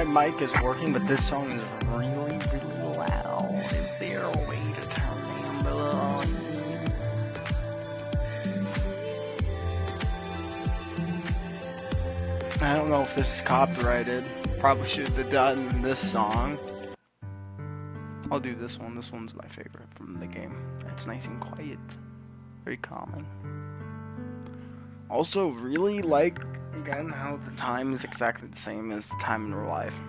my mic is working, but this song is really, really loud. Is there a way to turn the on? I don't know if this is copyrighted. Probably should have done this song. I'll do this one. This one's my favorite from the game. It's nice and quiet. Very calming. Also, really like, again, how the time is exactly the same as the time in real life.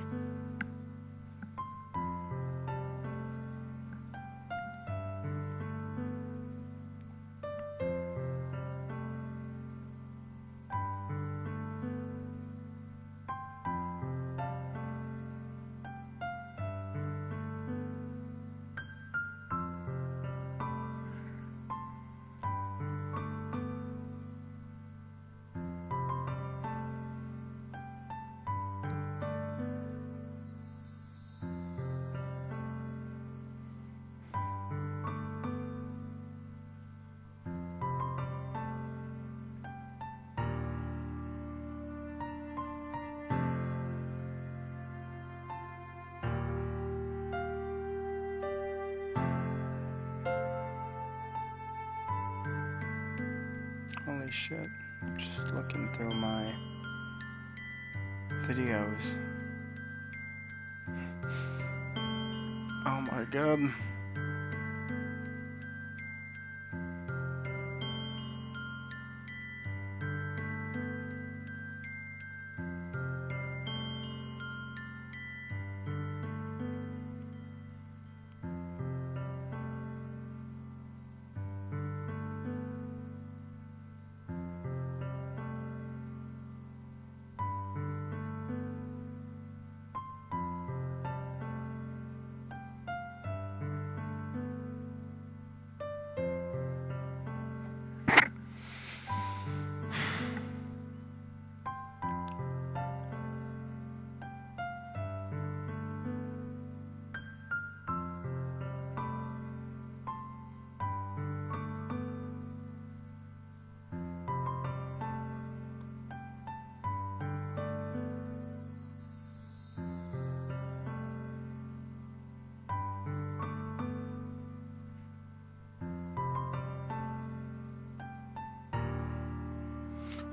Holy shit, just looking through my videos. Oh my god.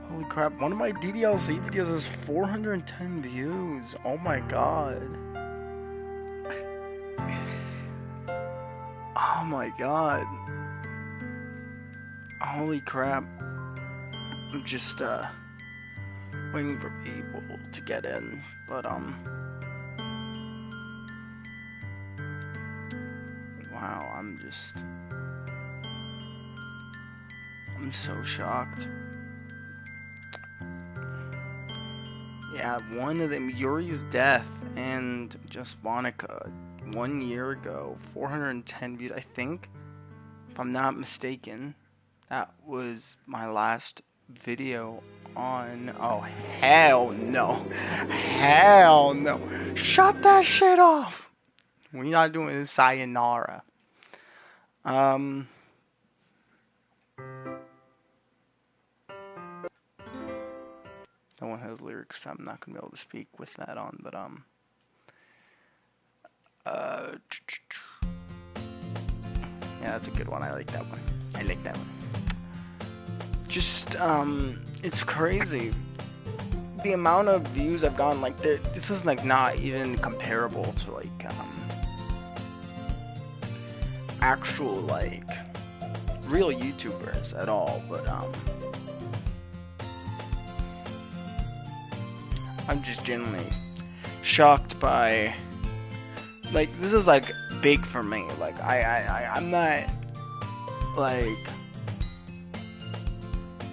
Holy crap, one of my DDLC videos has 410 views. Oh my god. Oh my god. Holy crap. I'm just waiting for people to get in, but wow, I'm so shocked. Yeah, one of them, Yuri's death and just Monica, 1 year ago, 410 views. I think, if I'm not mistaken, that was my last video on. Oh, hell no. Hell no. Shut that shit off. We're not doing this sayonara. That one has lyrics, I'm not gonna be able to speak with that on, but yeah, that's a good one. I like that one. Just it's crazy the amount of views I've gotten. Like, this is like not even comparable to like actual like real YouTubers at all, but I'm just genuinely shocked by, like, this is like big for me. Like, I'm not, like,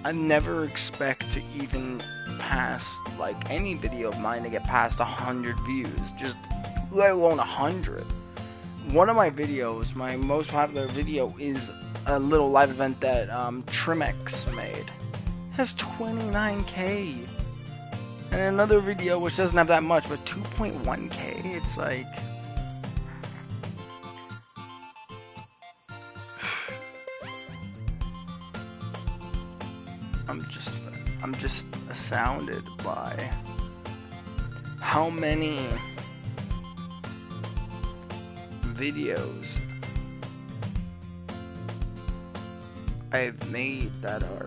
I never expect to even pass like any video of mine to get past 100 views, just let alone 100. One of my videos, my most popular video, is a little live event that Trimex made. It has 29k. And another video which doesn't have that much, but 2.1k. It's like, I'm just astounded by how many videos I've made that are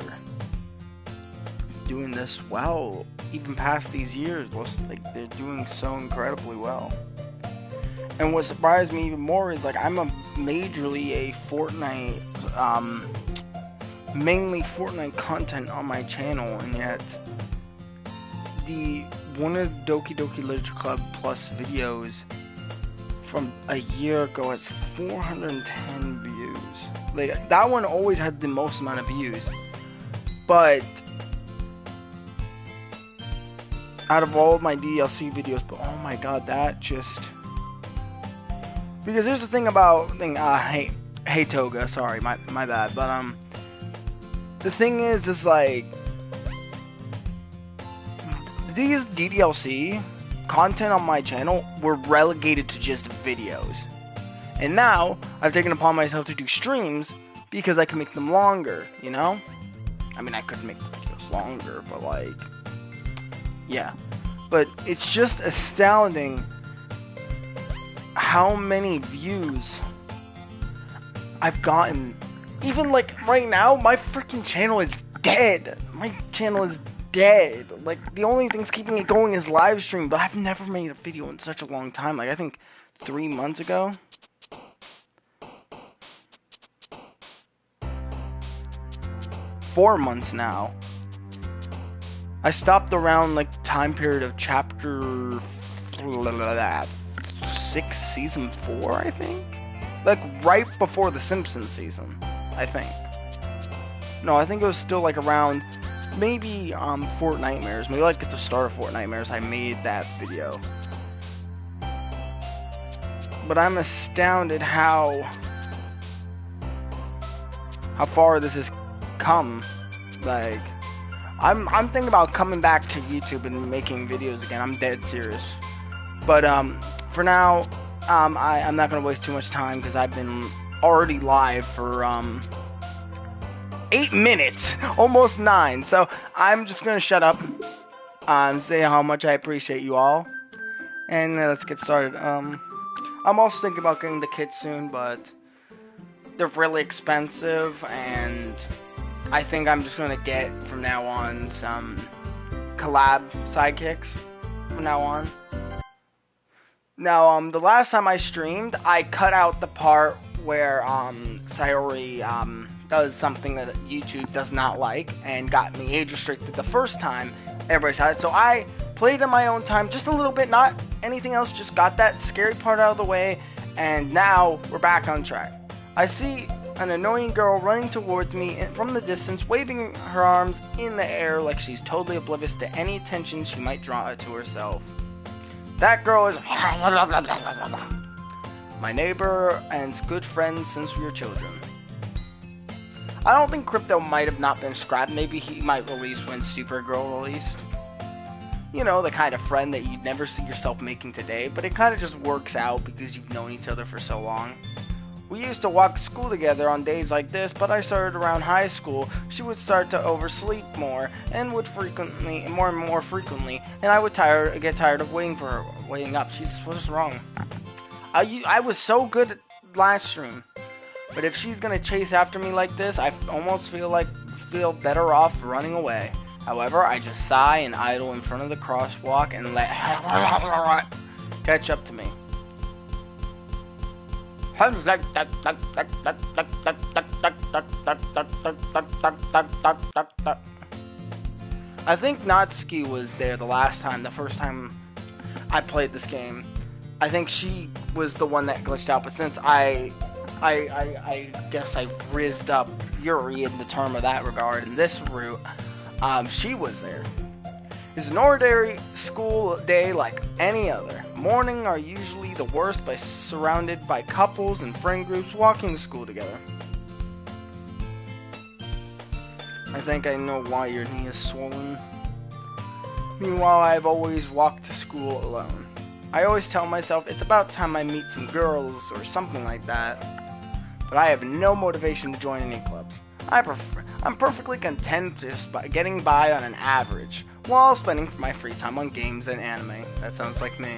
doing this well, even past these years. Like, they're doing so incredibly well. And what surprised me even more is, like, I'm majorly a Fortnite, mainly Fortnite content on my channel, and yet one of the Doki Doki Literature Club Plus videos from a year ago has 410 views. Like, that one always had the most amount of views, but out of all of my DLC videos, but oh my god, that just, because here's the thing about hey Toga, sorry, my bad, but the thing is like, these DDLC content on my channel were relegated to just videos. And now, I've taken upon myself to do streams because I can make them longer, you know? I mean, I could make the videos longer, but like, yeah. But it's just astounding how many views I've gotten. Even like right now, my freaking channel is dead. My channel is dead. Like, the only thing's keeping it going is live stream, but I've never made a video in such a long time. Like, I think 3 months ago. 4 months now. I stopped around like the time period of chapter 6, season 4, I think. Like right before the Simpsons season, I think. No, I think it was still like around maybe Fort Nightmares. Maybe like at the start of Fort Nightmares I made that video. But I'm astounded how far this has come. Like, I'm thinking about coming back to YouTube and making videos again. I'm dead serious. But for now, I'm not gonna waste too much time because I've been already live for 8 minutes, almost 9. So I'm just gonna shut up, say how much I appreciate you all, and let's get started. I'm also thinking about getting the kits soon, but they're really expensive, and I think I'm just gonna get from now on some collab sidekicks from now on. Now, the last time I streamed, I cut out the part where Sayori does something that YouTube does not like and got me age restricted the first time everybody saw it. So I played in my own time just a little bit, not anything else, just got that scary part out of the way, and now we're back on track. I see an annoying girl running towards me from the distance, waving her arms in the air like she's totally oblivious to any attention she might draw to herself. That girl is my neighbor and good friend since we were children. I don't think Crypto might have not been scrapped. Maybe he might release when Supergirl released. You know, the kind of friend that you'd never see yourself making today, but it kind of just works out because you've known each other for so long. We used to walk to school together on days like this, but I started around high school. She would start to oversleep more and would more and more frequently, and I would get tired of waiting up. Jesus, what's wrong? I was so good at last stream, but if she's gonna chase after me like this, I almost feel better off running away. However, I just sigh and idle in front of the crosswalk and let catch up to me. I think Natsuki was there the first time I played this game. I think she was the one that glitched out, but since I guess I rizzed up Yuri in the term of that regard in this route, she was there. It's an ordinary school day like any other. Morning are usually the worst, surrounded by couples and friend groups walking to school together. I think I know why your knee is swollen. Meanwhile, I've always walked to school alone. I always tell myself it's about time I meet some girls or something like that. But I have no motivation to join any clubs. I'm perfectly content just by getting by on an average. while spending my free time on games and anime. That sounds like me.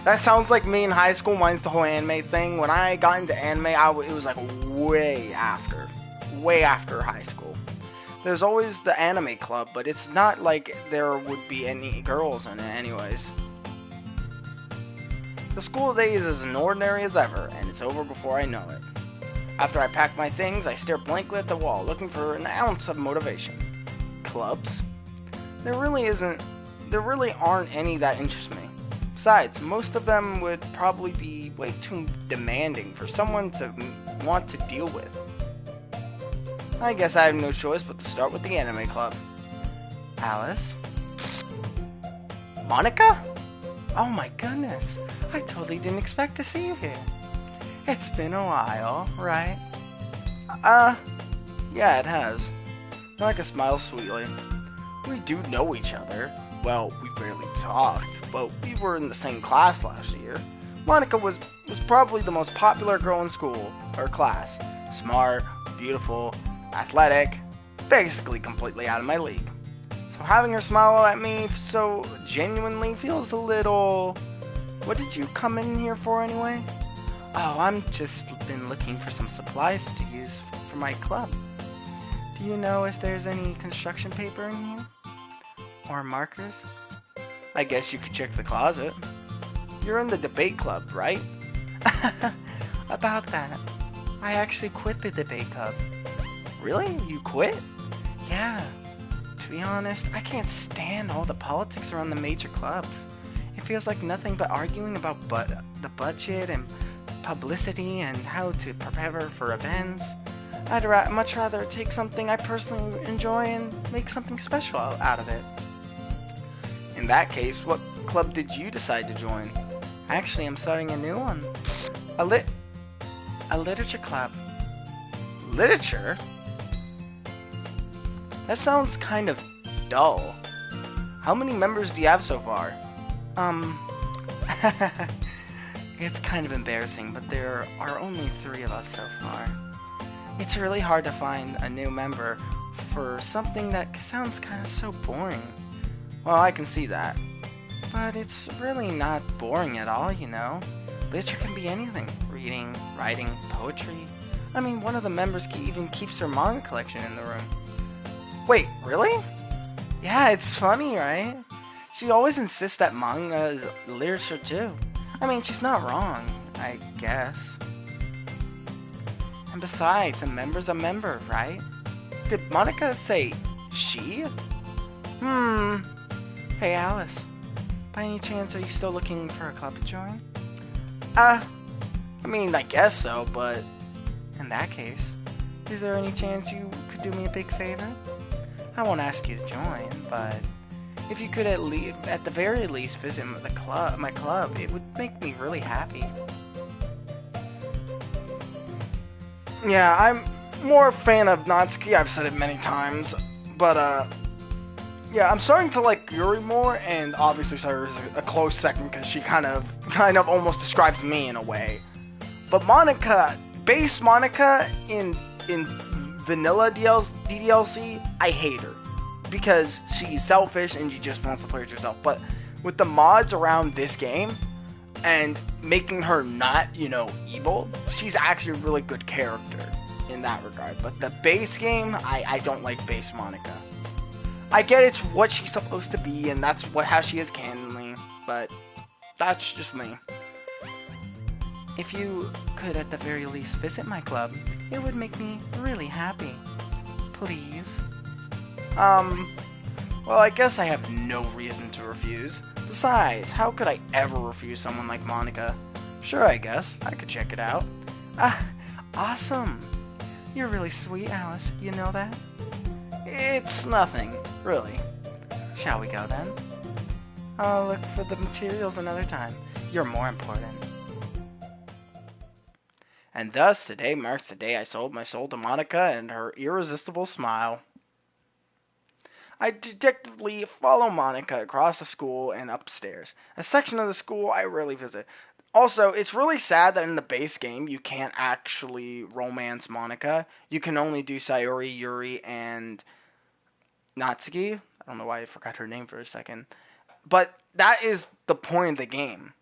That sounds like me in high school, minus the whole anime thing. When I got into anime, it was like way after high school. There's always the anime club, but it's not like there would be any girls in it anyways. The school day is as ordinary as ever, and it's over before I know it. After I pack my things, I stare blankly at the wall, looking for an ounce of motivation. Clubs? There really aren't any that interest me. Besides, most of them would probably be way too demanding for someone to want to deal with. I guess I have no choice but to start with the anime club. Alice? Monica? Oh my goodness, I totally didn't expect to see you here. It's been a while, right? Yeah, it has. Monica smiles sweetly. We do know each other. Well, we barely talked, but we were in the same class last year. Monica was probably the most popular girl in school, or class. Smart, beautiful, athletic, basically completely out of my league. So having her smile at me so genuinely feels a little... What did you come in here for anyway? Oh, I'm just been looking for some supplies to use for my club. Do you know if there's any construction paper in here? Or markers? I guess you could check the closet. You're in the debate club, right? About that. I actually quit the debate club. Really? You quit? Yeah. To be honest, I can't stand all the politics around the major clubs. It feels like nothing but arguing about the budget and publicity and how to prepare for events. I'd much rather take something I personally enjoy and make something special out of it. In that case, what club did you decide to join? Actually, I'm starting a new one. A literature club. Literature? That sounds kind of dull. How many members do you have so far? It's kind of embarrassing, but there are only 3 of us so far. It's really hard to find a new member for something that sounds kind of so boring. Well, I can see that. But it's really not boring at all, you know? Literature can be anything. Reading, writing, poetry. I mean, one of the members even keeps her manga collection in the room. Wait, really? Yeah, it's funny, right? She always insists that manga is literature too. I mean, she's not wrong, I guess. And besides, a member's a member, right? Did Monica say she? Hey, Alice. By any chance, are you still looking for a club to join? I mean, I guess so, but... In that case, is there any chance you could do me a big favor? I won't ask you to join, but... If you could at the very least visit my club, it would make me really happy. Yeah, I'm more a fan of Natsuki, I've said it many times, but yeah, I'm starting to like Yuri more, and obviously Sayuri is a close second because she kind of almost describes me in a way. But Monica, base Monica in vanilla DDLC, I hate her. Because she's selfish and she just wants to play with herself. But with the mods around this game and making her not, evil, she's actually a really good character in that regard. But the base game, I don't like base Monica. I get it's what she's supposed to be and that's how she is canonly, but that's just me. If you could at the very least visit my club, it would make me really happy. Please. Well, I guess I have no reason to refuse. Besides, how could I ever refuse someone like Monica? Sure, I guess. I could check it out. Awesome. You're really sweet, Alice. You know that? It's nothing, really. Shall we go then? I'll look for the materials another time. You're more important. And thus, today marks the day I sold my soul to Monica and her irresistible smile. I detectively follow Monica across the school and upstairs, a section of the school I rarely visit. Also, it's really sad that in the base game you can't actually romance Monica. You can only do Sayuri, Yuri, and Natsuki. I don't know why I forgot her name for a second. But that is the point of the game.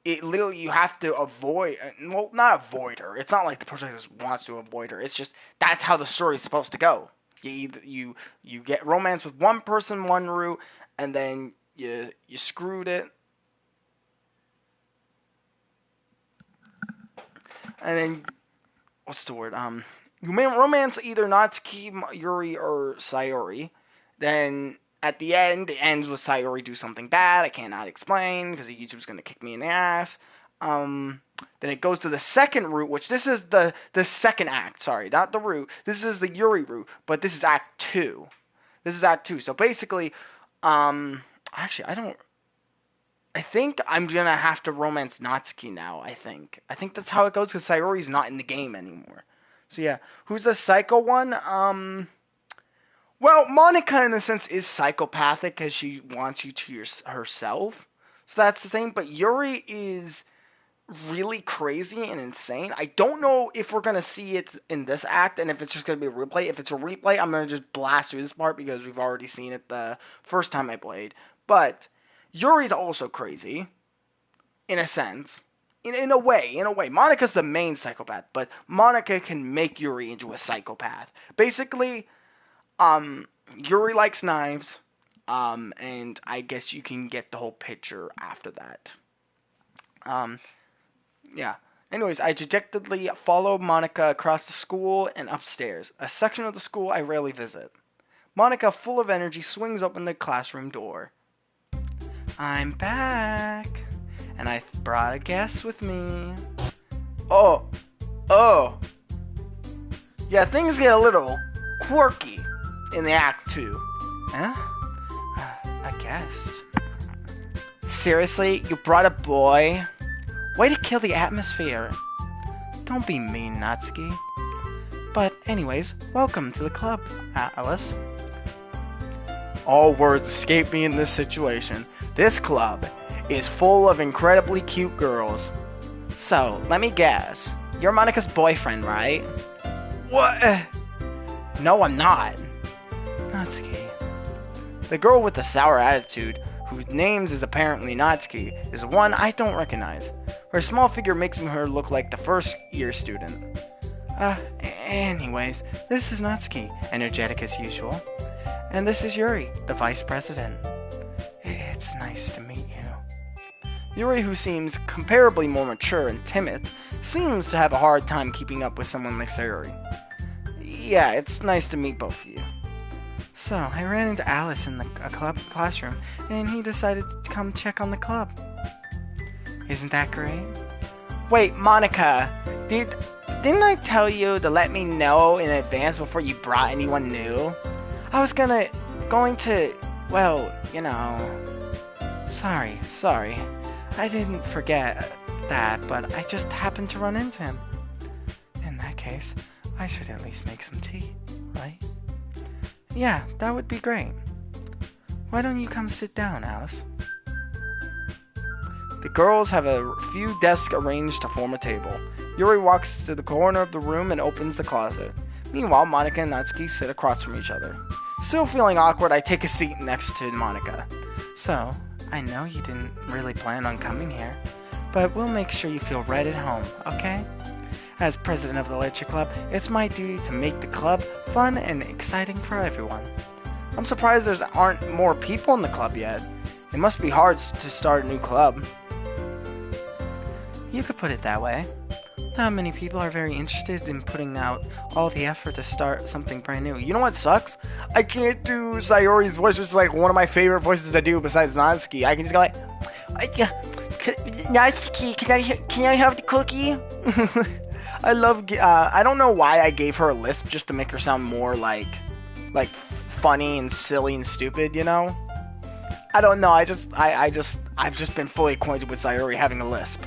It literally, you have to avoid, well, not avoid her. It's not like the protagonist wants to avoid her. It's just that's how the story is supposed to go. You get romance with one person one route, and then you screwed it, and then what's the word? You may romance either Natsuki, Yuri, or Sayori. Then at the end, it ends with Sayori do something bad. I cannot explain because YouTube's gonna kick me in the ass. Then it goes to the second route, which this is the second act. Sorry, not the route. This is the Yuri route, but this is Act 2. This is Act 2. So basically, actually, I think I'm gonna have to romance Natsuki now. I think that's how it goes because Sayori's not in the game anymore. So yeah, who's the psycho one? Well, Monica in a sense is psychopathic because she wants you to herself. So that's the thing. But Yuri is really crazy and insane. I don't know if we're gonna see it in this act and if it's just gonna be a replay. If it's a replay, I'm gonna just blast through this part because we've already seen it the first time I played. But Yuri's also crazy, in a sense. In a way. Monica's the main psychopath, but Monica can make Yuri into a psychopath. Basically, Yuri likes knives, and I guess you can get the whole picture after that. Yeah. Anyways, I dejectedly follow Monica across the school and upstairs, a section of the school I rarely visit. Monica, full of energy, swings open the classroom door. I'm back, and I brought a guest with me. Oh. Yeah, things get a little quirky in the Act 2. Huh? A guest? Seriously? You brought a boy? Way to kill the atmosphere. Don't be mean, Natsuki. But anyways, welcome to the club, Alice. All words escape me in this situation. This club is full of incredibly cute girls. So, let me guess. You're Monica's boyfriend, right? What? No, I'm not. Natsuki. The girl with the sour attitude, whose name is apparently Natsuki, is one I don't recognize. Her small figure makes her look like the first-year student. Anyways, this is Natsuki, energetic as usual. And this is Yuri, the vice president. It's nice to meet you. Yuri, who seems comparably more mature and timid, seems to have a hard time keeping up with someone like Sayori. Yeah, it's nice to meet both of you. So, I ran into Alice in the classroom, and he decided to come check on the club. Isn't that great? Wait, Monica, didn't I tell you to let me know in advance before you brought anyone new? I was going to, well, you know... Sorry. I didn't forget that, but I just happened to run into him. In that case, I should at least make some tea, right? Yeah, that would be great. Why don't you come sit down, Alice? The girls have a few desks arranged to form a table. Yuri walks to the corner of the room and opens the closet. Meanwhile, Monica and Natsuki sit across from each other. Still feeling awkward, I take a seat next to Monica. So, I know you didn't really plan on coming here, but we'll make sure you feel right at home, okay? As president of the Literature Club, it's my duty to make the club fun and exciting for everyone. I'm surprised there aren't more people in the club yet. It must be hard to start a new club. You could put it that way. Not many people are very interested in putting out all the effort to start something brand new. You know what sucks? I can't do Sayori's voice, which is like one of my favorite voices to do besides Natsuki. I can just go like, Natsuki, can I have the cookie? I love, I don't know why I gave her a lisp just to make her sound more like funny and silly and stupid, you know? I don't know, I've just been fully acquainted with Sayori having a lisp.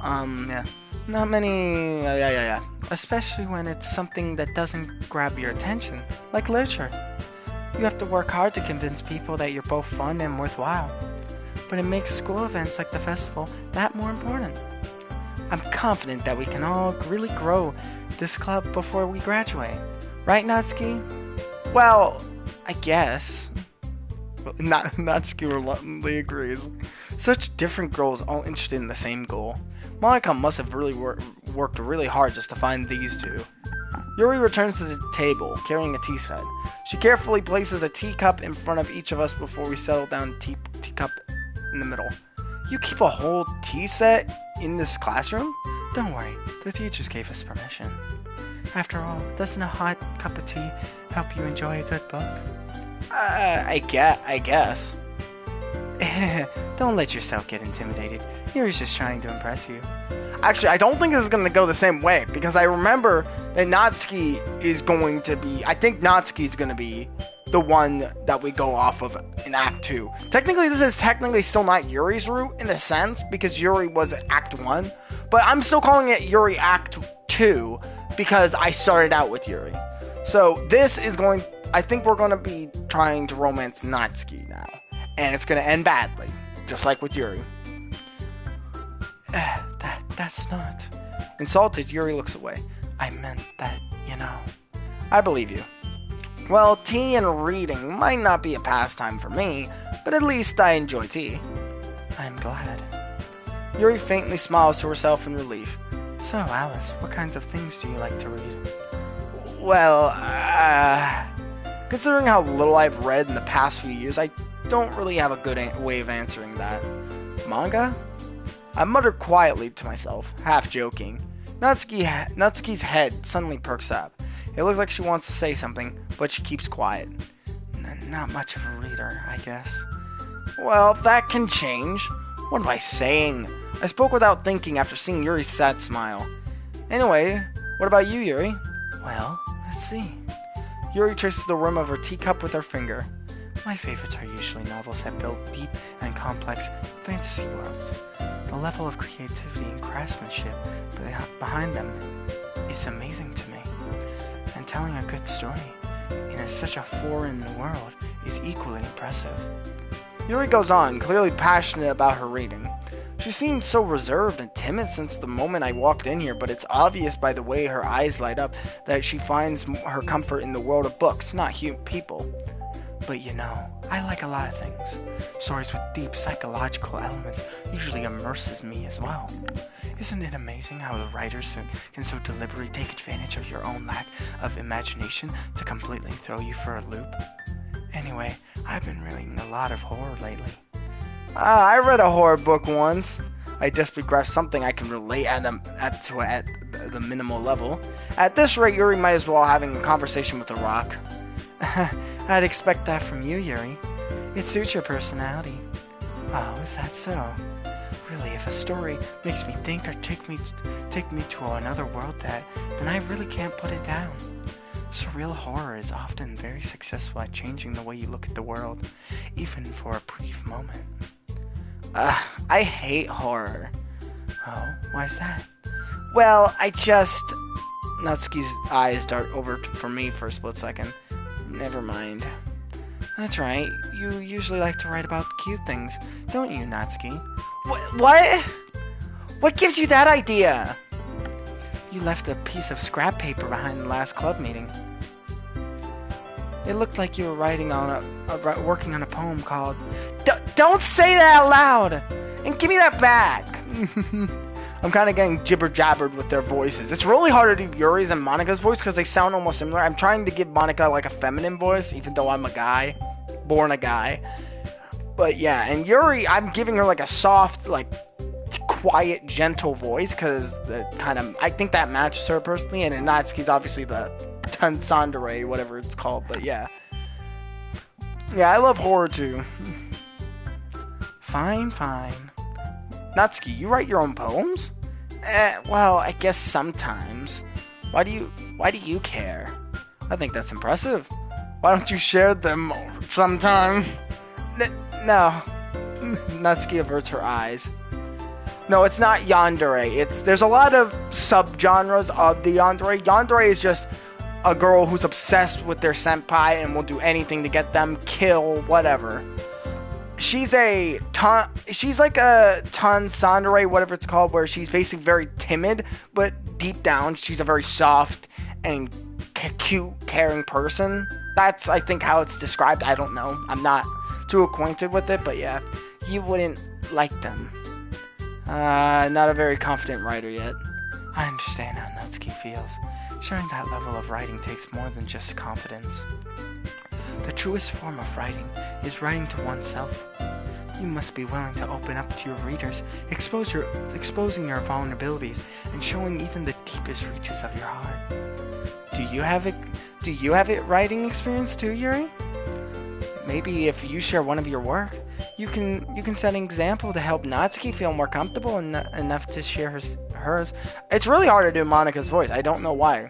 Yeah. Not many, yeah. Especially when it's something that doesn't grab your attention, like literature. You have to work hard to convince people that you're both fun and worthwhile. But it makes school events like the festival that more important. I'm confident that we can all really grow this club before we graduate. Right, Natsuki? Well, I guess. Natsuki reluctantly agrees. Such different girls all interested in the same goal. Monica must have really worked really hard just to find these two. Yuri returns to the table, carrying a tea set. She carefully places a teacup in front of each of us before we settle down teacup in the middle. You keep a whole tea set in this classroom? Don't worry, the teachers gave us permission. After all, doesn't a hot cup of tea help you enjoy a good book? I guess. Don't let yourself get intimidated. Yuri's just trying to impress you. Actually, I don't think this is going to go the same way, because I remember that Natsuki is going to be... I think Natsuki is going to be the one that we go off of in Act 2. Technically, this is still not Yuri's route, in a sense, because Yuri was Act 1. But I'm still calling it Yuri Act 2, because I started out with Yuri. So, this is going... I think we're going to be trying to romance Natsuki now. And it's going to end badly, just like with Yuri. That's not... Insulted, Yuri looks away. I meant that, you know. I believe you. Well, tea and reading might not be a pastime for me, but at least I enjoy tea. I'm glad. Yuri faintly smiles to herself in relief. So, Alice, what kinds of things do you like to read? Well, considering how little I've read in the past few years, I don't really have a good way of answering that. Manga? I muttered quietly to myself, half joking. Natsuki's head suddenly perks up. It looks like she wants to say something, but she keeps quiet. Not much of a reader, I guess. Well, that can change. What am I saying? I spoke without thinking after seeing Yuri's sad smile. Anyway, what about you, Yuri? Well, let's see. Yuri traces the rim of her teacup with her finger. My favorites are usually novels that build deep and complex fantasy worlds. The level of creativity and craftsmanship behind them is amazing to me. And telling a good story in such a foreign world is equally impressive. Yuri goes on, clearly passionate about her reading. She seems so reserved and timid since the moment I walked in here, but it's obvious by the way her eyes light up that she finds her comfort in the world of books, not people. But you know, I like a lot of things. Stories with deep psychological elements usually immerses me as well. Isn't it amazing how the writers can so deliberately take advantage of your own lack of imagination to completely throw you for a loop? Anyway, I've been reading a lot of horror lately. I read a horror book once. I desperately grasped something I can relate at the minimal level. At this rate, Yuri might as well having a conversation with a rock. I'd expect that from you, Yuri. It suits your personality. Oh, is that so? Really, if a story makes me think or take me to another world, then I really can't put it down. Surreal horror is often very successful at changing the way you look at the world, even for a brief moment. I hate horror. Oh, why is that? Well, Natsuki's eyes dart over for me for a split second. Never mind. That's right. You usually like to write about cute things, don't you, Natsuki? What? What gives you that idea? You left a piece of scrap paper behind the last club meeting. It looked like you were working on a poem called... Don't say that out loud! And give me that back! I'm kind of getting jibber-jabbered with their voices. It's really hard to do Yuri's and Monica's voice because they sound almost similar. I'm trying to give Monica like a feminine voice, even though I'm a guy. Born a guy. But yeah, and Yuri, I'm giving her like a soft, like, quiet, gentle voice because I think that matches her personally. And Natsuki's obviously the Tansandere, whatever it's called. But yeah. Yeah, I love horror too. Fine. Natsuki, you write your own poems? Well, I guess sometimes. Why do you care? I think that's impressive. Why don't you share them sometime? No. Natsuki averts her eyes. No, it's not yandere. There's a lot of subgenres of the yandere. Yandere is just a girl who's obsessed with their senpai and will do anything to get them, kill, whatever. She's like a tansandere, whatever it's called, where she's basically very timid, but deep down she's a very soft and cute, caring person. That's, I think, how it's described. I don't know. I'm not too acquainted with it, but yeah, you wouldn't like them. Not a very confident writer yet. I understand how Natsuki feels. Sharing that level of writing takes more than just confidence. The truest form of writing is writing to oneself. You must be willing to open up to your readers, exposing your vulnerabilities, and showing even the deepest reaches of your heart. Do you have it writing experience too, Yuri? Maybe if you share one of your work, you can set an example to help Natsuki feel more comfortable enough to share hers. It's really hard to do Monika's voice. I don't know why.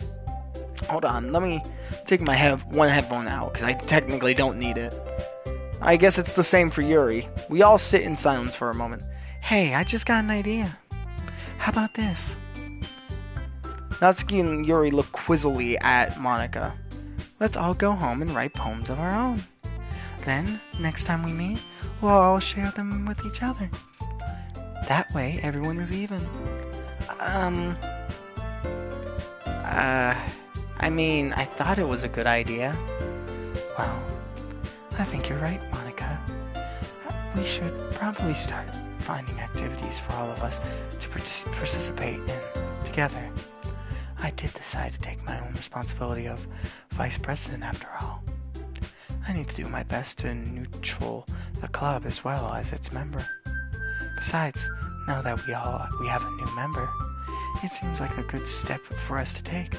Hold on, let me take my one headphone out, because I technically don't need it. I guess it's the same for Yuri. We all sit in silence for a moment. Hey, I just got an idea. How about this? Natsuki and Yuri look quizzily at Monika. Let's all go home and write poems of our own. Then, next time we meet, we'll all share them with each other. That way, everyone is even. I mean, I thought it was a good idea. Well, I think you're right, Monika. We should probably start finding activities for all of us to participate in together. I did decide to take my own responsibility of vice president after all. I need to do my best to neutral the club as well as its member. Besides, now that we have a new member, it seems like a good step for us to take.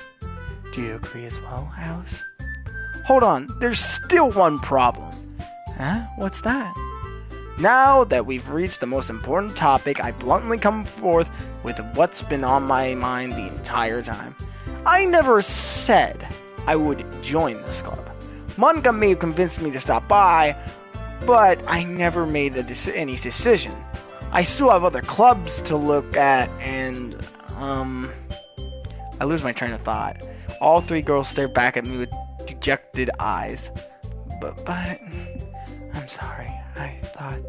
Do you agree as well, Alice? Hold on, there's still one problem. Huh? What's that? Now that we've reached the most important topic, I bluntly come forth with what's been on my mind the entire time. I never said I would join this club. Monika may have convinced me to stop by, but I never made any decision. I still have other clubs to look at, and, I lose my train of thought. All three girls stare back at me with dejected eyes. But, I'm sorry, I thought,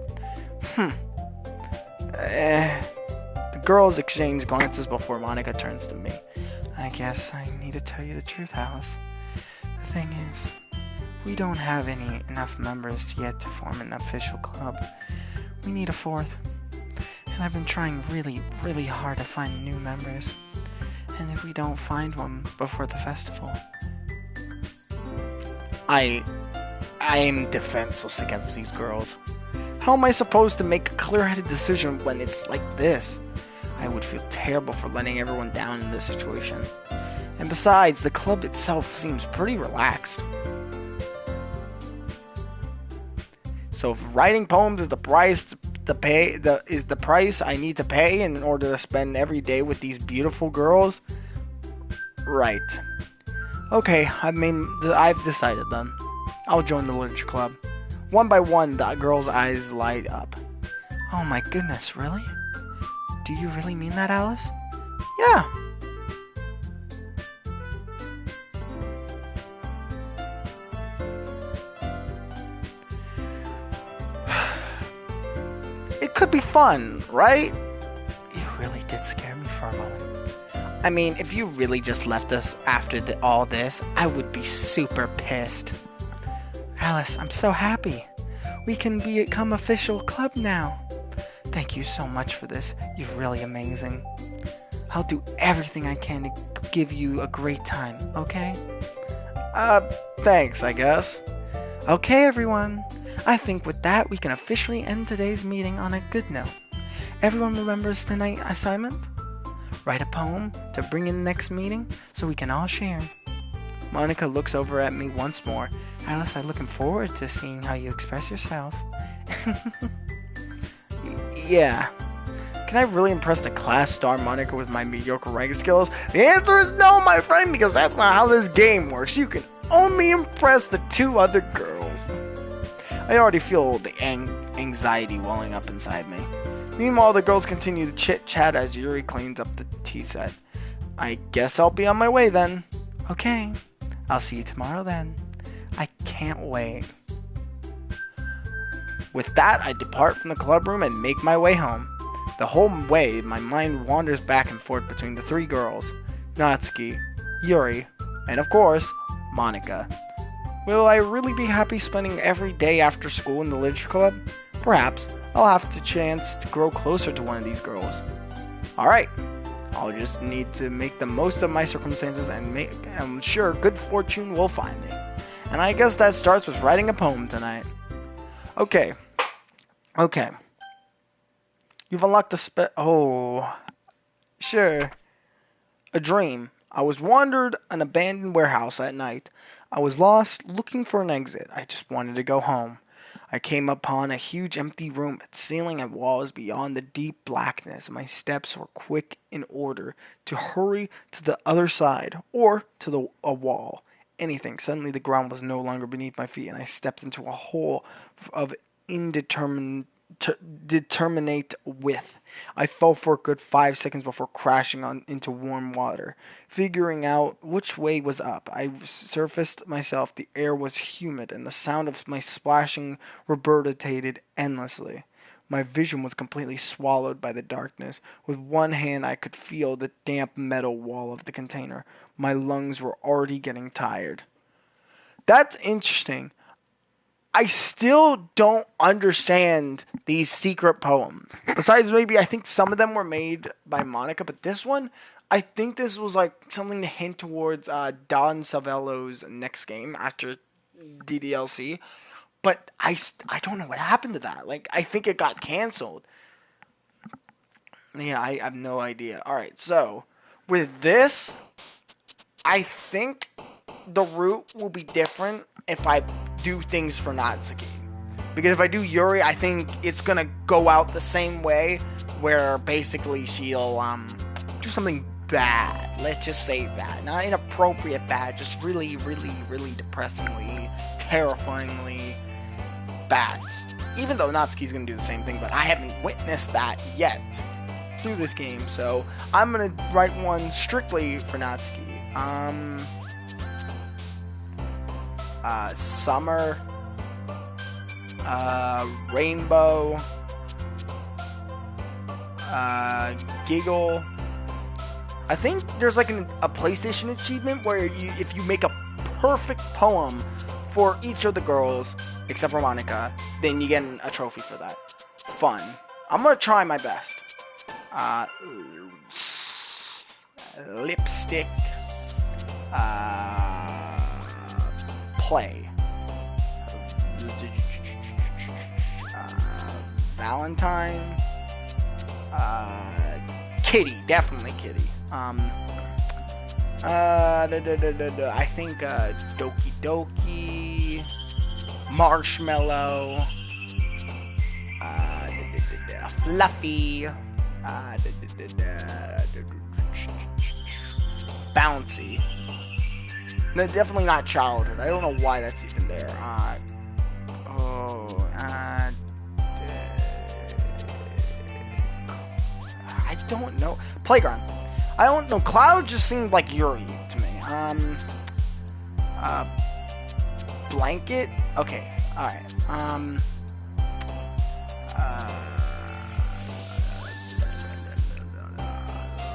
The girls exchange glances before Monika turns to me. I guess I need to tell you the truth, Alice. The thing is, we don't have enough members yet to form an official club. We need a fourth. And I've been trying really, really hard to find new members. And if we don't find one before the festival... I am defenseless against these girls. How am I supposed to make a clear-headed decision when it's like this? I would feel terrible for letting everyone down in this situation. And besides, the club itself seems pretty relaxed. So if writing poems is the price the price I need to pay in order to spend every day with these beautiful girls, right? Okay, I've decided then. I'll join the literature club. One by one, the girls' eyes light up. Oh my goodness, really? Do you really mean that, Alice? Yeah. It could be fun, right? You really did scare me for a moment. I mean, if you really just left us after all this, I would be super pissed. Alice, I'm so happy. We can become official club now. Thank you so much for this. You're really amazing. I'll do everything I can to give you a great time, okay? Thanks, I guess. Okay, everyone. I think with that, we can officially end today's meeting on a good note. Everyone remembers tonight's assignment? Write a poem to bring in the next meeting so we can all share. Monika looks over at me once more. Alice, I'm looking forward to seeing how you express yourself. Yeah. Can I really impress the class star Monika with my mediocre writing skills? The answer is no, my friend, because that's not how this game works. You can only impress the two other girls. I already feel the anxiety welling up inside me. Meanwhile, the girls continue to chit-chat as Yuri cleans up the tea set. I guess I'll be on my way then. Okay. I'll see you tomorrow then. I can't wait. With that, I depart from the club room and make my way home. The whole way, my mind wanders back and forth between the three girls, Natsuki, Yuri, and of course, Monika. Will I really be happy spending every day after school in the literature club? Perhaps. I'll have the chance to grow closer to one of these girls. Alright. I'll just need to make the most of my circumstances and I'm sure good fortune will find me. And I guess that starts with writing a poem tonight. Okay. Okay. You've unlocked oh. Sure. A dream. I was wandered an abandoned warehouse at night. I was lost, looking for an exit. I just wanted to go home. I came upon a huge empty room, its ceiling and walls beyond the deep blackness. My steps were quick in order to hurry to the other side or to a wall. Anything. Suddenly the ground was no longer beneath my feet, and I stepped into a hole of indeterminate width. I fell for a good 5 seconds before crashing into warm water. Figuring out which way was up, I surfaced myself. The air was humid, and the sound of my splashing reverberated endlessly. My vision was completely swallowed by the darkness. With one hand, I could feel the damp metal wall of the container. My lungs were already getting tired. That's interesting. I still don't understand these secret poems. Besides, maybe I think some of them were made by Monica, but this one, I think this was like something to hint towards Don Savello's next game after DDLC. But I don't know what happened to that. Like, I think it got canceled. Yeah, I have no idea. Alright, so with this, I think the route will be different if I do things for Natsuki. Because if I do Yuri, I think it's gonna go out the same way, where basically she'll do something bad. Let's just say that. Not inappropriate bad, just really, really, really depressingly, terrifyingly bad. Even though Natsuki's gonna do the same thing, but I haven't witnessed that yet through this game, so I'm gonna write one strictly for Natsuki. Summer, Rainbow, Giggle. I think there's like a PlayStation achievement where if you make a perfect poem for each of the girls, except for Monica, then you get a trophy for that. Fun. I'm gonna try my best. Lipstick. Play. Valentine. Kitty. Definitely Kitty. I think Doki Doki. Marshmallow. Fluffy. Bouncy. No, definitely not childhood. I don't know why that's even there. I don't know. Playground. I don't know. Cloud just seemed like Yuri to me. Blanket. Okay. All right.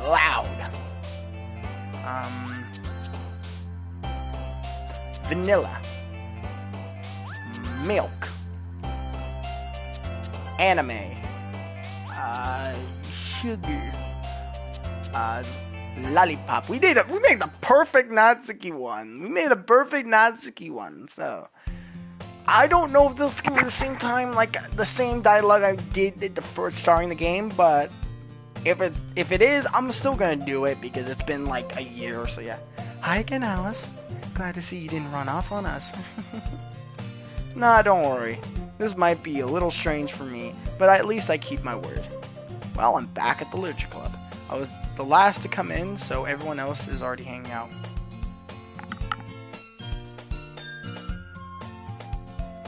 Loud. Vanilla. Milk. Anime. Sugar. Lollipop. We made the perfect Natsuki one. So I don't know if this can be the same time, like the same dialogue I did the first starting the game, but if it is, I'm still gonna do it because it's been like a year or so. Yeah. Hi again, Alice. Glad to see you didn't run off on us. Nah, don't worry. This might be a little strange for me, but at least I keep my word. Well, I'm back at the Literature Club. I was the last to come in, so everyone else is already hanging out.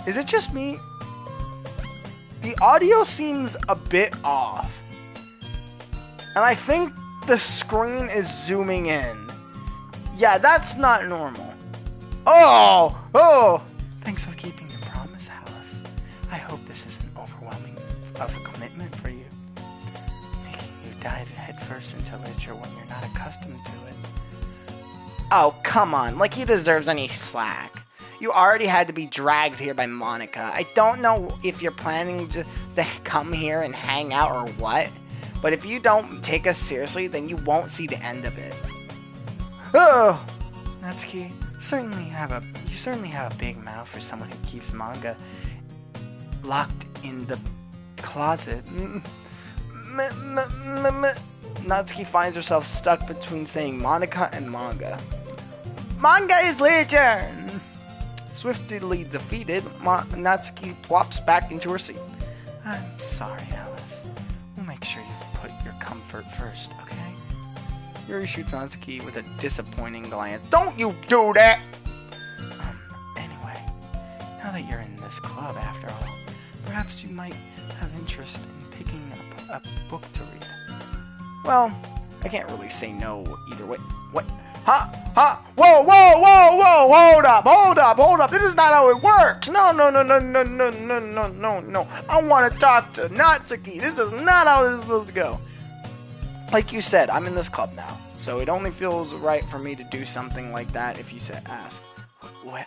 Is it just me? The audio seems a bit off. And I think the screen is zooming in. Yeah, that's not normal. Oh! Thanks for keeping your promise, Alice. I hope this isn't overwhelming of a commitment for you. Making you dive headfirst into literature when you're not accustomed to it. Oh, come on. Like he deserves any slack. You already had to be dragged here by Monica. I don't know if you're planning to come here and hang out or what, but if you don't take us seriously, then you won't see the end of it. Oh! Natsuki, you certainly have a big mouth for someone who keeps manga locked in the closet. Natsuki finds herself stuck between saying Monica and manga. Manga is legion! Swiftly defeated, Natsuki plops back into her seat. I'm sorry, Alice. We'll make sure you've put your comfort first, okay? Yuri shoots Natsuki with a disappointing glance. Don't you do that! Anyway, now that you're in this club after all, perhaps you might have interest in picking up a book to read. Well, I can't really say no either way. What? Huh? Whoa! Hold up! This is not how it works! No. I want to talk to Natsuki. This is not how this is supposed to go. Like you said, I'm in this club now, so it only feels right for me to do something like that if you ask. Wait,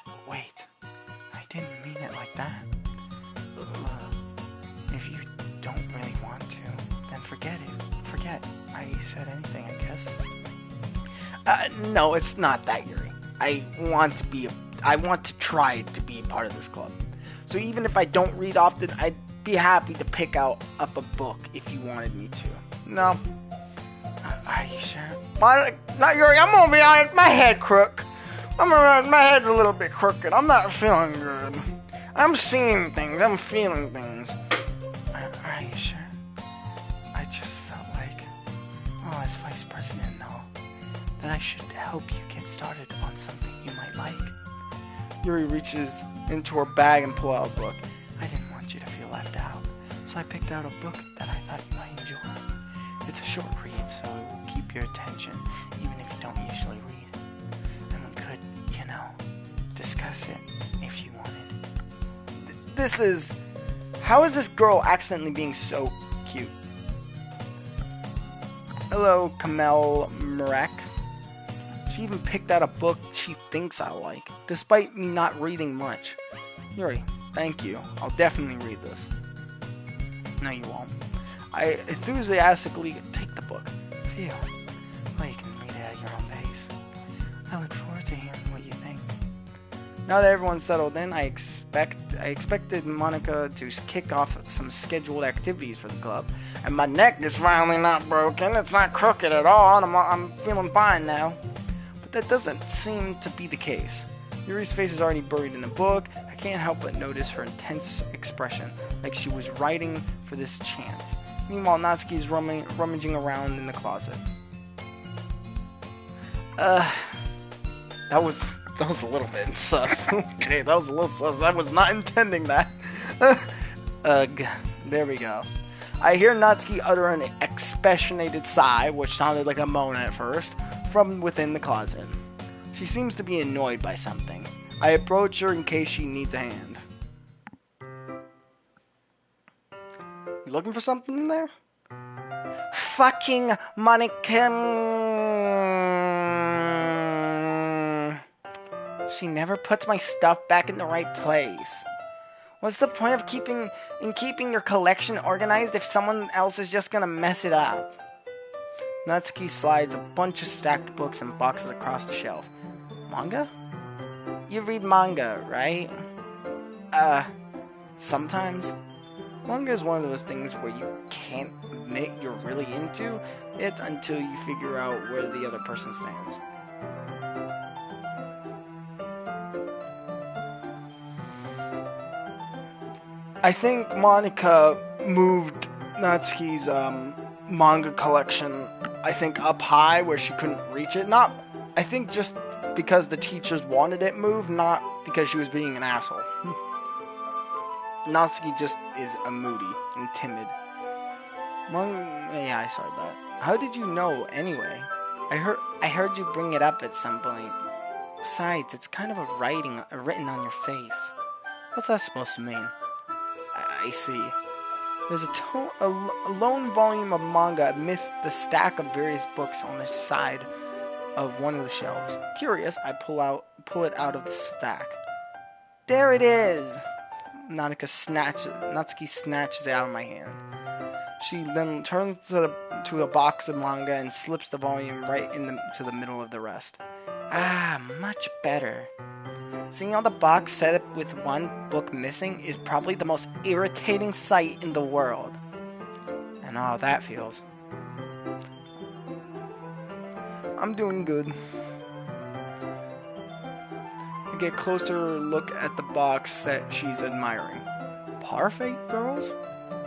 I didn't mean it like that. If you don't really want to, then forget I said anything, I guess. No, it's not that, Yuri. I want to try to be part of this club. So even if I don't read often, I'd be happy to pick up a book if you wanted me to. No. Are you sure? Not Yuri, I'm gonna be honest, my head's a little bit crooked. I'm not feeling good. I'm seeing things, I'm feeling things. Are you sure? I just felt like, as vice president and all, that I should help you get started on something you might like. Yuri reaches into her bag and pulls out a book. I didn't want you to feel left out, so I picked out a book that I thought you might enjoy. It's a short read, so it will keep your attention, even if you don't usually read. And we could, discuss it if you wanted. How is this girl accidentally being so cute? Hello, Kamel Marek. She even picked out a book she thinks I like, despite me not reading much. Yuri, thank you. I'll definitely read this. No, you won't. I enthusiastically take the book. Phew. Well, you can read it at your own pace. I look forward to hearing what you think. Now that everyone's settled in, I expected Monica to kick off some scheduled activities for the club. And my neck is finally not broken. It's not crooked at all. And I'm feeling fine now. But that doesn't seem to be the case. Yuri's face is already buried in the book. I can't help but notice her intense expression, like she was writing for this chance. Meanwhile, Natsuki is rummaging around in the closet. That was a little bit sus. Okay, that was a little sus. I was not intending that. There we go. I hear Natsuki utter an expectorated sigh, which sounded like a moan at first, from within the closet. She seems to be annoyed by something. I approach her in case she needs a hand. You looking for something in there? Fucking Monica. She never puts my stuff back in the right place. What's the point of keeping your collection organized if someone else is just gonna mess it up? Natsuki slides a bunch of stacked books and boxes across the shelf. Manga? You read manga, right? Sometimes. Manga is one of those things where you can't admit you're really into it until you figure out where the other person stands. I think Monica moved Natsuki's manga collection, I think, up high where she couldn't reach it. I think just because the teachers wanted it moved, not because she was being an asshole. Natsuki just is moody and timid. Yeah, I saw that. How did you know, anyway? I heard you bring it up at some point. Besides, it's kind of written on your face. What's that supposed to mean? I see. There's a lone volume of manga amidst the stack of various books on the side of one of the shelves. Curious, I pull it out of the stack. There it is! Natsuki snatches it out of my hand. She then turns to a box of manga and slips the volume right to the middle of the rest. Ah, much better. Seeing all the box set up with one book missing is probably the most irritating sight in the world. And how that feels. I'm doing good. I get a closer look at the box that she's admiring. Parfait Girls?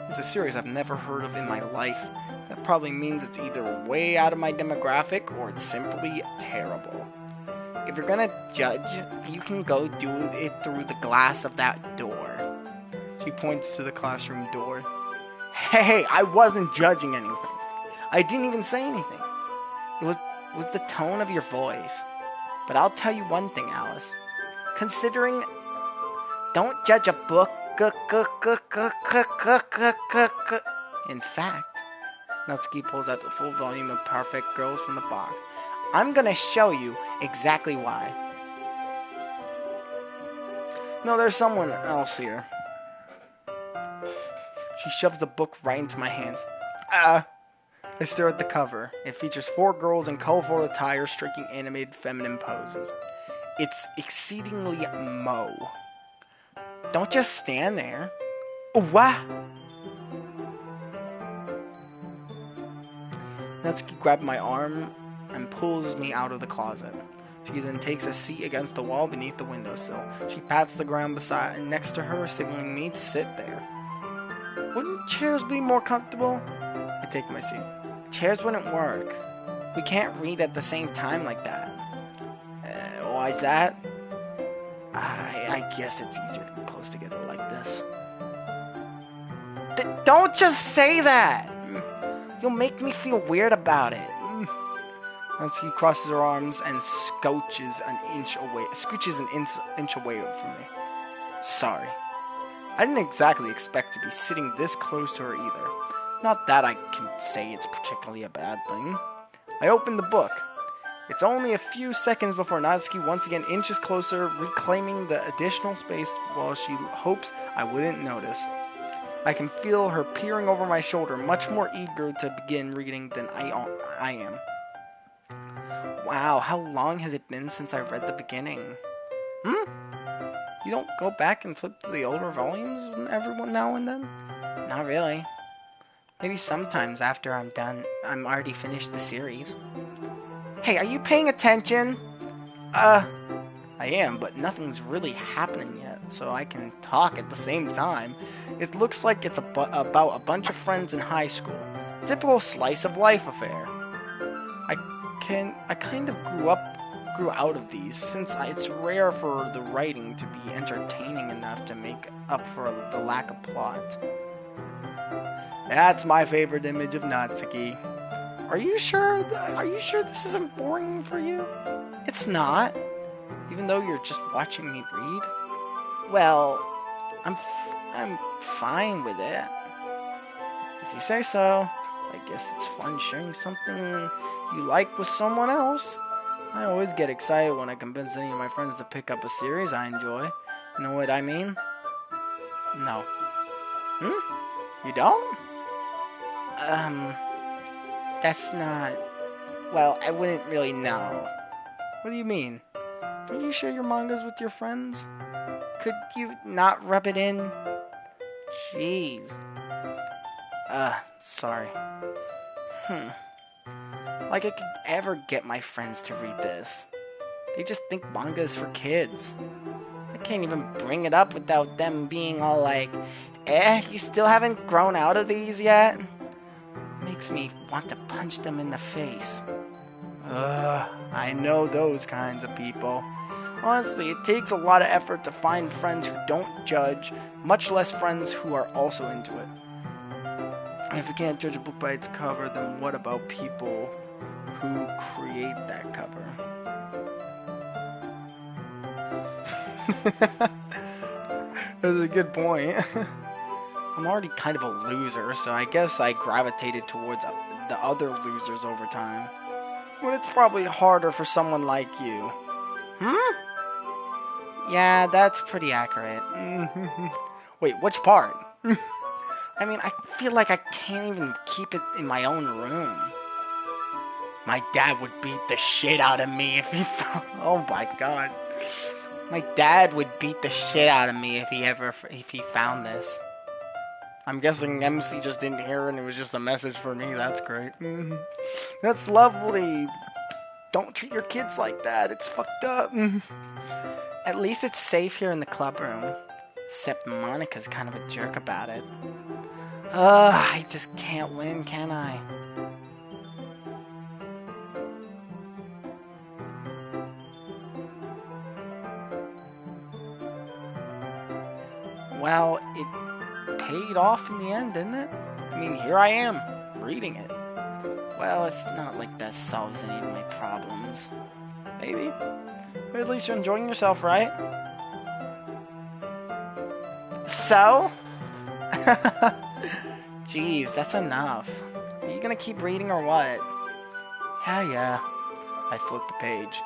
It's a series I've never heard of in my life. That probably means it's either way out of my demographic or it's simply terrible. If you're gonna judge, you can go do it through the glass of that door. She points to the classroom door. Hey, I wasn't judging anything. I didn't even say anything. It was the tone of your voice. But I'll tell you one thing, Alice. Considering, don't judge a book. In fact, Natsuki pulls out the full volume of Perfect Girls from the box. I'm gonna show you exactly why. No, there's someone else here. She shoves the book right into my hands. I stare at the cover. It features 4 girls in colorful attire striking animated feminine poses. It's exceedingly mo. Don't just stand there. What? Natsuki grabs my arm and pulls me out of the closet. She then takes a seat against the wall beneath the windowsill. She pats the ground beside and next to her, signaling me to sit there. Wouldn't chairs be more comfortable? I take my seat. Chairs wouldn't work. We can't read at the same time like that. Why is that? I guess it's easier to be close together like this. Don't just say that! You'll make me feel weird about it. Natsuki crosses her arms and scooches an inch away from me. Sorry. I didn't exactly expect to be sitting this close to her either. Not that I can say it's particularly a bad thing. I open the book. It's only a few seconds before Natsuki once again inches closer, reclaiming the additional space while she hopes I wouldn't notice. I can feel her peering over my shoulder, much more eager to begin reading than I am. Wow, how long has it been since I read the beginning? You don't go back and flip through the older volumes every now and then? Not really. Maybe sometimes after I'm I'm already finished the series. Hey, are you paying attention? I am, but nothing's really happening yet, so I can talk at the same time. It looks like it's about a bunch of friends in high school. Typical slice of life affair. I kind of grew out of these, since it's rare for the writing to be entertaining enough to make up for the lack of plot. That's my favorite image of Natsuki. Are you sure this isn't boring for you? It's not. Even though you're just watching me read? Well, I'm fine with it. If you say so. I guess it's fun sharing something you like with someone else. I always get excited when I convince any of my friends to pick up a series I enjoy. You know what I mean? No. You don't? That's not... Well, I wouldn't really know. What do you mean? Don't you share your mangas with your friends? Could you not rub it in? Jeez. Sorry. Like I could ever get my friends to read this. They just think manga is for kids. I can't even bring it up without them being all like, you still haven't grown out of these yet? Makes me want to punch them in the face. I know those kinds of people. Honestly, it takes a lot of effort to find friends who don't judge, much less friends who are also into it. If you can't judge a book by its cover, then what about people who create that cover? That's a good point. I'm already kind of a loser, so I guess I gravitated towards the other losers over time. But it's probably harder for someone like you. Yeah, that's pretty accurate. Wait, which part? I mean, I feel like I can't even keep it in my own room. My dad would beat the shit out of me if he found... Oh my god. My dad would beat the shit out of me if he found this. I'm guessing MC just didn't hear it and it was just a message for me. That's great. That's lovely. Don't treat your kids like that. It's fucked up. At least it's safe here in the club room. Except Monica's kind of a jerk about it. I just can't win, can I? Well, it paid off in the end, didn't it? I mean, here I am, reading it. Well, it's not like that solves any of my problems. Maybe. But at least you're enjoying yourself, right? So? Jeez, that's enough. Are you gonna keep reading or what? Yeah. I flipped the page.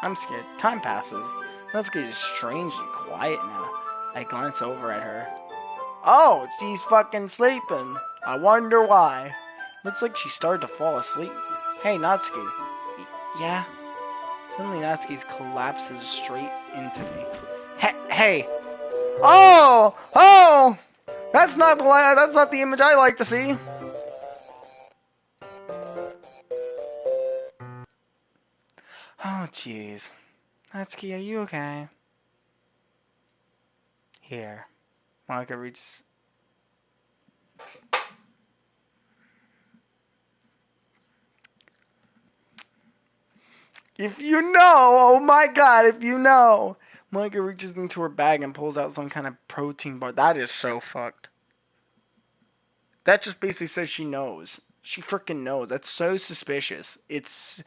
I'm scared. Time passes. Natsuki is strangely quiet now. I glance over at her. Oh, she's fucking sleeping. I wonder why. Looks like she started to fall asleep. Hey, Natsuki. Yeah? Suddenly Natsuki collapses straight into me. Hey! Oh! That's not the image I like to see. Oh, jeez. Natsuki, are you okay? Here. Monica reaches... If you know! Oh my god, if you know! Monica reaches into her bag and pulls out some kind of protein bar. That is so fucked. That just basically says she knows. She freaking knows. That's so suspicious. It's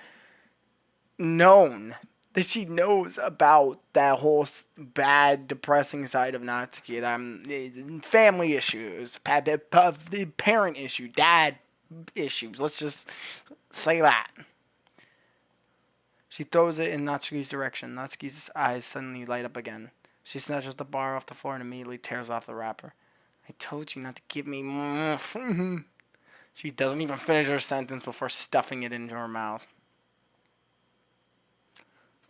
known that she knows about that whole bad, depressing side of Natsuki. Family issues, parent issue, dad issues. Let's just say that. She throws it in Natsuki's direction. Natsuki's eyes suddenly light up again. She snatches the bar off the floor and immediately tears off the wrapper. I told you not to give me more. She doesn't even finish her sentence before stuffing it into her mouth.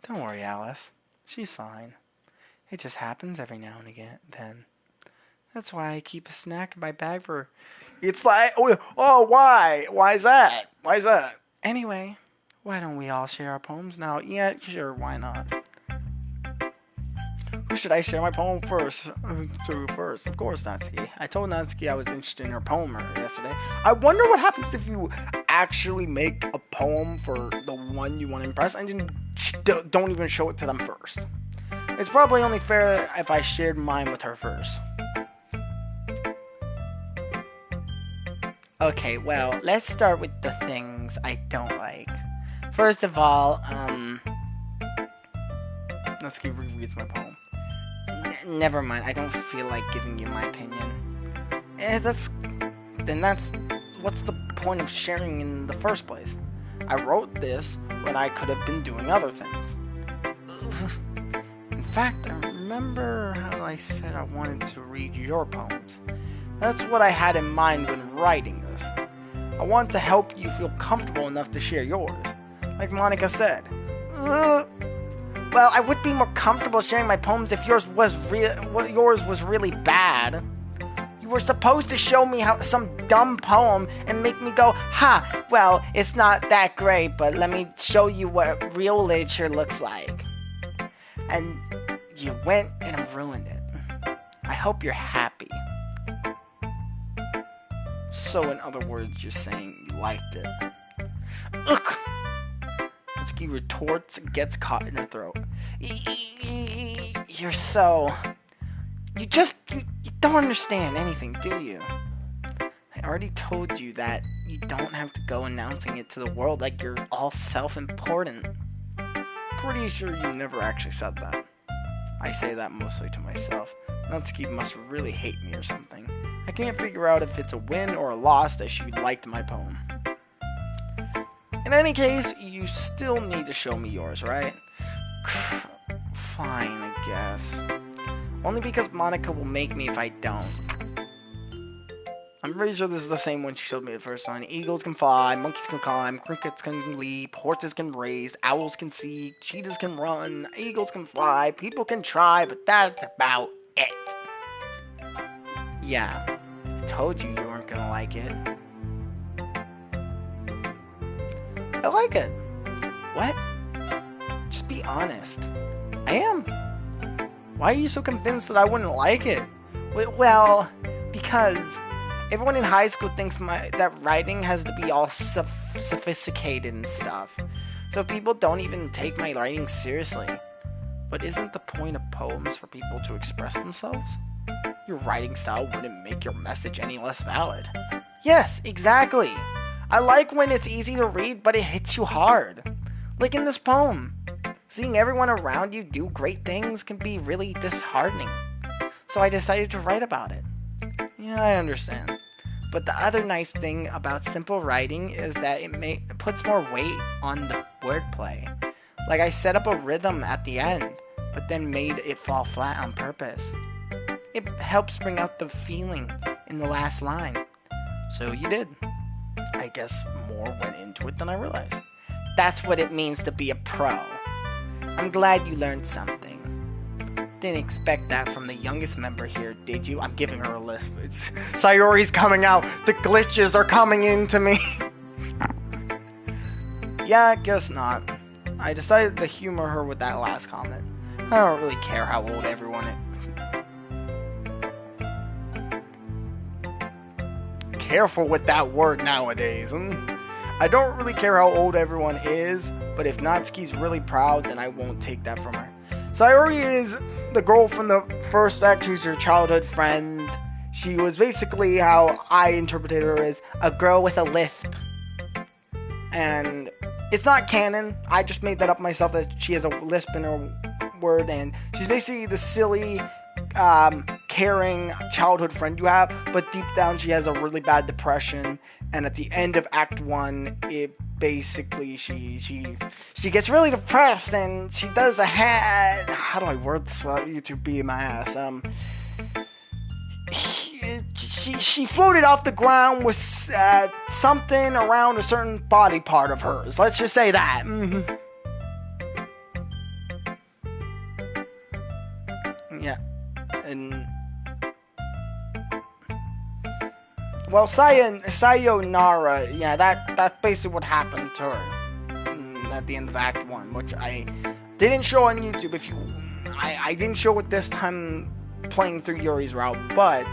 Don't worry, Alice. She's fine. It just happens every now and again. Then. That's why I keep a snack in my bag for her. It's like, why? Why is that? Anyway, why don't we all share our poems now? Yeah, sure, why not? Who should I share my poem first? First, of course, Natsuki. I told Natsuki I was interested in her poem yesterday. I wonder what happens if you actually make a poem for the one you want to impress and then don't even show it to them first. It's probably only fair if I shared mine with her first. Okay, well, let's start with the things I don't like. First of all, Natsuki rereads my poem. Never mind, I don't feel like giving you my opinion. What's the point of sharing in the first place? I wrote this when I could have been doing other things. In fact, I remember how I said I wanted to read your poems. That's what I had in mind when writing this. I want to help you feel comfortable enough to share yours. Like Monica said. Well, I would be more comfortable sharing my poems if yours was really bad. You were supposed to show me some dumb poem and make me go, well, it's not that great, but let me show you what real literature looks like. And you went and ruined it. I hope you're happy. So, in other words, you're saying you liked it. Ugh! Natsuki retorts and gets caught in her throat. You're so... You don't understand anything, do you? I already told you that you don't have to go announcing it to the world like you're all self-important. Pretty sure you never actually said that. I say that mostly to myself. Natsuki must really hate me or something. I can't figure out if it's a win or a loss that she liked my poem. In any case, you still need to show me yours, right? Fine, I guess. Only because Monica will make me if I don't. I'm pretty sure this is the same one she showed me the first time. Eagles can fly, monkeys can climb, crickets can leap, horses can race, owls can see, cheetahs can run, eagles can fly, people can try, but that's about it. Yeah, I told you you weren't gonna like it. I like it. What? Just be honest. I am. Why are you so convinced that I wouldn't like it? Well, because everyone in high school thinks that writing has to be all sophisticated and stuff. So people don't even take my writing seriously. But isn't the point of poems for people to express themselves? Your writing style wouldn't make your message any less valid. Yes, exactly. I like when it's easy to read, but it hits you hard. Like in this poem. Seeing everyone around you do great things can be really disheartening. So I decided to write about it. Yeah, I understand. But the other nice thing about simple writing is that it puts more weight on the wordplay. Like I set up a rhythm at the end, but then made it fall flat on purpose. It helps bring out the feeling in the last line. So you did. I guess more went into it than I realized. That's what it means to be a pro. I'm glad you learned something. Didn't expect that from the youngest member here, did you? I'm giving her a list. Sayori's coming out. The glitches are coming into me. Yeah, I guess not. I decided to humor her with that last comment. I don't really care how old everyone is. Careful with that word nowadays. I don't really care how old everyone is, but if Natsuki's really proud, then I won't take that from her. Sayori is the girl from the first act who's your childhood friend. She was basically, how I interpreted her, as a girl with a lisp. And it's not canon. I just made that up myself, that she has a lisp in her word, and she's basically the silly, caring childhood friend you have, but deep down she has a really bad depression, and at the end of Act 1, it basically, she gets really depressed, and she does how do I word this without YouTube being my ass? She floated off the ground with something around a certain body part of hers. Let's just say that. Yeah. And well, Sayonara, yeah, that's basically what happened to her at the end of Act 1, which I didn't show on YouTube. I didn't show it this time playing through Yuri's route, but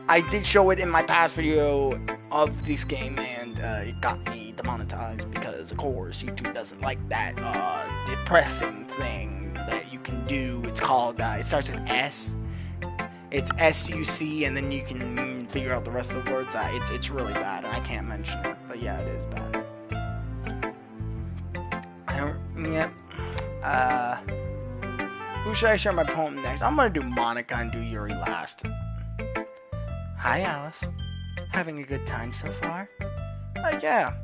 I did show it in my past video of this game, and it got me demonetized because, of course, YouTube doesn't like that depressing thing that you can do. It's called, it starts with S. It's SUC, and then you can figure out the rest of the words. It's really bad, and I can't mention it, but yeah, it is bad. Who should I share my poem next? I'm gonna do Monica and do Yuri last. Hi, Alice. Having a good time so far? Yeah.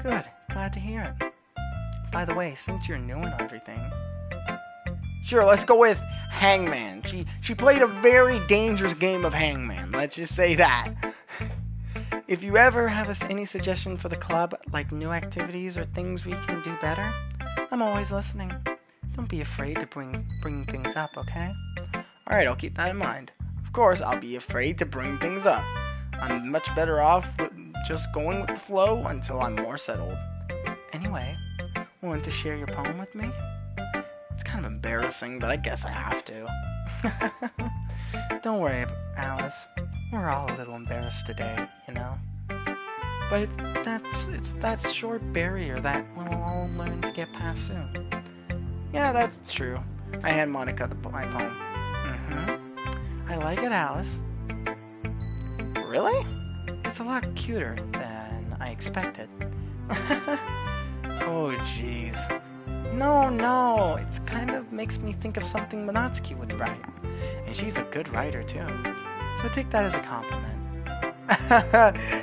Good. Glad to hear it. By the way, since you're new and everything... Sure, let's go with Hangman. She played a very dangerous game of Hangman. Let's just say that. If you ever have any suggestion for the club, like new activities or things we can do better, I'm always listening. Don't be afraid to bring things up, okay? Alright, I'll keep that in mind. Of course, I'll be afraid to bring things up. I'm much better off with just going with the flow until I'm more settled. Anyway, want to share your poem with me? It's kind of embarrassing, but I guess I have to. Don't worry, Alice. We're all a little embarrassed today, you know? But it's that short barrier that we'll all learn to get past soon. Yeah, that's true. I hand Monica my poem. I like it, Alice. Really? It's a lot cuter than I expected. Oh, jeez. No, it's kind of makes me think of something Natsuki would write. And she's a good writer, too. So take that as a compliment.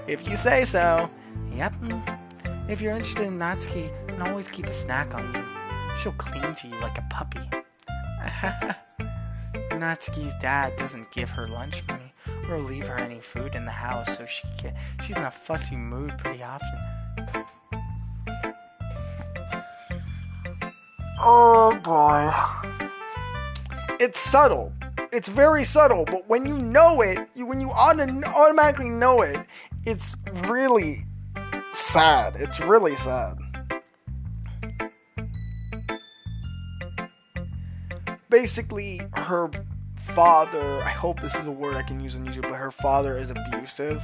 If you say so. Yep. If you're interested in Natsuki, and always keep a snack on you. She'll cling to you like a puppy. Natsuki's dad doesn't give her lunch money or leave her any food in the house, so she's in a fussy mood pretty often. Oh boy. It's subtle. It's very subtle, but when you know it, when you automatically know it, it's really sad. It's really sad. Basically, her father, I hope this is a word I can use on YouTube, but her father is abusive.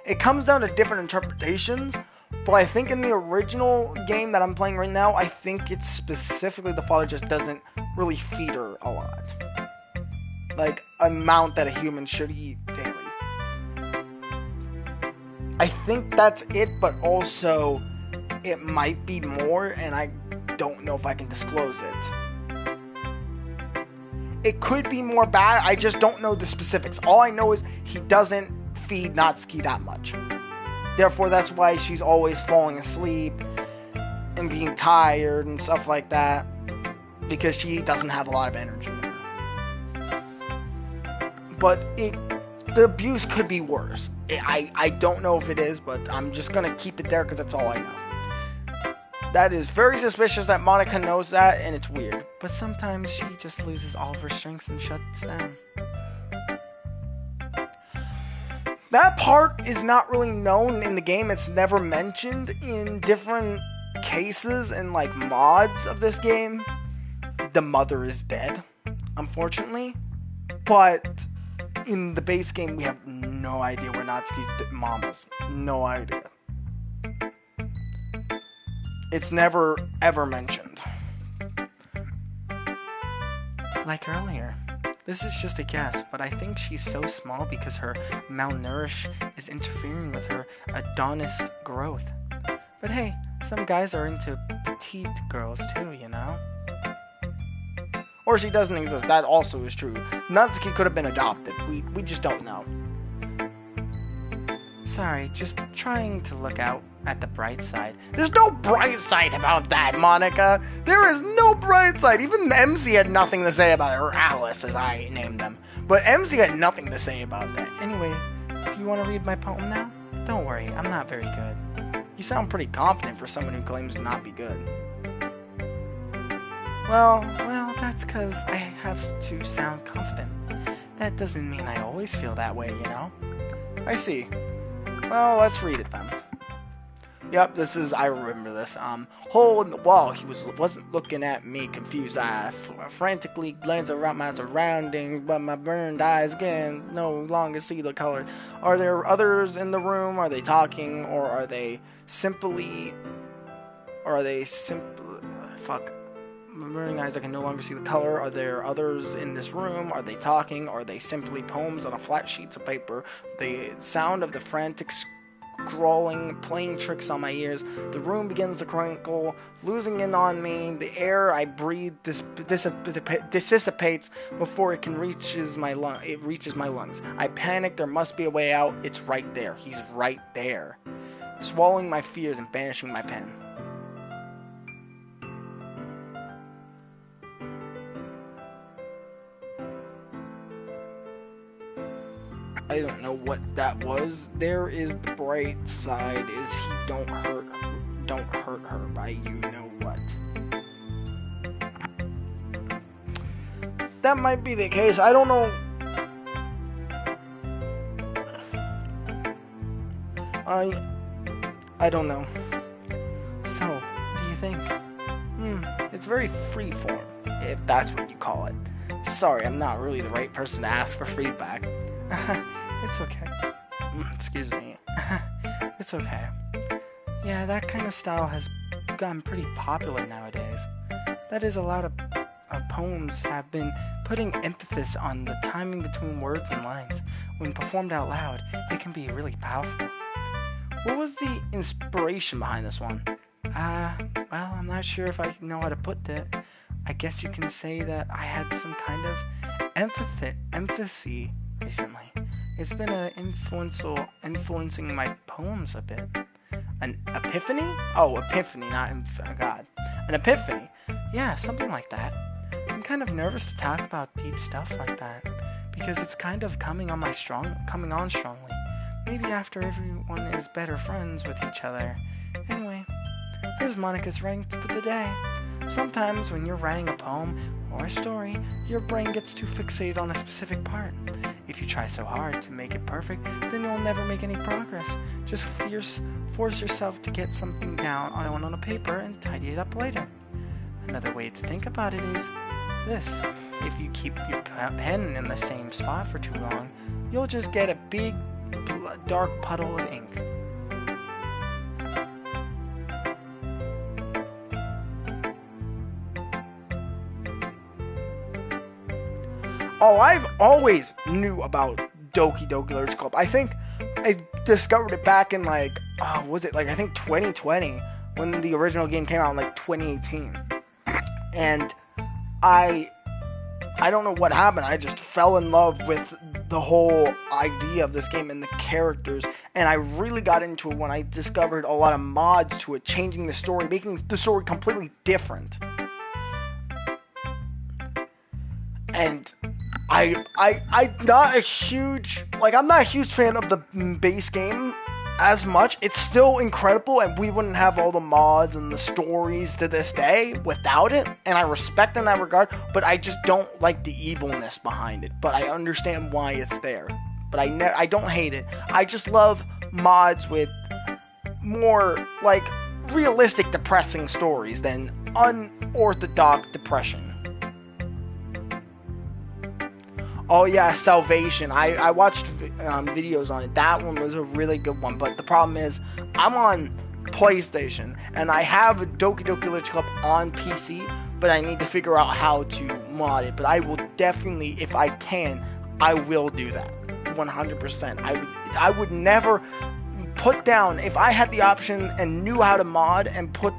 It comes down to different interpretations, but I think in the original game that I'm playing right now, I think it's specifically the father just doesn't really feed her a lot. Like, amount that a human should eat daily. I think that's it, but also it might be more, and I don't know if I can disclose it. It could be more bad, I just don't know the specifics. All I know is he doesn't feed Natsuki that much. Therefore, that's why she's always falling asleep and being tired and stuff like that, because she doesn't have a lot of energy. But the abuse could be worse. I don't know if it is, but I'm just going to keep it there because that's all I know. That is very suspicious that Monica knows that, and it's weird. But sometimes she just loses all of her strengths and shuts down. That part is not really known in the game. It's never mentioned in different cases and like mods of this game. The mother is dead, unfortunately. But in the base game, we have no idea where Natsuki's mom is. No idea. It's never, ever mentioned. Like earlier, this is just a guess, but I think she's so small because her malnourish is interfering with her Adonis growth. But hey, some guys are into petite girls too, you know? Or she doesn't exist, that also is true. Natsuki could have been adopted, we just don't know. Sorry, just trying to look out at the bright side. There's no bright side about that, Monica! There is no bright side! Even MC had nothing to say about it, or Alice, as I named them. But MC had nothing to say about that. Anyway, do you want to read my poem now? Don't worry, I'm not very good. You sound pretty confident for someone who claims to not be good. Well, that's because I have to sound confident. That doesn't mean I always feel that way, you know? I see. Well, let's read it then. Yep, I remember this. Hole in the wall, he wasn't looking at me, confused. I frantically glanced around my surroundings, but my burned eyes again no longer see the colors. Are there others in the room? Are they talking? Or are they simply... Fuck. My burning eyes, I can no longer see the color. Are there others in this room? Are they talking? Are they simply poems on a flat sheets of paper? The sound of the frantic scrawling playing tricks on my ears. The room begins to crinkle, losing in on me. The air I breathe dissipates before it reaches my lungs. I panic. There must be a way out. It's right there. He's right there. Swallowing my fears and banishing my pen. I don't know what that was. There is the bright side is he don't hurt her by you know what. That might be the case. I don't know. I don't know. So, what do you think? It's very freeform, if that's what you call it. Sorry, I'm not really the right person to ask for feedback. It's okay. Excuse me. It's okay. Yeah, that kind of style has gotten pretty popular nowadays. That is, a lot of poems have been putting emphasis on the timing between words and lines. When performed out loud, it can be really powerful. What was the inspiration behind this one? Well, I'm not sure if I know how to put it. I guess you can say that I had some kind of emphasis recently. It's been influencing my poems a bit. An epiphany? Oh, epiphany, not God. An epiphany. Yeah, something like that. I'm kind of nervous to talk about deep stuff like that because it's kind of coming on strongly. Maybe after everyone is better friends with each other. Anyway, here's Monica's writing tip of the day. Sometimes when you're writing a poem or a story, your brain gets too fixated on a specific part. If you try so hard to make it perfect, then you'll never make any progress. Just force yourself to get something down on a paper and tidy it up later. Another way to think about it is this. If you keep your pen in the same spot for too long, you'll just get a big dark puddle of ink. Oh, I've always knew about Doki Doki Literature Club. I think I discovered it back in I think 2020 when the original game came out in 2018. And I don't know what happened. I just fell in love with the whole idea of this game and the characters, and I really got into it when I discovered a lot of mods to it, changing the story, making the story completely different. And I'm not a huge fan of the base game as much. It's still incredible, and we wouldn't have all the mods and the stories to this day without it, and I respect in that regard, but I just don't like the evilness behind it. But I understand why it's there. But I don't hate it. I just love mods with more realistic depressing stories than unorthodox depression. Oh yeah, Salvation. I watched videos on it. That one was a really good one. But the problem is, I'm on PlayStation, and I have a Doki Doki Literature Club on PC, but I need to figure out how to mod it. But I will definitely, if I can, I will do that. 100%. I would never put down, if I had the option and knew how to mod and put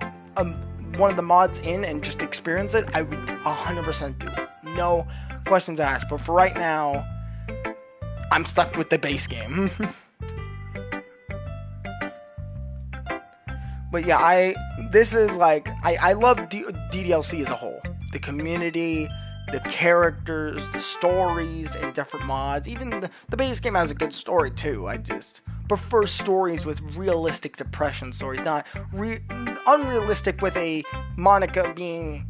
one of the mods in and just experience it, I would 100% do it. No questions asked, but for right now, I'm stuck with the base game. But yeah, I love DDLC as a whole. The community, the characters, the stories, and different mods. Even the base game has a good story too. I just prefer stories with realistic depression stories, not unrealistic with a Monica being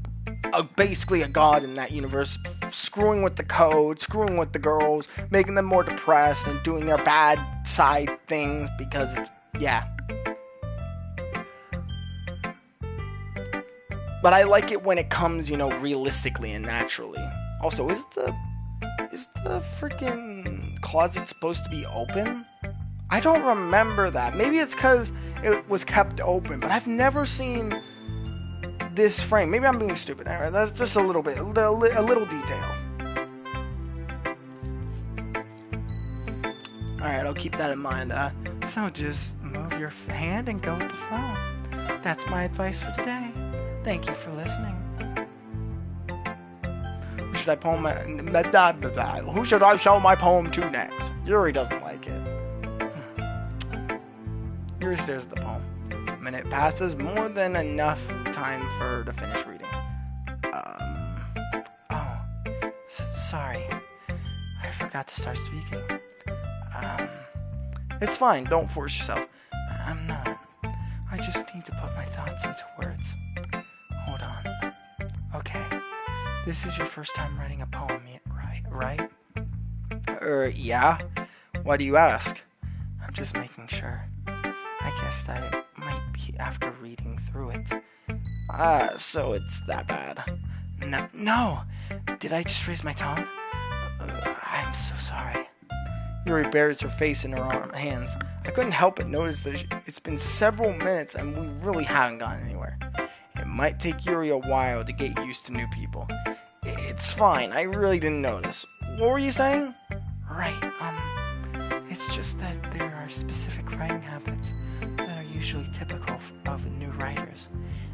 basically a god in that universe, screwing with the code, screwing with the girls, making them more depressed and doing their bad side things because it's, yeah. But I like it when it comes, realistically and naturally. Also, is the freaking closet supposed to be open? I don't remember that. Maybe it's because it was kept open, but I've never seen this frame. Maybe I'm being stupid. Alright, that's just a little bit, a little detail. Alright, I'll keep that in mind. So just move your hand and go with the flow. That's my advice for today. Thank you for listening. Who should I show my poem to next? Yuri doesn't like it. Yuri stares at the poem. A minute passes, more than enough time for her to finish reading. Sorry. I forgot to start speaking. It's fine, don't force yourself. I'm not. I just need to put my thoughts into words. Hold on. Okay. This is your first time writing a poem, right? Yeah? Why do you ask? I'm just making sure. I guess that it might be after reading through it. So it's that bad. No! Did I just raise my tone? I'm so sorry. Yuri buries her face in her hands. I couldn't help but notice that it's been several minutes and we really haven't gotten anywhere. It might take Yuri a while to get used to new people. It's fine, I really didn't notice. What were you saying? Right, it's just that there are specific writing habits that are usually typical of new writers.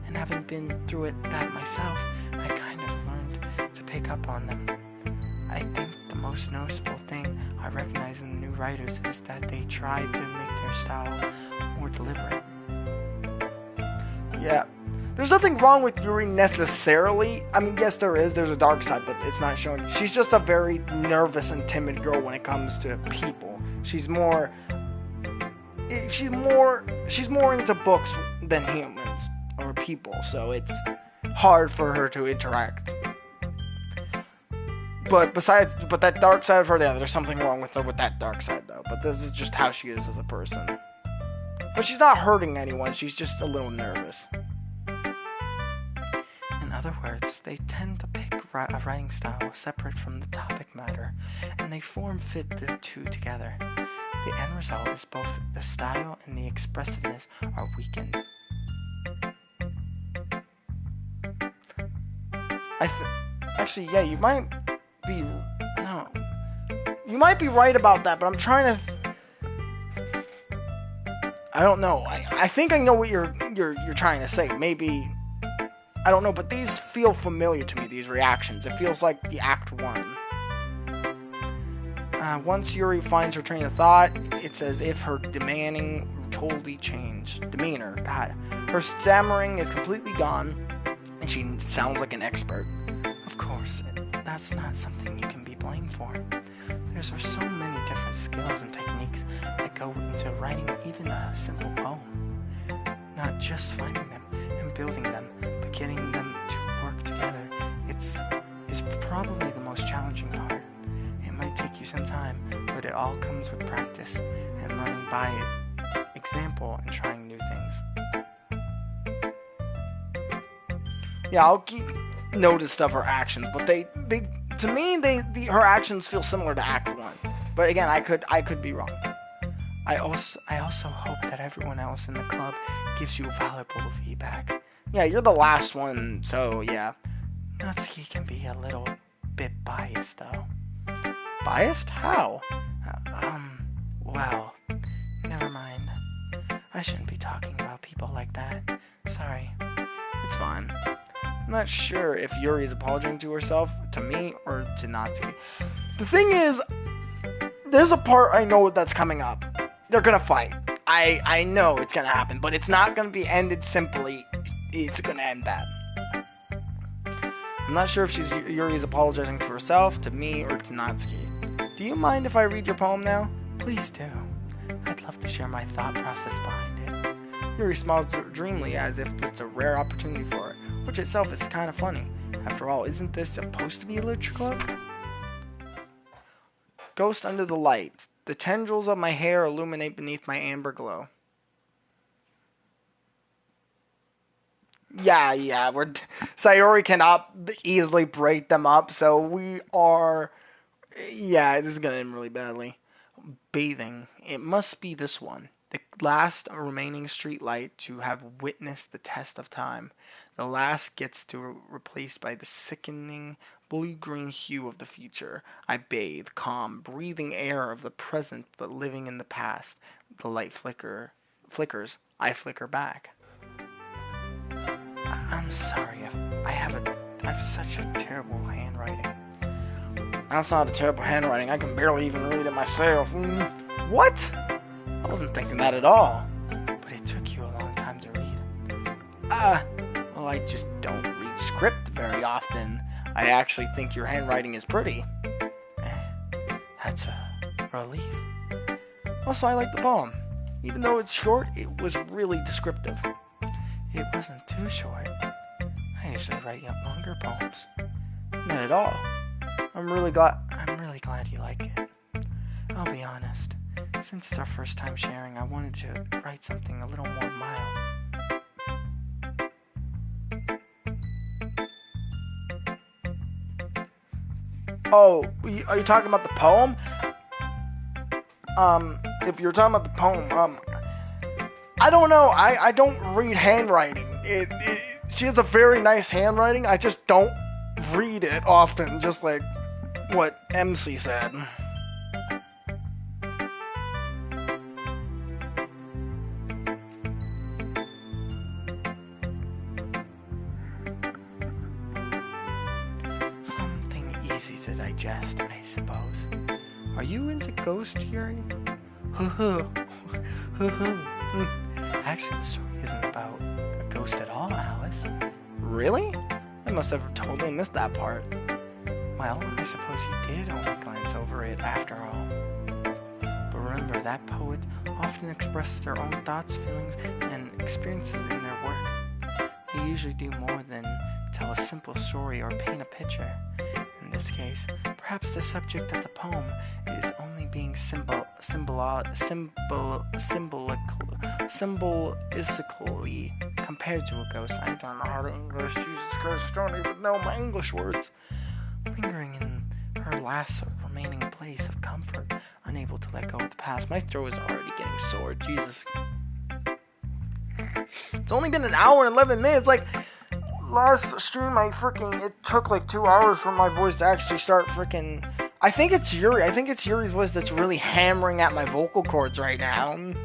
And having been through it that myself, I kind of learned to pick up on them. I think the most noticeable thing I recognize in new writers is that they try to make their style more deliberate. Yeah. There's nothing wrong with Yuri necessarily. I mean, yes, there is. There's a dark side, but it's not shown. She's just a very nervous and timid girl when it comes to people. She's more into books than humans or people, so it's hard for her to interact. But that dark side of her, yeah, there's something wrong with her with that dark side, though. But this is just how she is as a person. But she's not hurting anyone. She's just a little nervous. In other words, they tend to pick a writing style separate from the topic matter, and they form-fit the two together. The end result is both the style and the expressiveness are weakened. Actually, yeah, you might be right about that, but I'm trying to. I don't know. I think I know what you're trying to say. Maybe I don't know, but these feel familiar to me. These reactions. It feels like the Act 1. Once Yuri finds her train of thought, it's as if her demeanor totally changed. Demeanor, God, her stammering is completely gone, and she sounds like an expert. Of course, that's not something you can be blamed for. There's so many different skills and techniques that go into writing even a simple poem. Not just finding them and building them, but getting them to work together. It's probably the most challenging part. It might take you some time, but it all comes with practice and learning by example and trying new things. Yeah, I'll keep notice of her actions, but to me, her actions feel similar to Act 1. But again, I could be wrong. I also hope that everyone else in the club gives you valuable feedback. Yeah, you're the last one, so yeah. Natsuki can be a little bit biased, though. Biased? How? Well, never mind. I shouldn't be talking about people like that. Sorry. It's fine. I'm not sure if Yuri is apologizing to herself, to me, or to Natsuki. The thing is, there's a part I know that's coming up. They're gonna fight. I know it's gonna happen, but it's not gonna be ended simply. It's gonna end bad. I'm not sure if Yuri's apologizing to herself, to me, or to Natsuki. Do you mind if I read your poem now? Please do. I'd love to share my thought process behind it. Yuri smiles dreamily as if it's a rare opportunity for it, which itself is kind of funny. After all, isn't this supposed to be a literature club? Ghost under the light. The tendrils of my hair illuminate beneath my amber glow. Yeah, Sayori cannot easily break them up, so we are. Yeah, this is gonna end really badly. Bathing. It must be this one. The last remaining street light to have witnessed the test of time. The last gets to replaced by the sickening blue-green hue of the future. I bathe, calm, breathing air of the present, but living in the past. The light flickers. I flicker back. I'm sorry. I have such a terrible handwriting. That's not a terrible handwriting. I can barely even read it myself. What? I wasn't thinking that at all. But it took you a long time to read. Well, I just don't read script very often. I actually think your handwriting is pretty. That's a relief. Also, I like the poem. Even though it's short, it was really descriptive. It wasn't too short. I usually write longer poems. Not at all. I'm really glad you like it. I'll be honest. Since it's our first time sharing, I wanted to write something a little more mild. Oh, are you talking about the poem? If you're talking about the poem, I don't know. I don't read handwriting. She has a very nice handwriting. I just don't read it often, just like what MC said. Something easy to digest, I suppose. Are you into Ghost, Yuri? Actually, the story isn't about a ghost at all, Alice. Really? I must have totally missed that part. Well, I suppose you did only glance over it after all. But remember, that poet often expresses their own thoughts, feelings, and experiences in their work. They usually do more than tell a simple story or paint a picture. In this case, perhaps the subject of the poem is only being symbolically compared to a ghost. I don't know how to English. Jesus Christ, I don't even know my English words. Lingering in her last remaining place of comfort, unable to let go of the past. My throat is already getting sore. Jesus. It's only been an hour and 11 minutes. Like, last stream, it took like 2 hours for my voice to actually start freaking. I think it's Yuri. I think it's Yuri's voice that's really hammering at my vocal cords right now. And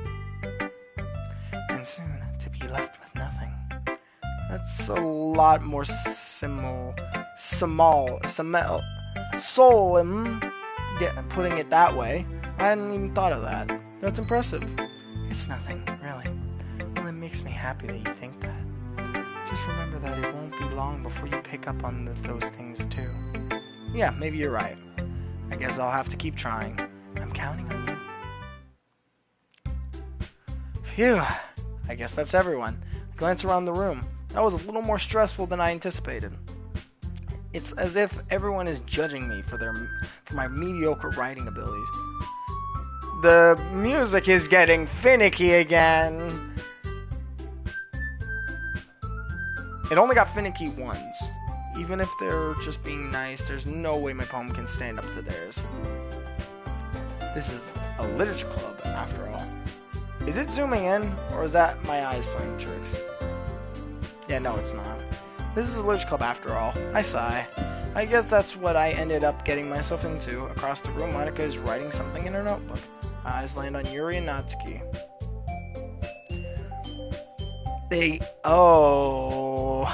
soon, to be left with nothing. That's a lot more solemn, putting it that way. I hadn't even thought of that. That's impressive. It's nothing, really. Well, it makes me happy that you think that. Just remember that it won't be long before you pick up on those things too. Yeah, maybe you're right. I guess I'll have to keep trying. I'm counting on you. Phew. I guess that's everyone. Glance around the room. That was a little more stressful than I anticipated. It's as if everyone is judging me for my mediocre writing abilities. The music is getting finicky again. It only got finicky once. Even if they're just being nice, there's no way my poem can stand up to theirs. This is a literature club, after all. Is it zooming in, or is that my eyes playing tricks? Yeah, no, it's not. This is a literature club, after all. I sigh. I guess that's what I ended up getting myself into. Across the room, Monica is writing something in her notebook. Eyes land on Yuri and Natsuki. Oh,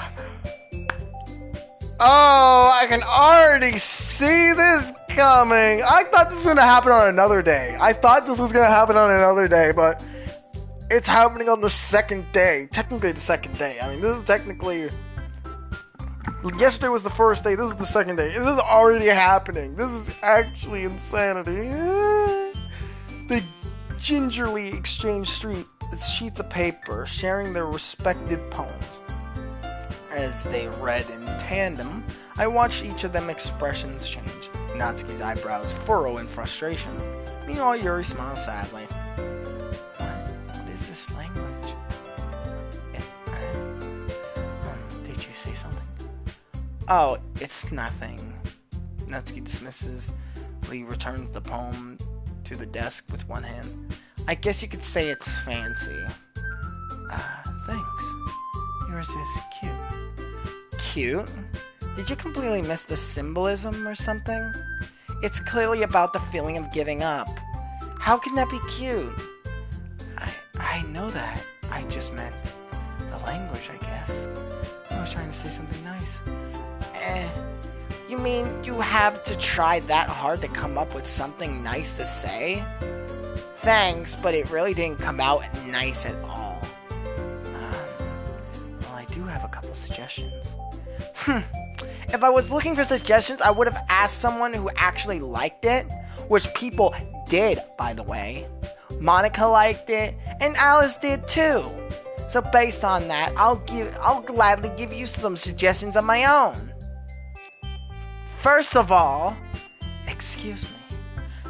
I can already see this coming. I thought this was going to happen on another day. But it's happening on the second day. Technically the second day. I mean, this is technically... Yesterday was the first day. This is the second day. This is already happening. This is actually insanity. They gingerly exchange sheets of paper, sharing their respective poems. As they read in tandem, I watched each of them expressions change. Natsuki's eyebrows furrow in frustration. Meanwhile, Yuri smiles sadly. What is this language? Did you say something? Oh, it's nothing. Natsuki dismissively returns the poem to the desk with one hand. I guess you could say it's fancy. Thanks. Yours is cute. Cute? Did you completely miss the symbolism or something? It's clearly about the feeling of giving up. How can that be cute? I know that. I just meant the language, I guess. I was trying to say something nice. You mean you have to try that hard to come up with something nice to say? Thanks, but it really didn't come out nice at all. Well, I do have a couple suggestions. If I was looking for suggestions, I would have asked someone who actually liked it, which people did, by the way. Monica liked it, and Alice did too. So based on that, I'll gladly give you some suggestions of my own. First of all, excuse me.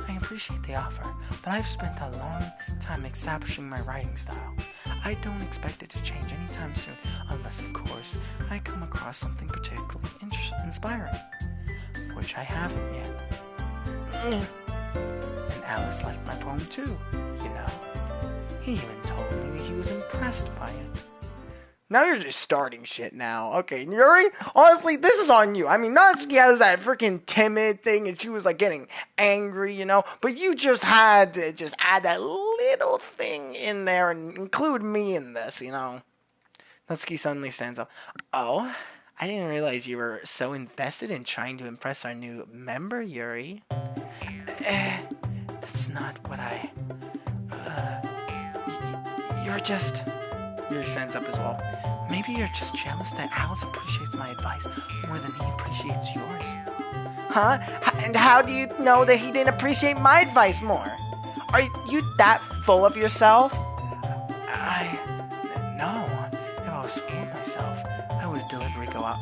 I appreciate the offer, but I've spent a long time establishing my writing style. I don't expect it to change anytime soon, unless, of course, I come across something particularly inspiring, which I haven't yet. And Alice liked my poem too, you know. He even told me that he was impressed by it. Now you're just starting shit now. Okay, Yuri, honestly, this is on you. I mean, Natsuki has that freaking timid thing and she was like getting angry, you know, but you just had to just add that little thing in there and include me in this, you know. Natsuki suddenly stands up. Oh, I didn't realize you were so invested in trying to impress our new member, Yuri. That's not what you're just... Yuri stands up as well. Maybe you're just jealous that Alice appreciates my advice more than he appreciates yours. Huh? And how do you know that he didn't appreciate my advice more? Are you that full of yourself? No. If I was full of myself, I would deliberately go out.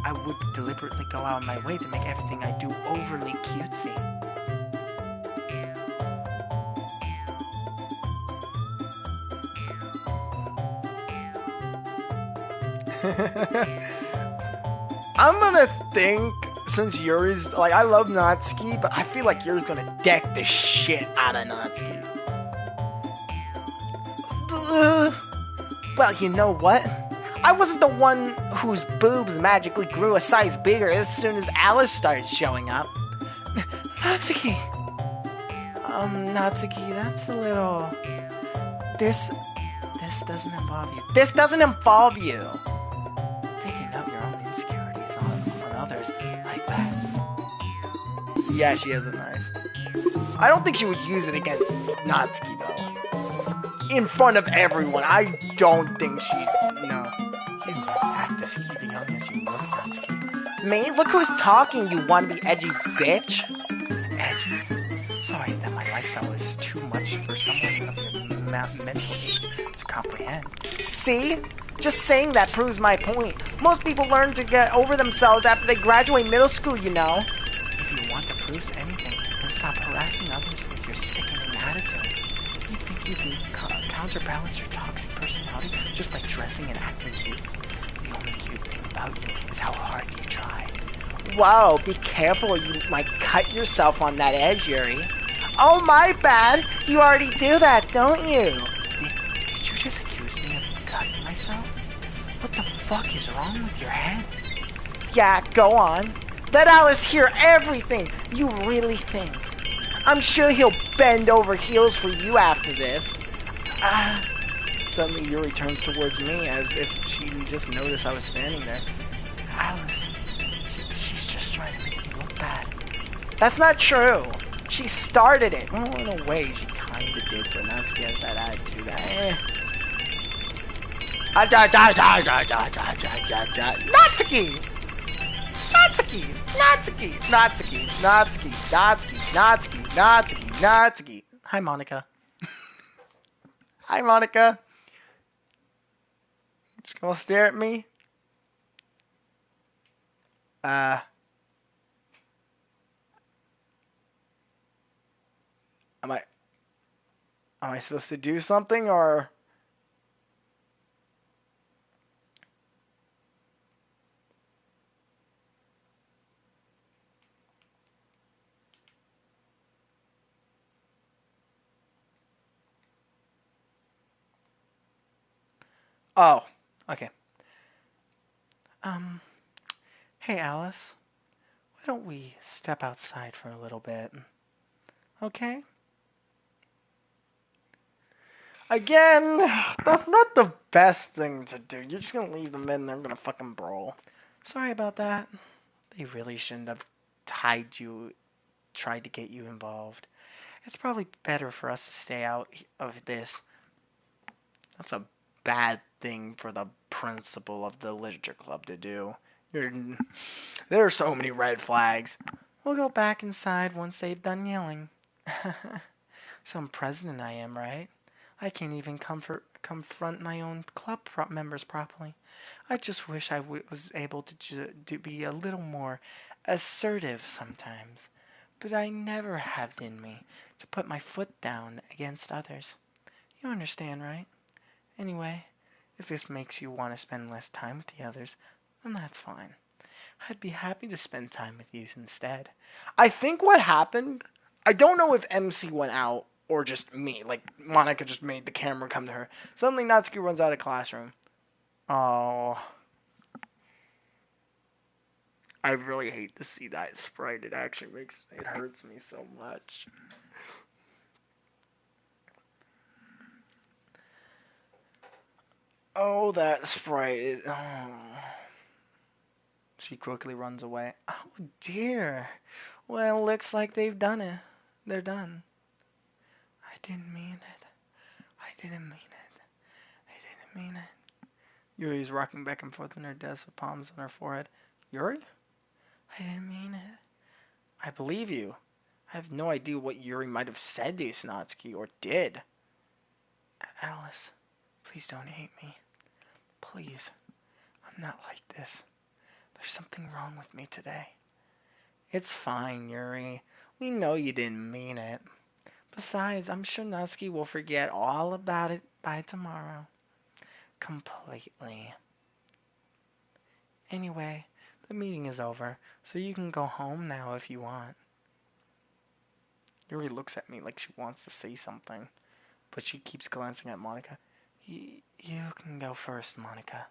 I would deliberately go out of my way to make everything I do overly cutesy. I'm gonna think, since Yuri's, like, I love Natsuki, but I feel like Yuri's gonna deck the shit out of Natsuki. Well, you know what? I wasn't the one whose boobs magically grew a size bigger as soon as Alice started showing up. Natsuki! Natsuki, that's a little... This doesn't involve you. This doesn't involve you! Taking out your own insecurities on others like that. Yeah, she has a knife. I don't think she would use it against Natsuki, though. In front of everyone, I don't think she's... No. She's act as young as you look, Natsuki. Me? Look who's talking, you wannabe edgy bitch! Edgy? Sorry that my lifestyle is too much for someone of your mental age to comprehend. See? Just saying that proves my point. Most people learn to get over themselves after they graduate middle school, you know. If you want to prove anything, then stop harassing others with your sickening attitude. You think you can counterbalance your toxic personality just by dressing and acting cute? The only cute thing about you is how hard you try. Whoa, be careful, you might cut yourself on that edge, Yuri. Oh, my bad. You already do that, don't you? Did you just accuse me of cutting myself? What the fuck is wrong with your head? Yeah, go on. Let Alice hear everything. You really think? I'm sure he'll bend over heels for you after this. Suddenly Yuri turns towards me as if she just noticed I was standing there. Alice, she's just trying to make me look bad. That's not true. She started it. Well, in a way, she kinda did, but Natsuki has that attitude. Natsuki! Natsuki! Natsuki! Natsuki! Natsuki! Natsuki! Natsuki! Natsuki! Natsuki! Hi, Monica. Hi, Monica. Just gonna stare at me? Am I supposed to do something, or... Oh, okay. Hey, Alice. Why don't we step outside for a little bit? Okay? Again, that's not the best thing to do. You're just gonna leave them in there, gonna fucking brawl. Sorry about that. They really shouldn't have tried to get you involved. It's probably better for us to stay out of this. That's a bad thing for the principal of the literature club to do. There are so many red flags. We'll go back inside once they've done yelling. Some president I am, right? I can't even confront my own club members properly. I just wish I was able to be a little more assertive sometimes. But I never had it in me to put my foot down against others. You understand, right? Anyway, if this makes you want to spend less time with the others, then that's fine. I'd be happy to spend time with you instead. I think what happened, I don't know if MC went out or just me. Like, Monica just made the camera come to her. Suddenly, Natsuki runs out of the classroom. Oh. I really hate to see that sprite. It actually it hurts me so much. Oh, that sprite. Oh. She quickly runs away. Oh, dear. Well, looks like they've done it. They're done. I didn't mean it. I didn't mean it. I didn't mean it. Yuri's rocking back and forth on her desk with palms on her forehead. Yuri? I didn't mean it. I believe you. I have no idea what Yuri might have said to Snotski or did. Alice, please don't hate me. Please. I'm not like this. There's something wrong with me today. It's fine, Yuri. We know you didn't mean it. Besides, I'm sure Natsuki will forget all about it by tomorrow. Completely. Anyway, the meeting is over, so you can go home now if you want. Yuri looks at me like she wants to say something, but she keeps glancing at Monica. You can go first, Monica.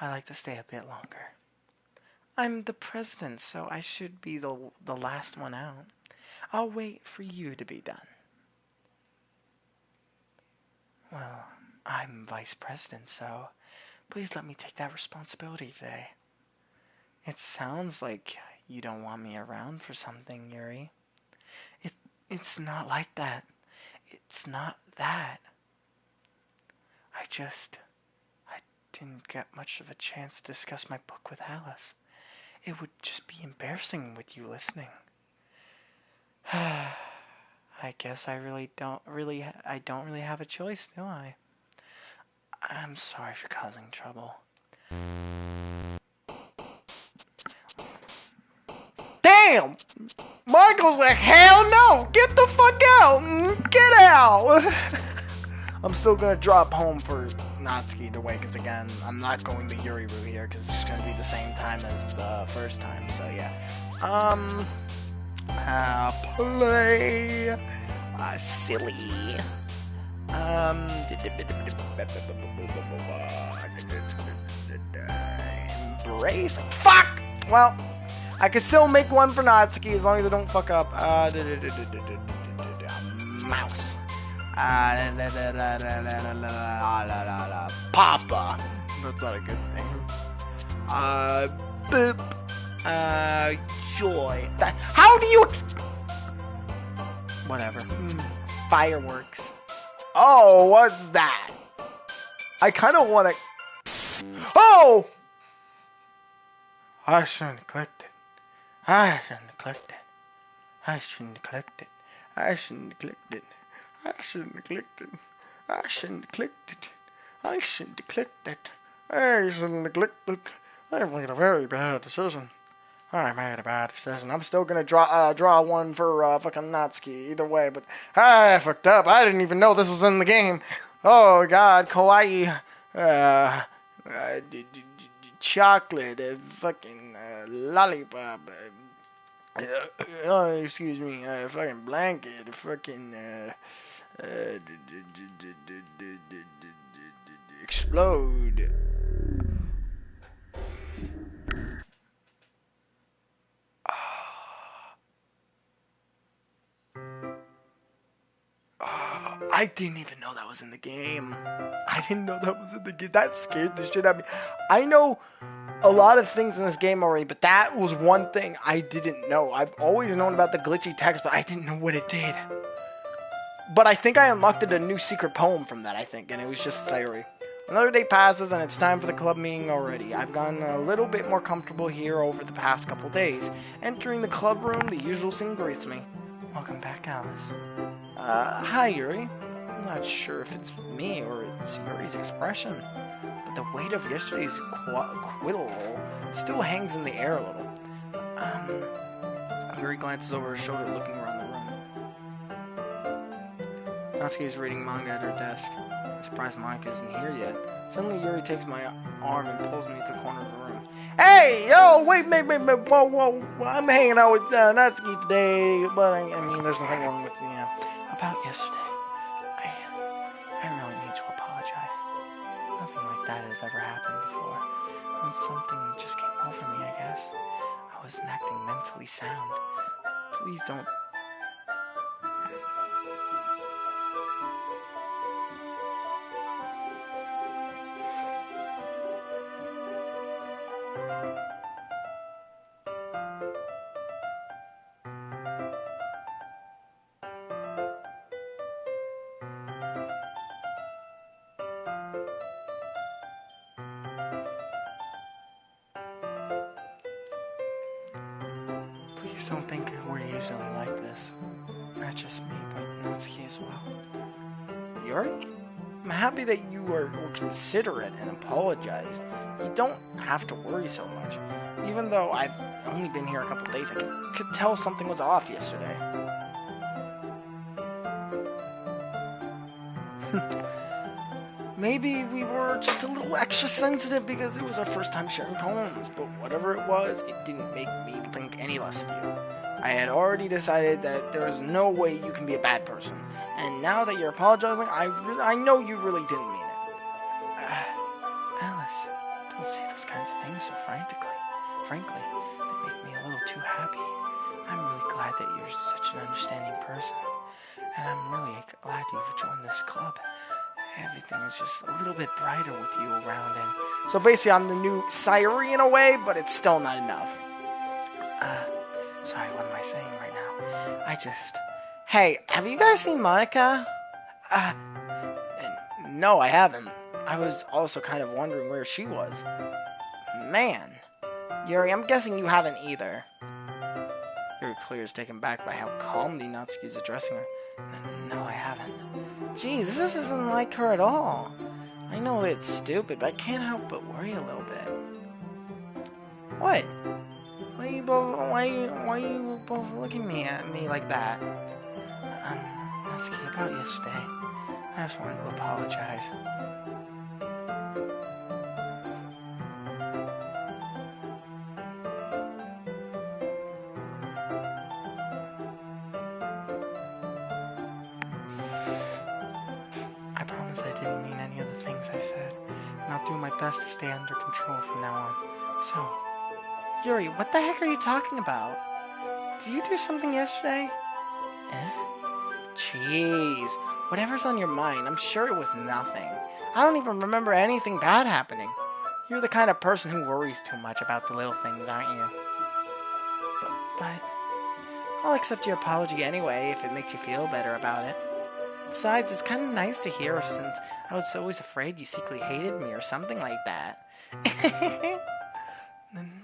I like to stay a bit longer. I'm the president, so I should be the last one out. I'll wait for you to be done. Well, I'm vice president, so please let me take that responsibility today. It sounds like you don't want me around for something, Yuri. It's not like that. It's not that. I didn't get much of a chance to discuss my book with Alice. It would just be embarrassing with you listening. I guess I don't really have a choice, do I? I'm sorry for causing trouble. Damn! Michael's like, hell no! Get the fuck out! Get out! I'm still gonna drop home for Natsuki either way, because again, I'm not going the Yuri route here, because it's gonna be the same time as the first time, so yeah. Play silly. Embrace. Fuck! Well, I can still make one for Natsuki as long as I don't fuck up. Mouse. Papa. That's not a good thing. Boop. Joy. How do you... Whatever. Fireworks. Oh, what's that? I kind of want to... Oh! I shouldn't have clicked it. I shouldn't have clicked it. I shouldn't have clicked it. I shouldn't have clicked it. I shouldn't have clicked it. I shouldn't have clicked it. I shouldn't have clicked it. I shouldn't have clicked it. I made a very bad decision. I made a bad decision. I'm still gonna draw one for fucking Natsuki either way, but I fucked up. I didn't even know this was in the game. Oh God, kawaii, chocolate, fucking lollipop. Oh, excuse me, fucking blanket, fucking explode. I didn't even know that was in the game. I didn't know that was in the game. That scared the shit out of me. I know a lot of things in this game already, but that was one thing I didn't know. I've always known about the glitchy text, but I didn't know what it did. But I think I unlocked a new secret poem from that, I think, and it was just Sayuri. Another day passes, and it's time for the club meeting already. I've gotten a little bit more comfortable here over the past couple days. Entering the club room, the usual scene greets me. Welcome back, Alice. Hi, Yuri. I'm not sure if it's me or it's Yuri's expression, but the weight of yesterday's acquittal still hangs in the air a little. Yuri glances over her shoulder, looking around the room. Natsuki is reading manga at her desk. I'm surprised Monica isn't here yet. Suddenly, Yuri takes my arm and pulls me to the corner of the room. Hey, yo, wait, whoa, I'm hanging out with Natsuki today, but I mean, there's nothing wrong with me. About yesterday, I really need to apologize. Nothing like that has ever happened before. And something just came over me, I guess. I wasn't acting mentally sound. Please don't... Please don't think we're usually like this. Not just me, but Natsuki as well. Yuri? I'm happy that you were considerate and apologized. You don't have to worry so much. Even though I've only been here a couple days, I could tell something was off yesterday. Maybe we were just a little extra sensitive because it was our first time sharing poems, but whatever it was, it didn't make me think any less of you. I had already decided that there is no way you can be a bad person, and now that you're apologizing, I know you really didn't mean it. Alice, don't say those kinds of things so frantically. Frankly, they make me a little too happy. I'm really glad that you're such an understanding person, and I'm really glad you've joined this club. Everything is just a little bit brighter with you around, and so basically I'm the new Sayuri in a way, but it's still not enough. Sorry, what am I saying right now? Hey, have you guys seen Monica? No, I haven't. I was also kind of wondering where she was. Man. Yuri, I'm guessing you haven't either. Yuri clears, taken back by how calmly Natsuki is addressing her. No, I haven't. Geez, this isn't like her at all. I know it's stupid, but I can't help but worry a little bit. What? Why are you both looking at me like that? Natsuki, about yesterday. I just wanted to apologize. I promise I didn't mean any of the things I said, and I'll do my best to stay under control from now on. So, Yuri, what the heck are you talking about? Did you do something yesterday? Jeez, whatever's on your mind, I'm sure it was nothing. I don't even remember anything bad happening. You're the kind of person who worries too much about the little things, aren't you? But I'll accept your apology anyway if it makes you feel better about it. Besides, it's kind of nice to hear since I was always afraid you secretly hated me or something like that.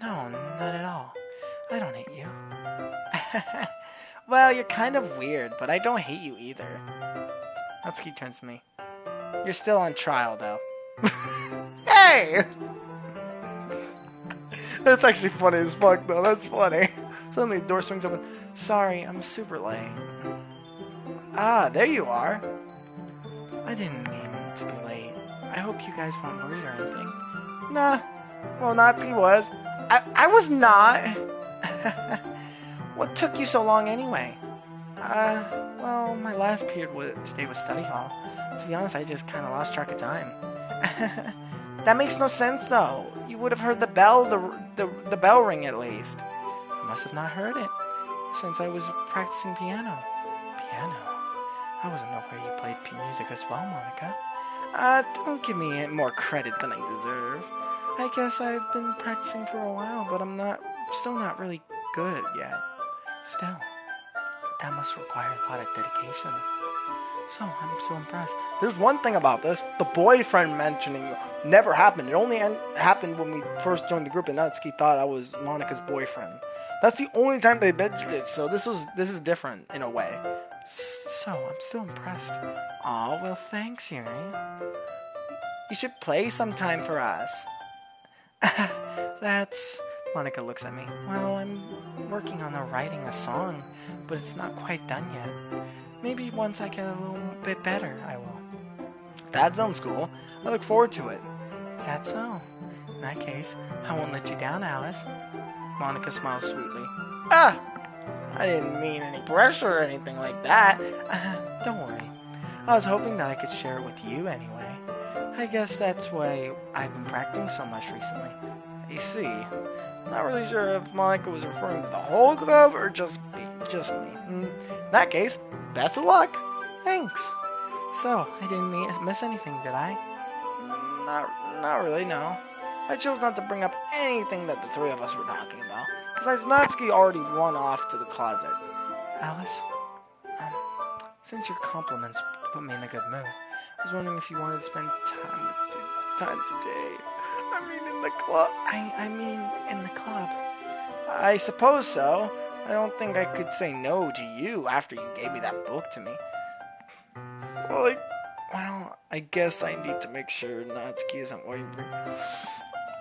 No, not at all. I don't hate you. Well, you're kind of weird, but I don't hate you either. Natsuki turns to me. You're still on trial, though. Hey! That's actually funny as fuck, though. That's funny. Suddenly the door swings open. Sorry, I'm super late. Ah, there you are. I didn't mean to be late. I hope you guys weren't worried or anything. Nah. Well, Natsuki was. I was not. What took you so long anyway? Well, my last period today was study hall. To be honest, I just kind of lost track of time. That makes no sense, though. You would have heard the bell, the bell ring at least. I must have not heard it, since I was practicing piano. Piano? I wasn't aware you played music as well, Monica. Don't give me more credit than I deserve. I guess I've been practicing for a while, but I'm still not really good yet. Still, that must require a lot of dedication. So, I'm so impressed. There's one thing about this. The boyfriend mentioning never happened. It only happened when we first joined the group and Natsuki thought I was Monica's boyfriend. That's the only time they mentioned it, so this is different in a way. So, I'm still impressed. Aw, well thanks, Yuri. You should play sometime for us. Monica looks at me. Well, I'm working on writing a song, but it's not quite done yet. Maybe once I get a little bit better, I will. That sounds cool. I look forward to it. Is that so? In that case, I won't let you down, Alice. Monica smiles sweetly. I didn't mean any pressure or anything like that. Don't worry. I was hoping that I could share it with you anyway. I guess that's why I've been practicing so much recently. You see, not really sure if Monica was referring to the whole club or just me. In that case, best of luck. Thanks. So, I didn't miss anything, did I? Not really, no. I chose not to bring up anything that the three of us were talking about. Besides, Natsuki already run off to the closet. Alice, since your compliments put me in a good mood, I was wondering if you wanted to spend time today. I mean, in the club. I mean, in the club. I suppose so. I don't think I could say no to you after you gave me that book to me. Well, I guess I need to make sure Natsuki isn't wavering.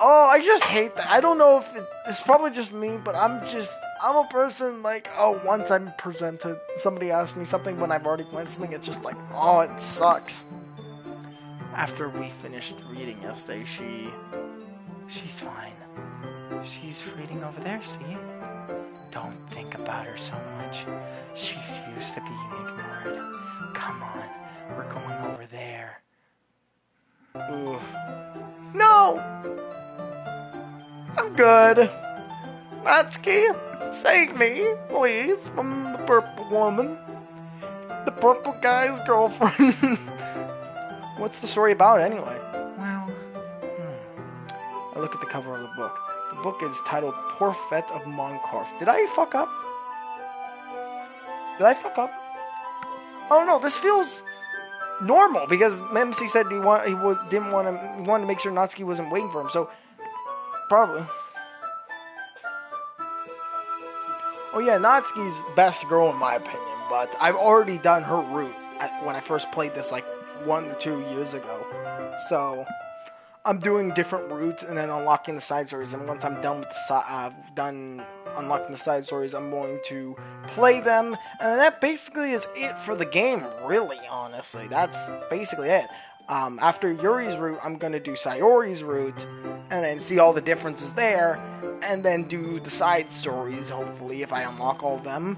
Oh, I just hate that. I don't know if it's probably just me, but I'm a person like, oh, once I'm presented, somebody asks me something when I've already planned something, it's just like, oh, it sucks. After we finished reading yesterday, she's fine. She's reading over there, see? Don't think about her so much. She's used to being ignored. Come on, we're going over there. Oof. No! I'm good. Natsuki, save me, please, from the purple woman. The purple guy's girlfriend. What's the story about, anyway? Well, I look at the cover of the book. The book is titled Portrait of Moncorf. Did I fuck up? Oh no, this feels normal because MC said he wanted to make sure Natsuki wasn't waiting for him, so probably. Oh yeah, Natsuki's best girl in my opinion, but I've already done her route when I first played this like 1 to 2 years ago. So I'm doing different routes and then unlocking the side stories. And once I'm done with done unlocking the side stories, I'm going to play them. And that basically is it for the game, really, honestly. That's basically it. After Yuri's route, I'm going to do Sayori's route and then see all the differences there. And then do the side stories, hopefully, if I unlock all of them.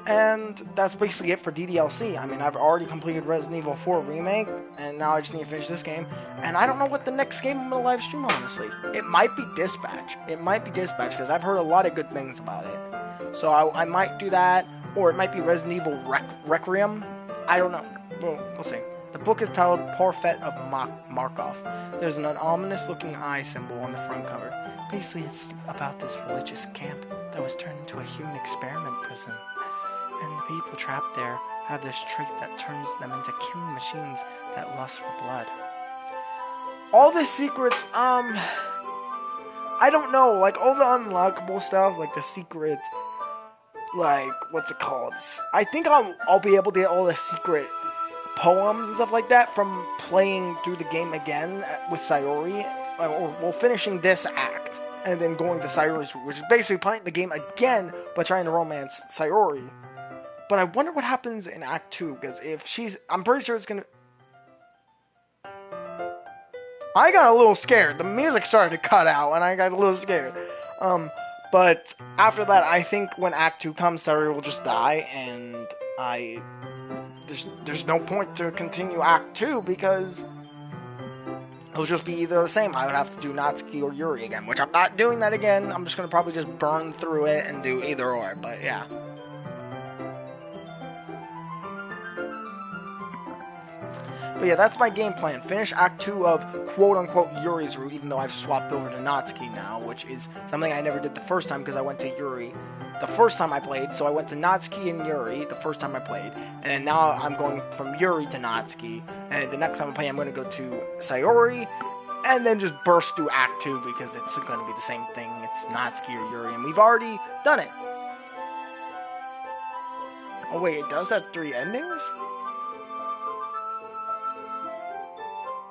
And that's basically it for DDLC. I mean, I've already completed Resident Evil 4 Remake, and now I just need to finish this game. And I don't know what the next game I'm going to live stream, honestly. It might be Dispatch. Because I've heard a lot of good things about it. So I might do that, or it might be Resident Evil Requiem. I don't know. We'll see. The book is titled Portrait of Markov. There's an ominous-looking eye symbol on the front cover. Basically, it's about this religious camp that was turned into a human experiment prison. And the people trapped there have this trait that turns them into killing machines that lust for blood. All the secrets, I don't know, like all the unlockable stuff, like the secret, like, what's it called? I think I'll be able to get all the secret poems and stuff like that from playing through the game again with Sayori, or finishing this act, and then going to Sayori's route, which is basically playing the game again, but trying to romance Sayori. But I wonder what happens in Act 2, because I'm pretty sure it's gonna... I got a little scared. The music started to cut out, and I got a little scared. But after that, I think when Act 2 comes, Sayori will just die, and there's no point to continue Act 2, because it'll just be either the same. I would have to do Natsuki or Yuri again, which I'm not doing that again. I'm just gonna probably just burn through it and do either or, but yeah. But yeah, that's my game plan. Finish Act 2 of quote-unquote Yuri's route, even though I've swapped over to Natsuki now, which is something I never did the first time because I went to Yuri the first time I played. So I went to Natsuki and Yuri the first time I played, and then now I'm going from Yuri to Natsuki, and the next time I play I'm going to go to Sayori, and then just burst through Act 2 because it's going to be the same thing. It's Natsuki or Yuri, and we've already done it. Oh wait, it does have 3 endings?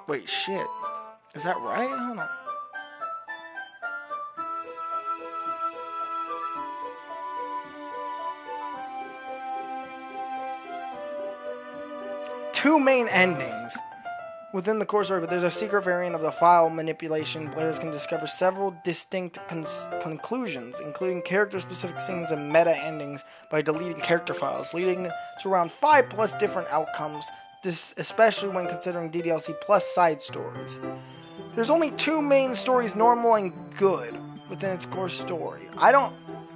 Wait, shit. Is that right? Hold on. Two main endings within the core story, but there's a secret variant of the file manipulation. Players can discover several distinct conclusions, including character-specific scenes and meta endings by deleting character files, leading to around 5+ different outcomes. This, especially when considering DDLC plus side stories. There's only 2 main stories, normal and good, within its core story. I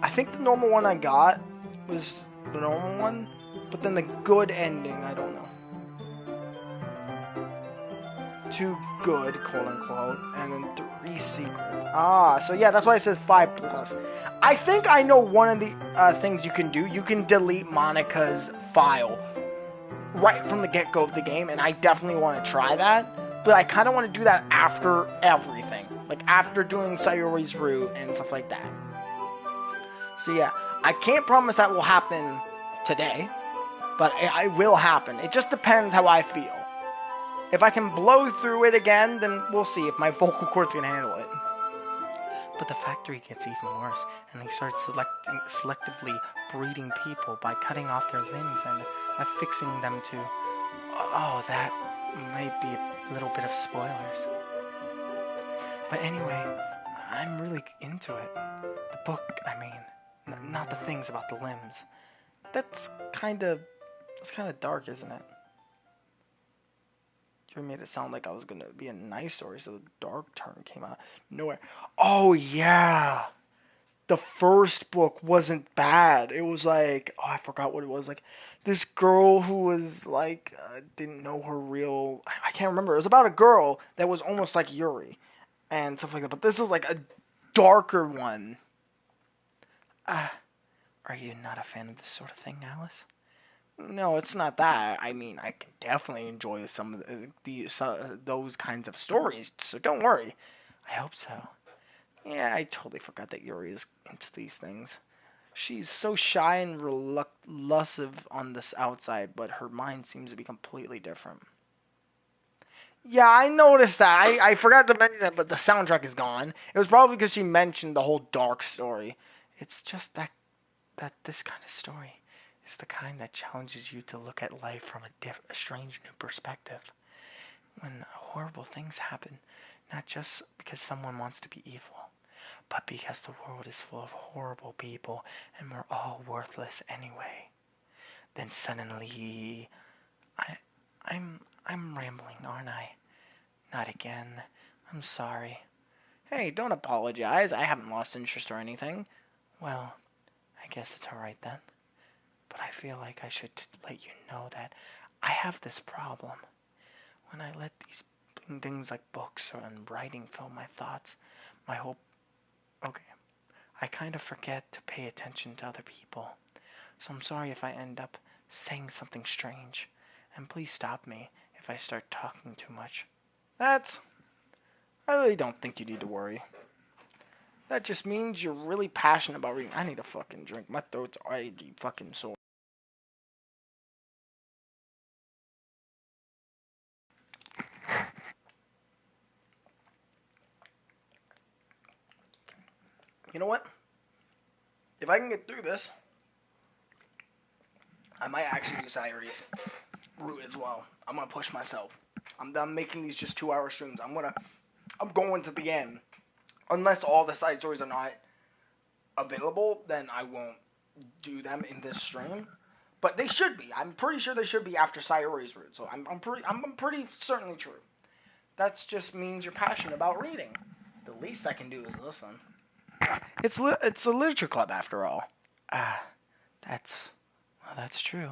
think the normal one I got was the normal one, but then the good ending, I don't know. 2 good, quote unquote, and then 3 secret. So yeah, that's why it says 5+. I think I know one of the things you can do. You can delete Monica's file right from the get-go of the game, and I definitely want to try that, but I kind of want to do that after everything, like after doing Sayori's route and stuff like that. So yeah, I can't promise that will happen today, but it will happen. It just depends how I feel. If I can blow through it again, then we'll see if my vocal cords can handle it. But the factory gets even worse, and they start selectively breeding people by cutting off their limbs and affixing them to... Oh, that might be a little bit of spoilers. But anyway, I'm really into it. The book, I mean, not the things about the limbs. That's kind of dark, isn't it? You made it sound like I was gonna be a nice story, so the dark turn came out nowhere. Oh yeah, the first book wasn't bad. It was like, oh, I forgot what it was. Like this girl who was like didn't know her real. I can't remember. It was about a girl that was almost like Yuri and stuff like that. But this is like a darker one. Are you not a fan of this sort of thing, Alice? No, it's not that. I mean, I can definitely enjoy some of those kinds of stories, so don't worry. I hope so. Yeah, I totally forgot that Yuri is into these things. She's so shy and reluctant on this outside, but her mind seems to be completely different. Yeah, I noticed that. I forgot to mention that, but the soundtrack is gone. It was probably because she mentioned the whole dark story. It's just that this kind of story is the kind that challenges you to look at life from a strange new perspective. When horrible things happen, not just because someone wants to be evil, but because the world is full of horrible people and we're all worthless anyway. Then suddenly, I, I'm rambling, aren't I? Not again. I'm sorry. Hey, don't apologize. I haven't lost interest or anything. Well, I guess it's alright then. But I feel like I should let you know that I have this problem. When I let these things like books and writing fill my thoughts, my whole... Okay, I kind of forget to pay attention to other people. So I'm sorry if I end up saying something strange. And please stop me if I start talking too much. I really don't think you need to worry. That just means you're really passionate about reading. I need a fucking drink. My throat's already fucking sore. You know what? If I can get through this, I might actually do Sayuri's route as well. I'm gonna push myself. I'm done making these just 2-hour streams. I'm going to the end. Unless all the side stories are not available, then I won't do them in this stream. But they should be. I'm pretty sure they should be after Sayuri's route. So I'm pretty certainly true. That just means you're passionate about reading. The least I can do is listen. It's a literature club after all. That's true.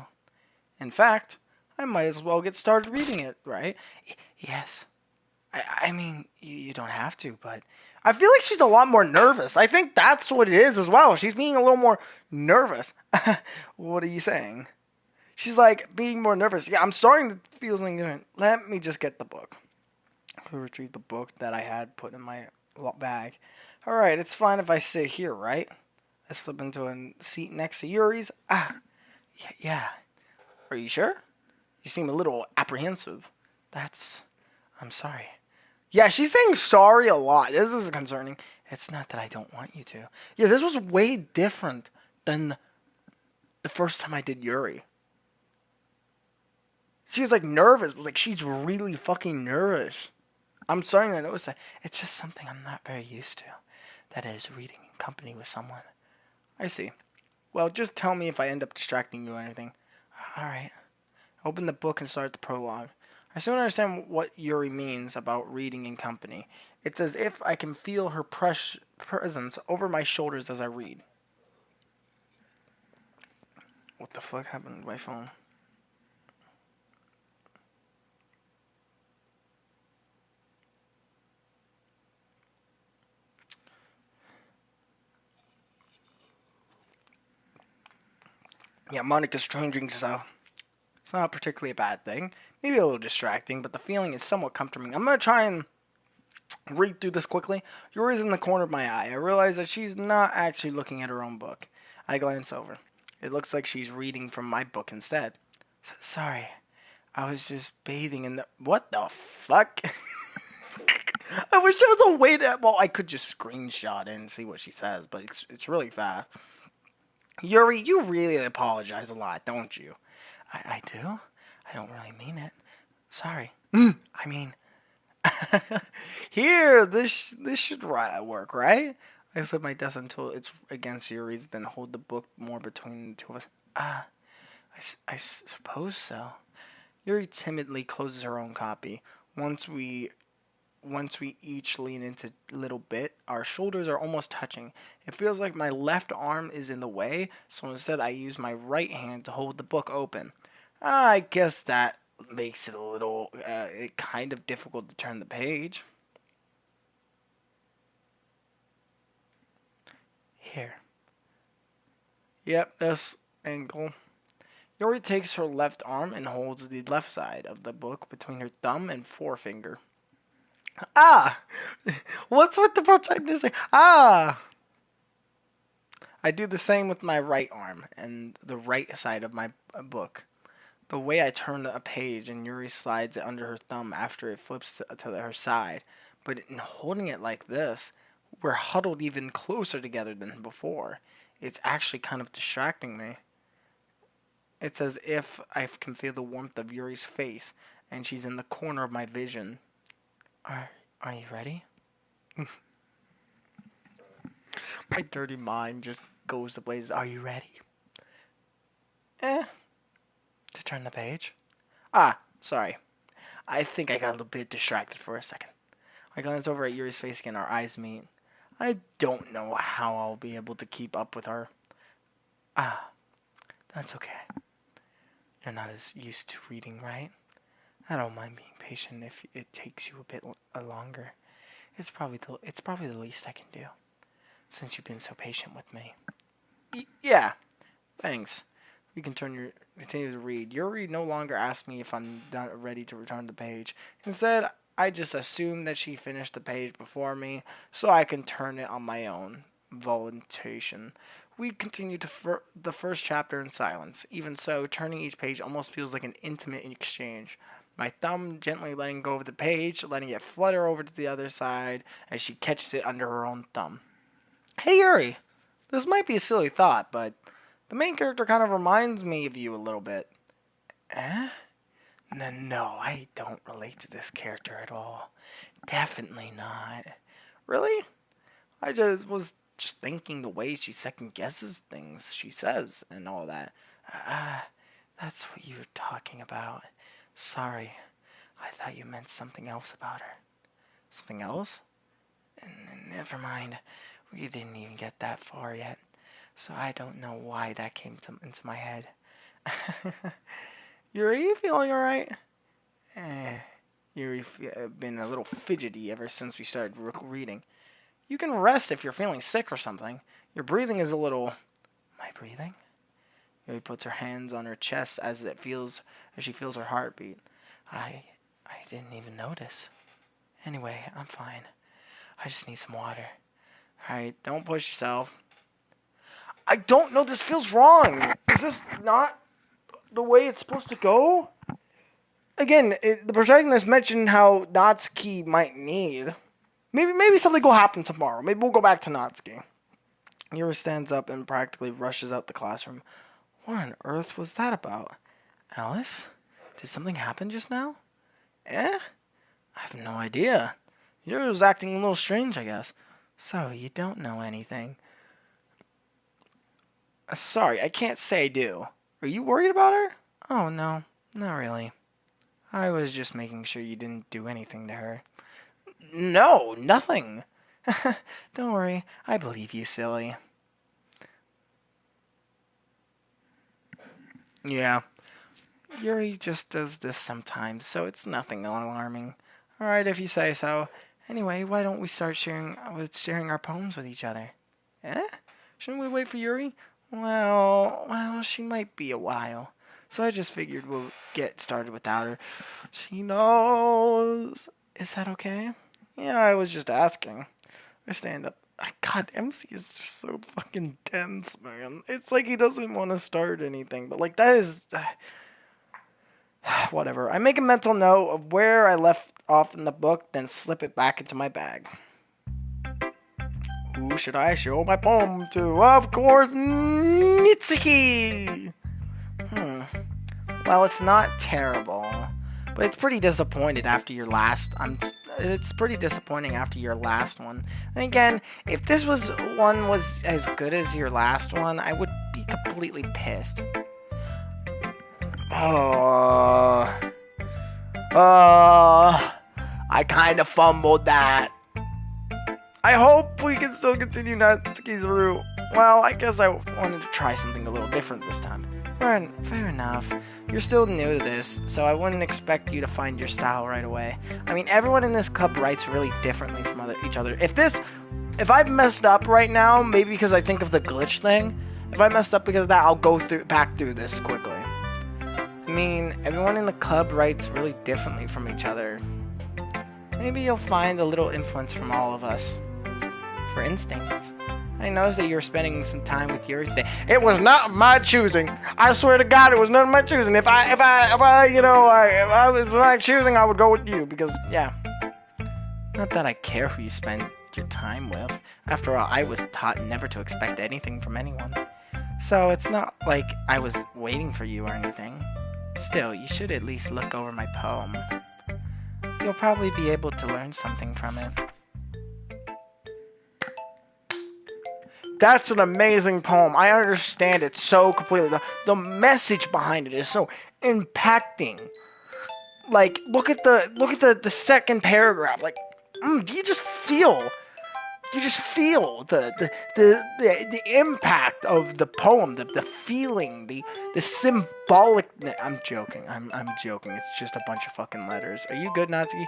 In fact, I might as well get started reading it, right? Yes. I mean, you don't have to, but I feel like she's a lot more nervous. I think that's what it is as well. She's being a little more nervous. What are you saying? She's like being more nervous. Yeah, I'm starting to feel something different. Let me just get the book. I retrieve the book that I had put in my bag. Alright, it's fine if I sit here, right? I slip into a seat next to Yuri's. Yeah. Are you sure? You seem a little apprehensive. I'm sorry. Yeah, she's saying sorry a lot. This is concerning. It's not that I don't want you to. Yeah, this was way different than the first time I did Yuri. She was like nervous. Like she's really fucking nervous. I'm starting to notice that it's just something I'm not very used to. That is, reading in company with someone. I see. Well, just tell me if I end up distracting you or anything. Alright. Open the book and start the prologue. I soon understand what Yuri means about reading in company. It's as if I can feel her presence over my shoulders as I read. What the fuck happened to my phone? Yeah, Monica's changing, so it's not particularly a bad thing. Maybe a little distracting, but the feeling is somewhat comforting. I'm going to try and read through this quickly. Yuri's in the corner of my eye. I realize that she's not actually looking at her own book. I glance over. It looks like she's reading from my book instead. Sorry, I was just bathing in the. What the fuck? I wish there was a way to. Well, I could just screenshot it and see what she says, but it's really fast. Yuri, you really apologize a lot, don't you? I do? I don't really mean it. Sorry. I mean, here, this should work, right? I slip my desk until it's against Yuri's, then hold the book more between the two of us. Ah, I suppose so. Yuri timidly closes her own copy. Once we Once we each lean into a little bit, our shoulders are almost touching. It feels like my left arm is in the way, so instead I use my right hand to hold the book open. I guess that makes it a little kind of difficult to turn the page. Here. Yep, this angle. Yori takes her left arm and holds the left side of the book between her thumb and forefinger. Ah! What's with the protagonist? Ah! I do the same with my right arm and the right side of my book. The way I turn a page and Yuri slides it under her thumb after it flips to her side. But in holding it like this, we're huddled even closer together than before. It's actually kind of distracting me. It's as if I can feel the warmth of Yuri's face, and she's in the corner of my vision. Are, are you ready? My dirty mind just goes to blazes. Are you ready? Eh. To turn the page? Ah, sorry. I think I got a little bit distracted for a second. I glance over at Yuri's face again. Our eyes meet. I don't know how I'll be able to keep up with her. Ah, that's okay. You're not as used to reading, right? I don't mind being patient if it takes you a bit longer. It's probably the least I can do, since you've been so patient with me. Yeah, thanks. We can continue to read. Yuri no longer asks me if I'm ready to return the page. Instead, I just assume that she finished the page before me, so I can turn it on my own voluntation. We continue to the first chapter in silence. Even so, turning each page almost feels like an intimate exchange. My thumb gently letting go of the page, letting it flutter over to the other side as she catches it under her own thumb. Hey Yuri, this might be a silly thought, but the main character kind of reminds me of you a little bit. Eh? No, I don't relate to this character at all. Definitely not. Really? I just was just thinking the way she second guesses things she says and all that. Ah, that's what you were talking about. Sorry, I thought you meant something else about her. Something else? Never mind. We didn't even get that far yet, so I don't know why that came into my head. Yuri, you feeling alright? Yuri been a little fidgety ever since we started reading. You can rest if you're feeling sick or something. Your breathing is a little. My breathing? Yuri puts her hands on her chest as she feels her heartbeat. I didn't even notice. Anyway, I'm fine. I just need some water. Alright, don't push yourself. I don't know, this feels wrong. Is this not the way it's supposed to go? Again, the protagonist mentioned how Natsuki might need. Maybe something will happen tomorrow. Maybe we'll go back to Natsuki. Yuri stands up and practically rushes out the classroom. What on earth was that about? Alice? Did something happen just now? Eh? I have no idea. Yuri was acting a little strange, I guess. So, you don't know anything. Sorry, I can't say I do. Are you worried about her? Oh, no, not really. I was just making sure you didn't do anything to her. No, nothing. Don't worry, I believe you, silly. Yeah, Yuri just does this sometimes, so it's nothing alarming. Alright, if you say so. Anyway, why don't we start sharing our poems with each other? Eh? Shouldn't we wait for Yuri? Well, she might be a while. So I just figured we'll get started without her. She knows. Is that okay? Yeah, I was just asking. I stand up. God, MC is just so fucking tense, man. It's like he doesn't want to start anything, but like that is whatever. I make a mental note of where I left off in the book, then slip it back into my bag. Who should I show my poem to? Of course, Mitsuki! Well, it's not terrible, but it's pretty disappointed after your last. It's pretty disappointing after your last one. And again, if this was as good as your last one, I would be completely pissed. I kind of fumbled that. I hope we can still continue Natsuki's route. Well, I guess I wanted to try something a little different this time. Fair enough. You're still new to this, so I wouldn't expect you to find your style right away. I mean, everyone in this club writes really differently from each other. If I've messed up right now, maybe because I think of the glitch thing, if I messed up because of that, I'll go back through this quickly. I mean, everyone in the club writes really differently from each other. Maybe you'll find a little influence from all of us. For instance, I noticed that you were spending some time with Yuri today. It was not my choosing. I swear to God, it was none of my choosing. If I was my choosing, I would go with you because, yeah. Not that I care who you spend your time with. After all, I was taught never to expect anything from anyone. So it's not like I was waiting for you or anything. Still, you should at least look over my poem. You'll probably be able to learn something from it. That's an amazing poem. I understand it so completely. The message behind it is so impacting. Like, look at the second paragraph. Like, you just feel the impact of the poem, the feeling, the symbolic. I'm joking. I'm joking. It's just a bunch of fucking letters. Are you good, Natsuki?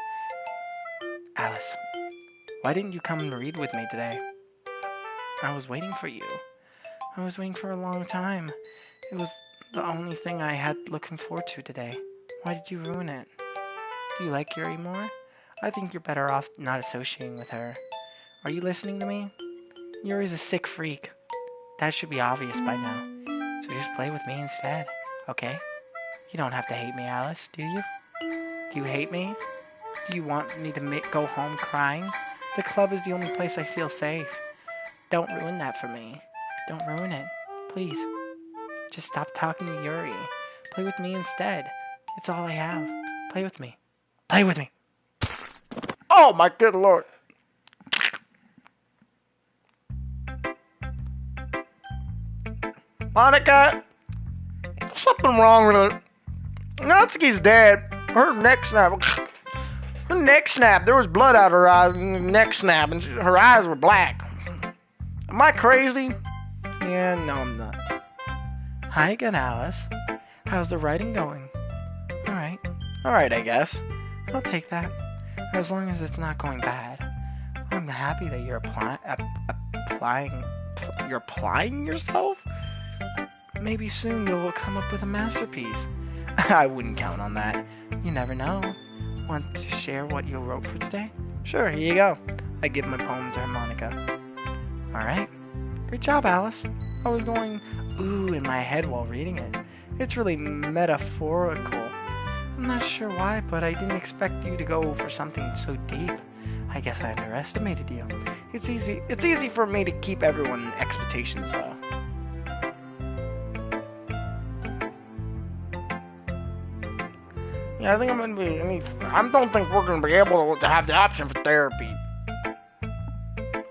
Alice, why didn't you come and read with me today? I was waiting for you. I was waiting for a long time. It was the only thing I had looking forward to today. Why did you ruin it? Do you like Yuri more? I think you're better off not associating with her. Are you listening to me? Yuri's a sick freak. That should be obvious by now. So just play with me instead, okay? You don't have to hate me, Alice, do you? Do you hate me? Do you want me to go home crying? The club is the only place I feel safe. Don't ruin that for me. Don't ruin it. Please. Just stop talking to Yuri. Play with me instead. It's all I have. Play with me. Play with me. Oh my good lord. Monica! Something wrong with her. Natsuki's dead. Her neck snapped. Her neck snapped. There was blood out of her eyes. Neck snap. And her eyes were black. Am I crazy? Yeah, no, I'm not. Hi again, Alice. How's the writing going? Alright, I guess. I'll take that. As long as it's not going bad. I'm happy that you're applying yourself? Maybe soon you'll come up with a masterpiece. I wouldn't count on that. You never know. Want to share what you wrote for today? Sure, here you go. I give my poem to Monica. Alright. Great job, Alice. I was going ooh in my head while reading it. It's really metaphorical. I'm not sure why, but I didn't expect you to go for something so deep. I guess I underestimated you. It's easy for me to keep everyone's expectations low. Yeah, I think I don't think we're gonna be able to have the option for therapy.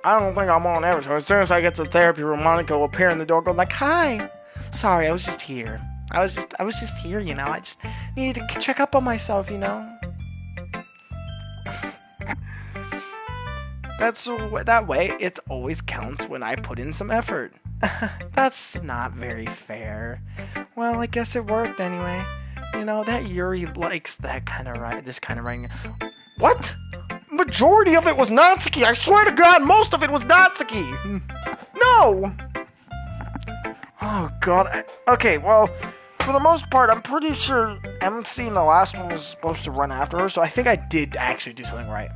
I don't think I'm on ever. So as soon as I get to the therapy room, Monica will appear in the door, go like, "Hi, sorry, I was just here. I was just here, you know. I just needed to check up on myself, you know." That way. It always counts when I put in some effort. That's not very fair. Well, I guess it worked anyway. You know that Yuri likes this kind of writing. What? Majority of it was Natsuki. I swear to God, most of it was Natsuki. No. Oh God. Okay, well, for the most part, I'm pretty sure MC in the last one was supposed to run after her, so I think I did actually do something right.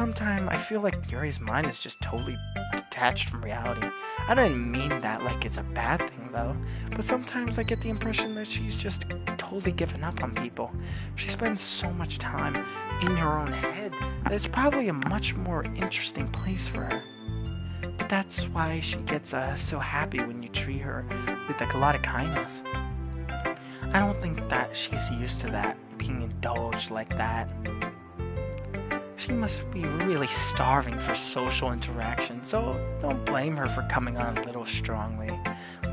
sometimes I feel like Yuri's mind is just totally detached from reality. I don't mean that like it's a bad thing though, but sometimes I get the impression that she's just totally given up on people. She spends so much time in her own head that it's probably a much more interesting place for her. But that's why she gets so happy when you treat her with like a lot of kindness. I don't think that she's used to that, being indulged like that. She must be really starving for social interaction, so don't blame her for coming on a little strongly.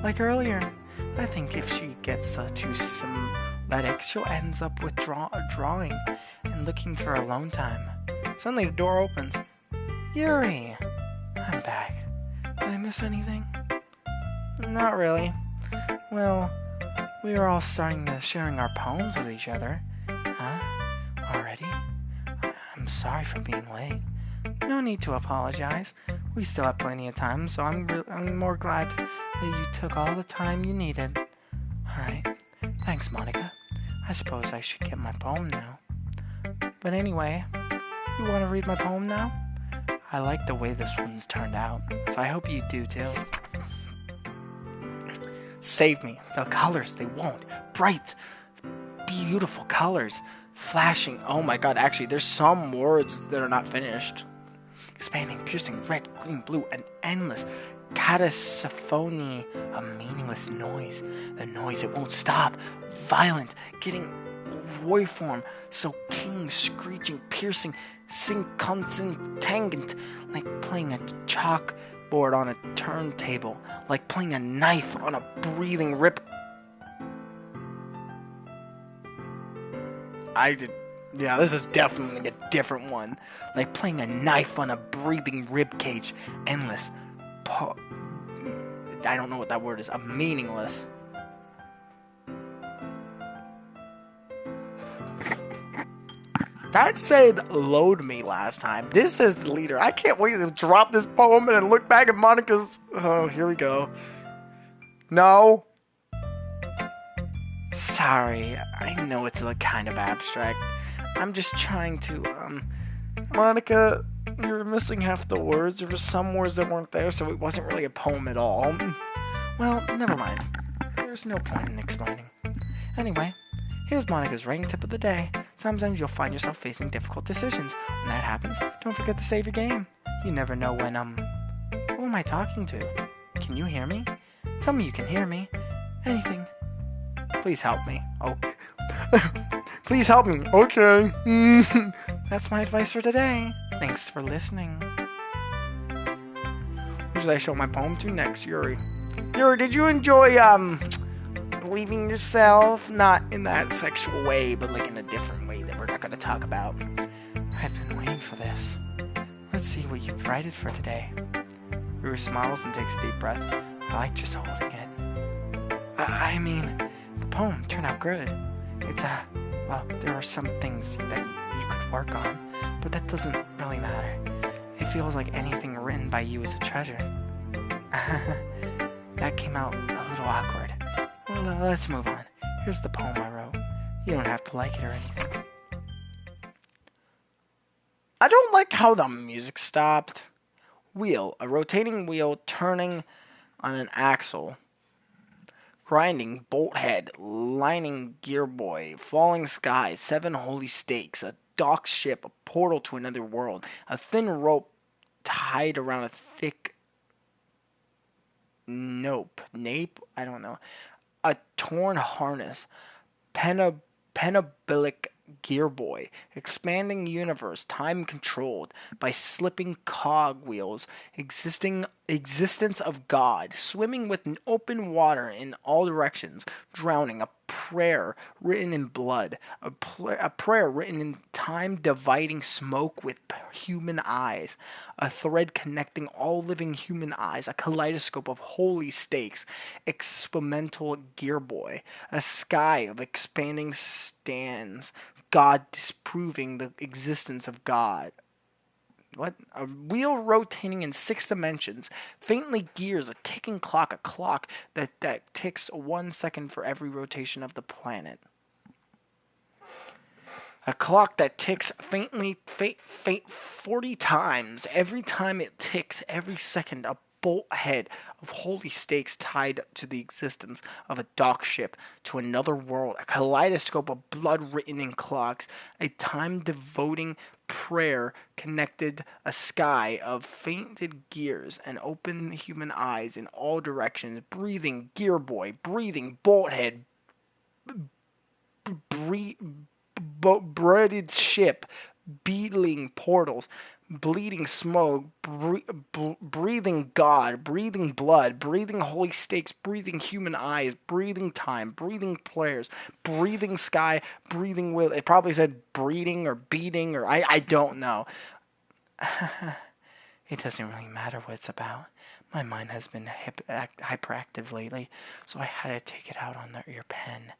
Like earlier, I think if she gets too sympathetic, she'll end up withdrawing and looking for alone time. Suddenly the door opens. Yuri! I'm back. Did I miss anything? Not really. Well, we were all starting to sharing our poems with each other. Huh? Already? I'm sorry for being late. No need to apologize. We still have plenty of time, so I'm more glad that you took all the time you needed. Alright. Thanks, Monica. I suppose I should get my poem now. But anyway, you want to read my poem now? I like the way this one's turned out, so I hope you do too. Save me. The colors, they won't. Bright, beautiful colors. Flashing. Oh my god, actually, there's some words that are not finished. Expanding, piercing, red, green, blue, an endless cacophony, a meaningless noise. The noise, it won't stop. Violent, getting waveform, so keen, screeching, piercing, tangent, like playing a chalkboard on a turntable, like playing a knife on a breathing rip. Yeah, this is definitely a different one. Like playing a knife on a breathing rib cage. Endless. I don't know what that word is. Meaningless. That said load me last time. This says the leader. I can't wait to drop this poem and then look back at Monica's. Oh, here we go. No. Sorry, I know it's a kind of abstract. I'm just trying to, Monica, you were missing half the words. There were some words that weren't there, so it wasn't really a poem at all. Well, never mind. There's no point in explaining. Anyway, here's Monica's writing tip of the day. Sometimes you'll find yourself facing difficult decisions. When that happens, don't forget to save your game. You never know when, who am I talking to? Can you hear me? Tell me you can hear me. Anything. Please help me. Oh. Please help me. Okay. That's my advice for today. Thanks for listening. Who should I show my poem to next? Yuri. Yuri, did you enjoy, leaving yourself? Not in that sexual way, but like in a different way that we're not going to talk about. I've been waiting for this. Let's see what you've written for today. Yuri smiles and takes a deep breath. I like just holding it. I mean, the poem turned out good. It's well, there are some things that you could work on, but that doesn't really matter. It feels like anything written by you is a treasure. That came out a little awkward. Well, let's move on. Here's the poem I wrote. You don't have to like it or anything. I don't like how the music stopped. Wheel, a rotating wheel turning on an axle. Grinding, bolt head, lining gear boy, falling sky, 7 holy stakes, a dock ship, a portal to another world, a thin rope tied around a thick nape, I don't know, a torn harness, penabilic gear boy, expanding universe, time controlled by slipping cogwheels, existence of God, swimming with an open water in all directions, drowning, a prayer written in blood, a prayer written in time dividing smoke with human eyes, a thread connecting all living human eyes, a kaleidoscope of holy stakes, experimental gear boy, a sky of expanding stands, God disproving the existence of God. What? A wheel rotating in 6 dimensions. Faintly gears, a ticking clock, a clock that ticks 1 second for every rotation of the planet. A clock that ticks faintly, 40 times. Every time it ticks, every second, a bolt ahead of holy stakes tied to the existence of a dock ship to another world. A kaleidoscope of blood written in clocks. A time devoting prayer connected a sky of fainted gears and open human eyes in all directions. Breathing gear boy, breathing bolthead, breaded ship, beetling portals, bleeding smoke, breathing God, breathing blood, breathing holy stakes, breathing human eyes, breathing time, breathing prayers, breathing sky, breathing will. It probably said breeding or beating or I don't know. It doesn't really matter what it's about. My mind has been hyperactive lately, so I had to take it out on your pen.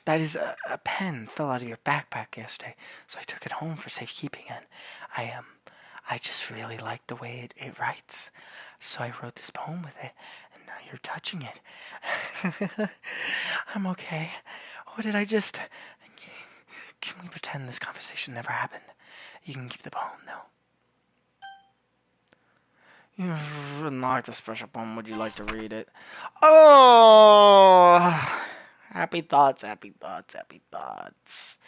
That is a pen fell out of your backpack yesterday, so I took it home for safekeeping, and I I just really like the way it writes, so I wrote this poem with it, and now you're touching it. I'm okay. What did I just? Can we pretend this conversation never happened? You can keep the poem though. You've unlocked a special poem. Would you like to read it? Oh, happy thoughts, happy thoughts, happy thoughts.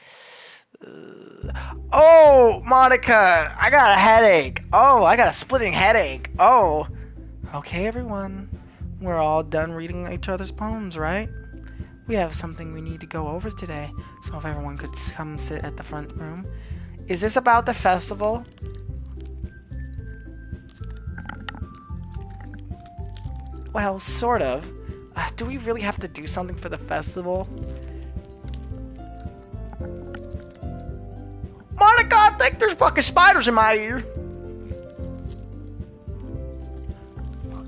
Oh, Monica, I got a headache. Oh, I got a splitting headache. Oh, okay, everyone. We're all done reading each other's poems, right? We have something we need to go over today, so if everyone could come sit at the front room. Is this about the festival? Well, sort of. Do we really have to do something for the festival? Monica, I think there's fucking spiders in my ear.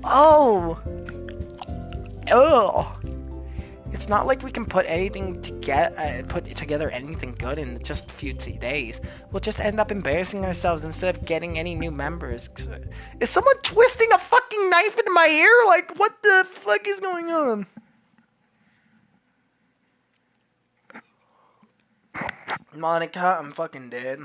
Oh. Ugh. It's not like we can put anything to put together anything good in just a few days. We'll just end up embarrassing ourselves instead of getting any new members. Is someone twisting a fucking knife into my ear? Like, what the fuck is going on? Monica, I'm fucking dead.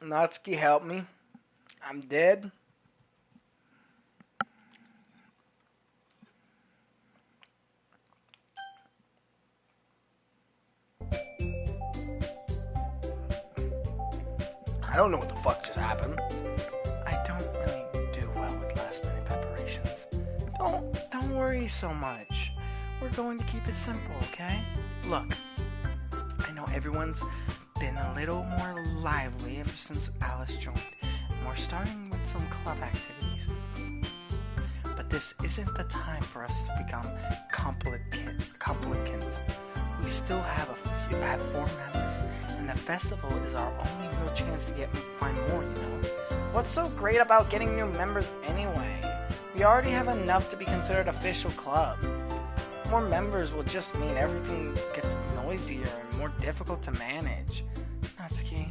Natsuki, help me. I'm dead. I don't know what the fuck just happened. I don't really do well with last minute preparations. Don't worry so much. We're going to keep it simple, okay? Look, I know everyone's been a little more lively ever since Alice joined, and we're starting with some club activities. But this isn't the time for us to become complicant. We still have have 4 members, and the festival is our only real chance to find more, you know? What's so great about getting new members anyway? We already have enough to be considered official club. More members will just mean everything gets noisier and more difficult to manage. Natsuki,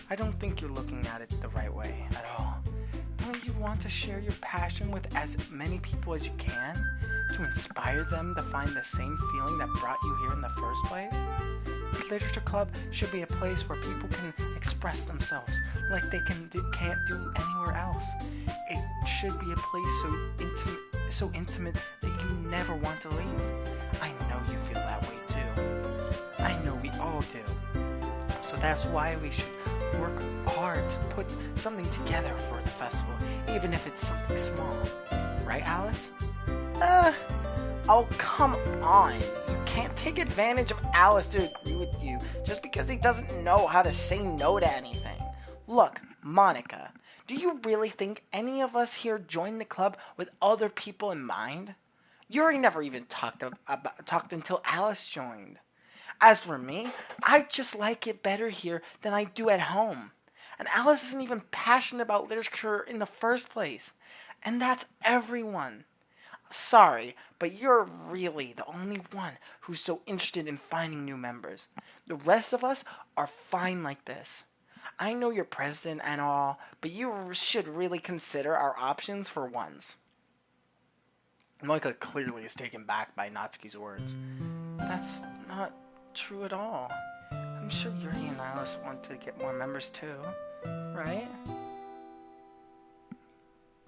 I don't think you're looking at it the right way at all. Don't you want to share your passion with as many people as you can? To inspire them to find the same feeling that brought you here in the first place? The Literature Club should be a place where people can express themselves like they can't do anywhere else. It should be a place so intimate that you never want to leave. I know you feel that way too. I know we all do. So that's why we should work hard to put something together for the festival, even if it's something small. Right, Alice? Oh, come on. You can't take advantage of Alice to agree with you just because he doesn't know how to say no to anything. Look, Monica, do you really think any of us here joined the club with other people in mind? Yuri never even talked until Alice joined. As for me, I just like it better here than I do at home. And Alice isn't even passionate about literature in the first place. And that's everyone. Sorry, but you're really the only one who's so interested in finding new members. The rest of us are fine like this. I know you're president and all, but you should really consider our options for once. Micah clearly is taken back by Natsuki's words. That's not true at all. I'm sure Yuri and Alice want to get more members too, right?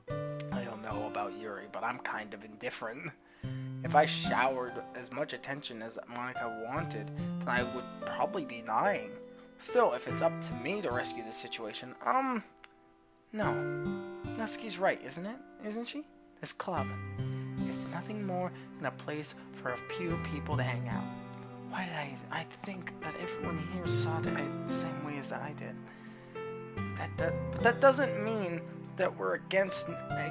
I don't know about Yuri, but I'm kind of indifferent. If I showered as much attention as Monica wanted, then I would probably be lying. Still, if it's up to me to rescue this situation, no. Natsuki's right, isn't it? Isn't she? This club. It's nothing more than a place for a few people to hang out. Why did I think that everyone here saw that the same way as I did. But that doesn't mean that we're against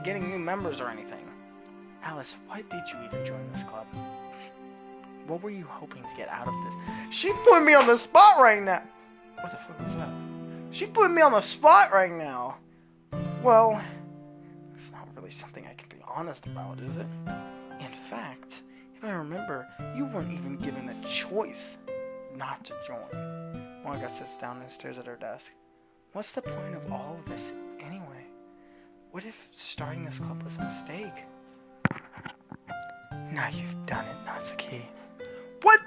getting new members or anything. Alice, why did you even join this club? What were you hoping to get out of this? She put me on the spot right now! What the fuck was that? She put me on the spot right now! Well, it's not really something I can be honest about, is it? In fact, if I remember, you weren't even given a choice not to join. Monica sits down and stares at her desk. What's the point of all of this anyway? What if starting this club was a mistake? Now you've done it, Natsuki. What?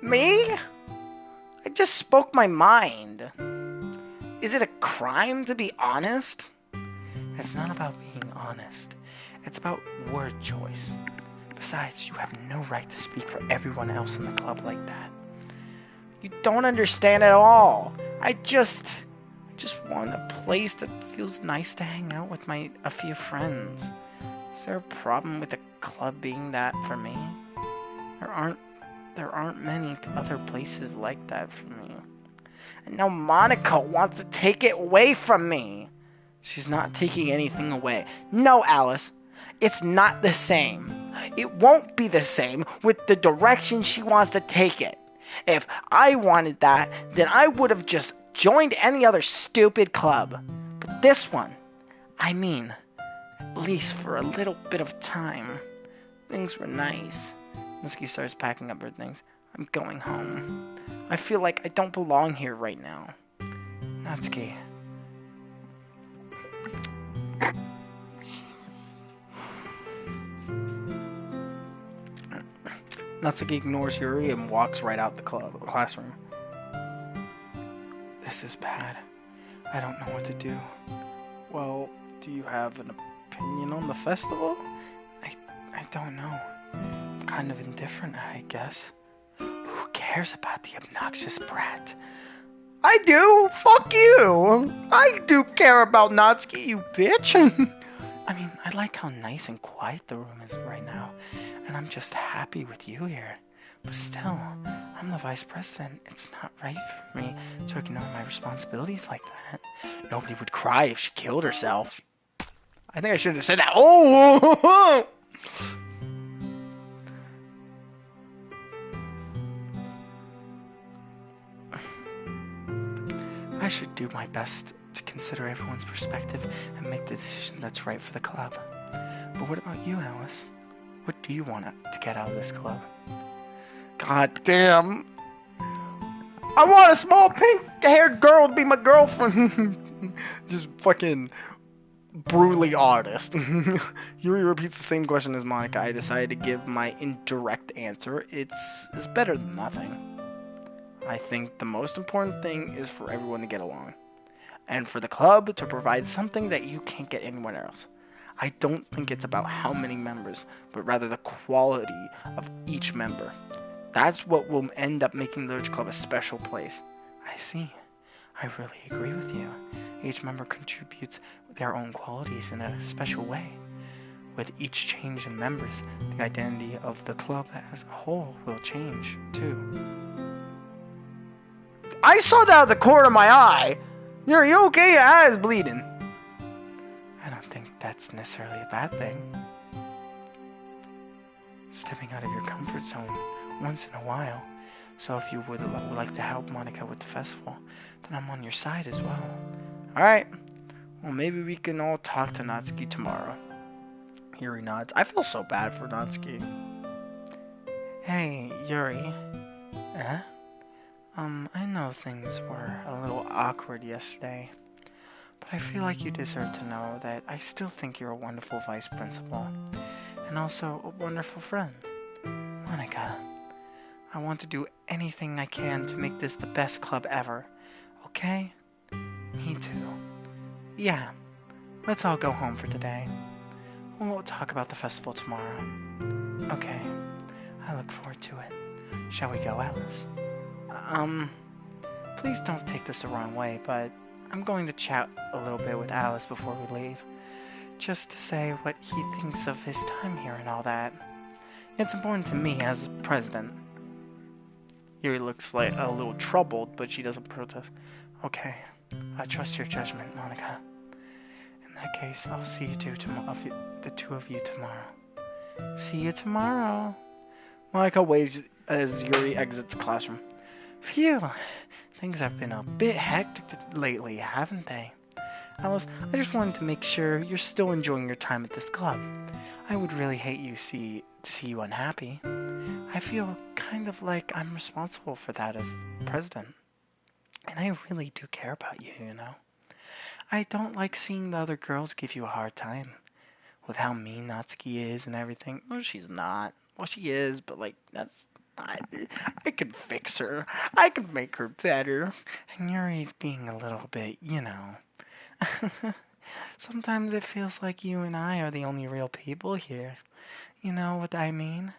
Me? I just spoke my mind. Is it a crime to be honest? It's not about being honest. It's about word choice. Besides, you have no right to speak for everyone else in the club like that. You don't understand at all. I just want a place that feels nice to hang out with a few friends. Is there a problem with the club being that for me? There aren't many other places like that for me. And now Monica wants to take it away from me. She's not taking anything away. No, Alice. It's not the same. It won't be the same with the direction she wants to take it. If I wanted that, then I would have just joined any other stupid club. But this one, at least for a little bit of time. Things were nice. Mitsuki starts packing up her things. I'm going home. I feel like I don't belong here right now. Natsuki. Natsuki ignores Yuri and walks right out the classroom. This is bad. I don't know what to do. Well, do you have an opinion on the festival? I don't know. I'm kind of indifferent, I guess. Who cares about the obnoxious brat? I do! Fuck you! I do care about Natsuki, you bitch! I like how nice and quiet the room is right now, and I'm just happy with you here. But still, I'm the vice president. It's not right for me to ignore my responsibilities like that. Nobody would cry if she killed herself. I think I shouldn't have said that. Oh! I should do my best to consider everyone's perspective and make the decision that's right for the club. But what about you, Alice? What do you want to get out of this club? God damn. I want a small pink-haired girl to be my girlfriend. Just fucking brutally honest. Yuri repeats the same question as Monica. I decided to give my indirect answer. It's better than nothing. I think the most important thing is for everyone to get along. And for the club to provide something that you can't get anywhere else. I don't think it's about how many members, but rather the quality of each member. That's what will end up making the Village Club a special place. I see. I really agree with you. Each member contributes their own qualities in a special way. With each change in members, the identity of the club as a whole will change, too. I saw that out of the corner of my eye! Are you okay? Your eye is bleeding. I don't think that's necessarily a bad thing. Stepping out of your comfort zone once in a while. So if you would like to help Monica with the festival, then I'm on your side as well. Alright. Well, maybe we can all talk to Natsuki tomorrow. Yuri nods. I feel so bad for Natsuki. Hey, Yuri. Eh? I know things were a little awkward yesterday, but I feel like you deserve to know that I still think you're a wonderful vice principal, and also a wonderful friend. Monica, I want to do anything I can to make this the best club ever, okay? Me too. Yeah, let's all go home for today. We'll talk about the festival tomorrow. Okay, I look forward to it. Shall we go, Alice? Please don't take this the wrong way, but I'm going to chat a little bit with Alice before we leave. Just to say what he thinks of his time here and all that. It's important to me as president. Yuri looks like a little troubled, but she doesn't protest. Okay, I trust your judgment, Monica. In that case, I'll see you the two of you tomorrow. See you tomorrow. Monica waves as Yuri exits the classroom. Phew, things have been a bit hectic lately, haven't they? Alice, I just wanted to make sure you're still enjoying your time at this club. I would really hate to see you unhappy. I feel kind of like I'm responsible for that as president. And I really do care about you, you know. I don't like seeing the other girls give you a hard time. With how mean Natsuki is and everything. Well, she's not. Well, she is, but like, I could fix her. I could make her better. And Yuri's being a little bit, you know. Sometimes it feels like you and I are the only real people here. You know what I mean?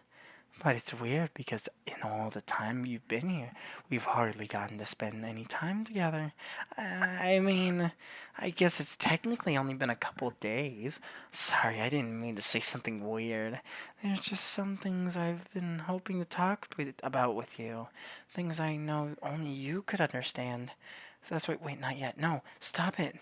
But it's weird because in all the time you've been here, we've hardly gotten to spend any time together. I mean, I guess it's technically only been a couple days. Sorry, I didn't mean to say something weird. There's just some things I've been hoping to talk about with you. Things I know only you could understand. So that's right. Wait, not yet. No, stop it.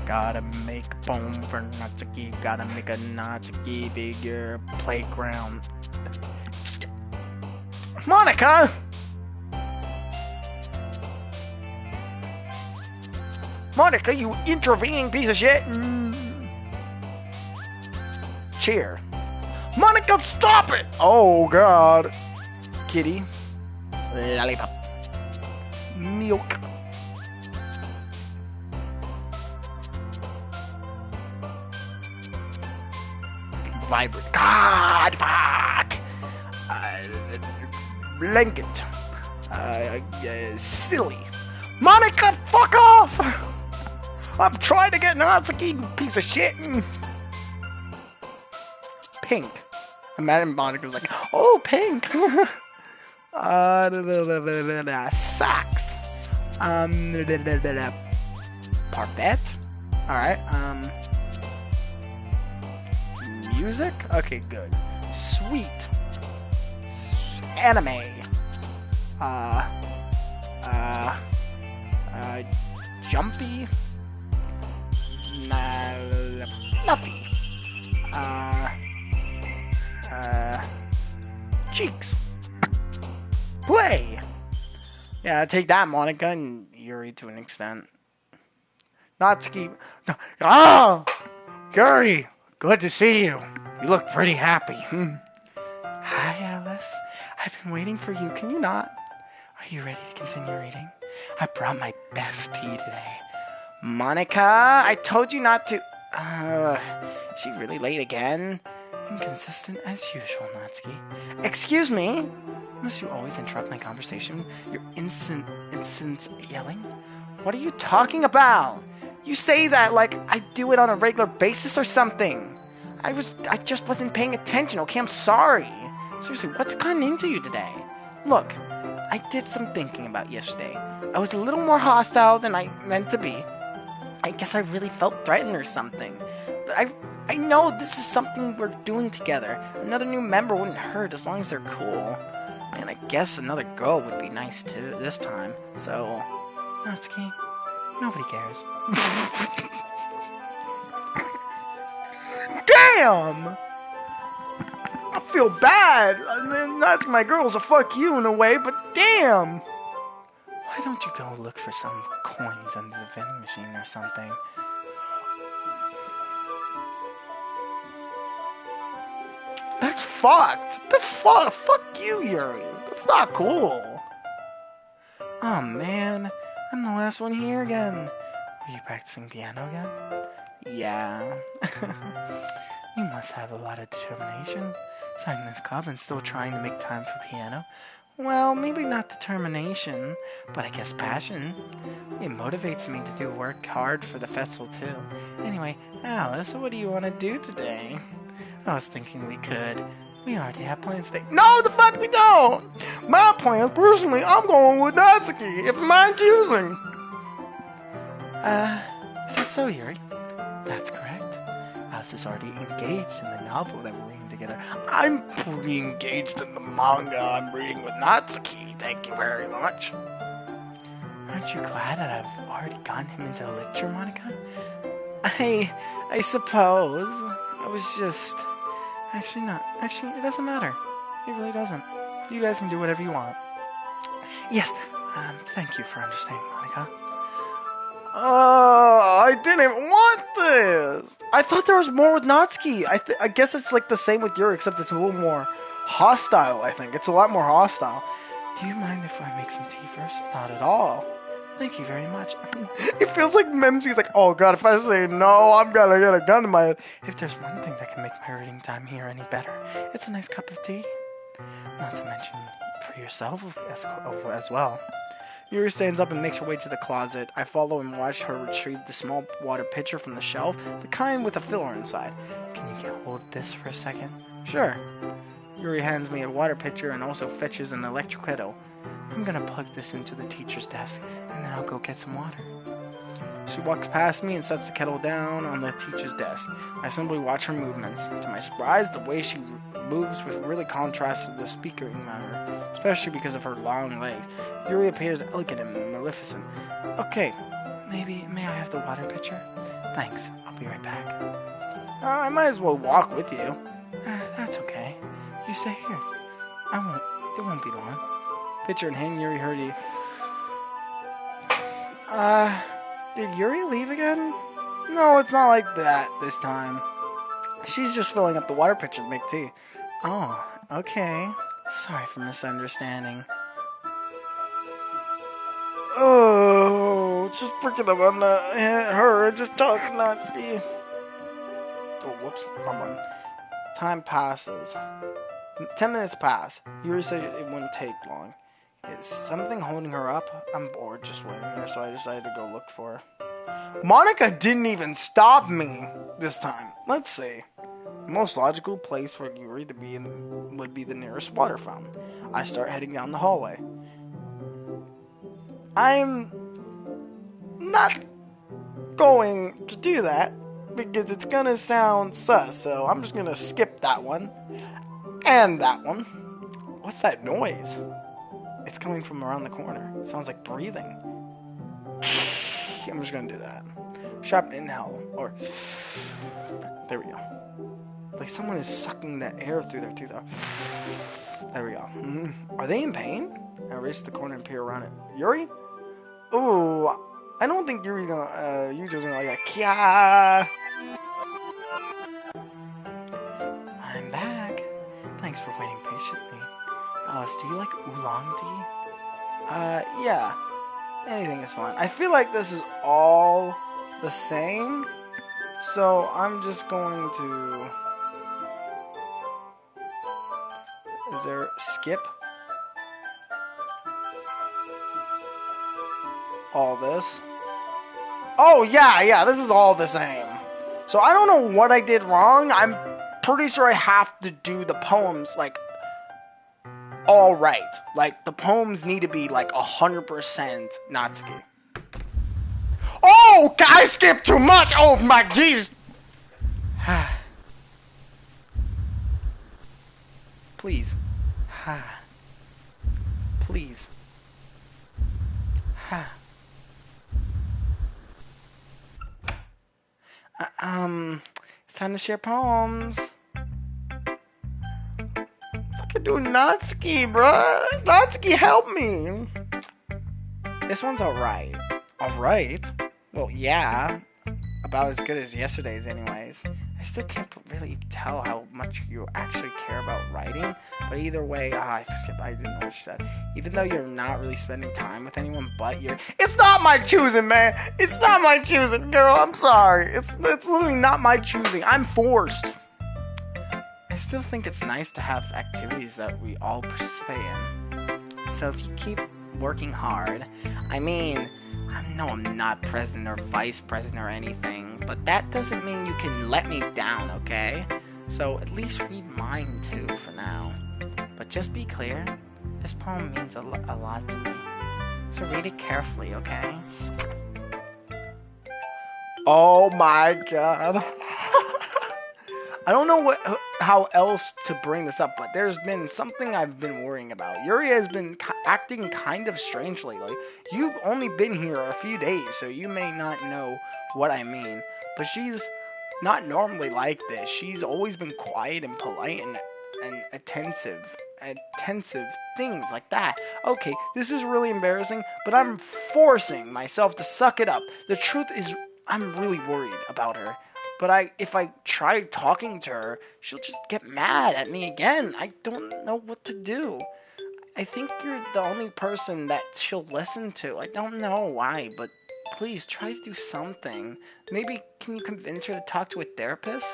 Gotta make foam for Natsuki. Gotta make a Natsuki bigger playground. Monica! Monica, you intervening piece of shit! Cheer. Monica, stop it! Oh, God. Kitty. Lollipop. Milk. Vibrant. God, fuck! Blanket. Silly. Monica, fuck off! I'm trying to get Natsuki, you piece of shit. Pink. Imagine Monica's like, oh, pink. Socks. Parfait. Alright, music? Okay, good. Sweet. Anime. Jumpy. Fluffy. Cheeks. Play. Yeah, take that, Monica, and Yuri to an extent. Natsuki. Oh! Yuri! Good to see you. You look pretty happy. Hi, Alice. I've been waiting for you. Can you not? Are you ready to continue reading? I brought my best tea today. Monica, I told you not to... is she really late again? Inconsistent as usual, Natsuki. Excuse me? Must you always interrupt my conversation? Your instant yelling? What are you talking about? You say that like I do it on a regular basis or something. I just wasn't paying attention, okay? I'm sorry. Seriously, what's gotten into you today? Look, I did some thinking about yesterday. I was a little more hostile than I meant to be. I guess I really felt threatened or something. But I know this is something we're doing together. Another new member wouldn't hurt as long as they're cool. And I guess another girl would be nice too this time. So, Natsuki, nobody cares. Damn! I feel bad. Asking my girls to fuck you in a way, but damn! Why don't you go look for some coins under the vending machine or something? That's fucked. That's fuck. Fuck you, Yuri. That's not cool. Oh man, I'm the last one here again. Are you practicing piano again? Yeah. You must have a lot of determination. Starting this club and still trying to make time for piano. Well, maybe not determination, but I guess passion. It motivates me to do work hard for the festival too. Anyway, Alice, what do you want to do today? I was thinking we already have plans today. No, the fuck we don't! My plans, personally, I'm going with Natsuki, if mine choosing. Is that so, Yuri? That's correct. Alice is already engaged in the novel that we're reading together. I'm pretty engaged in the manga I'm reading with Natsuki, thank you very much. Aren't you glad that I've already gotten him into the literature, Monica? I suppose. I was just... Actually, not. Actually, it doesn't matter. It really doesn't. You guys can do whatever you want. Yes, thank you for understanding, Monica. I didn't want this! I thought there was more with Natsuki. I guess it's like the same with Yuri, except it's a little more hostile, I think. It's a lot more hostile. Do you mind if I make some tea first? Not at all. Thank you very much. It feels like Memsi's like, oh god, if I say no, I'm gonna get a gun to my head. If there's one thing that can make my reading time here any better, it's a nice cup of tea. Not to mention for yourself as well. Yuri stands up and makes her way to the closet. I follow and watch her retrieve the small water pitcher from the shelf, the kind with a filler inside. Can you hold this for a second? Sure. Yuri hands me a water pitcher and also fetches an electric kettle. I'm gonna plug this into the teacher's desk, and then I'll go get some water. She walks past me and sets the kettle down on the teacher's desk. I simply watch her movements. To my surprise, the way she moves really contrasts to the speaking manner, especially because of her long legs. Yuri appears elegant and magnificent. Okay, may I have the water pitcher? Thanks, I'll be right back. I might as well walk with you. That's okay. You stay here. It won't be long. Pitcher in hand, Yuri hurried. Did Yuri leave again? No, it's not like that this time. She's just filling up the water pitcher to make tea. Oh, okay. Sorry for misunderstanding. Oh, just freaking about her, just talking Nazi. Oh, whoops, wrong one. Time passes. 10 minutes pass. Yuri said it wouldn't take long. Is something holding her up? I'm bored just waiting here, so I decided to go look for her. Monica didn't even stop me this time. Let's see. The most logical place for Yuri to be would be the nearest water fountain. I start heading down the hallway. I'm not going to do that because it's gonna sound sus, so I'm just gonna skip that one and that one. What's that noise? It's coming from around the corner. It sounds like breathing. I'm just gonna do that. Sharp inhale, or there we go. Like someone is sucking the air through their teeth. There we go. Are they in pain? I reach the corner and peer around it. Yuri? Ooh, I don't think Yuri's gonna like that. Kya! I'm back. Thanks for waiting patiently. Alice, do you like oolong tea? Yeah. Anything is fine. I feel like this is all the same, so I'm just going to... Is there skip? All this? Oh, yeah, this is all the same. So I don't know what I did wrong. I'm pretty sure I have to do the poems, like, all right. Like, the poems need to be, like, 100% Natsuki. Oh, I skipped too much! Oh, my jeez! Please. Please. It's time to share poems. Fucking do Natsuki, bruh. Natsuki, help me. This one's alright. Alright? Well, yeah. About as good as yesterday's anyways. I still can't really tell how much you actually care about writing, but either way, I didn't know what she said. Even though you're not really spending time with anyone but your... It's not my choosing, man! It's not my choosing, girl, I'm sorry. It's literally not my choosing. I'm forced. I still think it's nice to have activities that we all participate in. So if you keep working hard, I mean... I know I'm not president or vice president or anything, but that doesn't mean you can let me down, okay? So at least read mine too for now. But just be clear, this poem means a lot to me. So read it carefully, okay? Oh my god. I don't know how else to bring this up, but there's been something I've been worrying about. Yuri has been acting kind of strangely. Like, you've only been here a few days, so you may not know what I mean. But she's not normally like this. She's always been quiet and polite and attentive, things like that. Okay, this is really embarrassing, but I'm forcing myself to suck it up. The truth is, I'm really worried about her. But if I try talking to her, she'll just get mad at me again. I don't know what to do. I think you're the only person that she'll listen to. I don't know why, but please try to do something. Maybe can you convince her to talk to a therapist?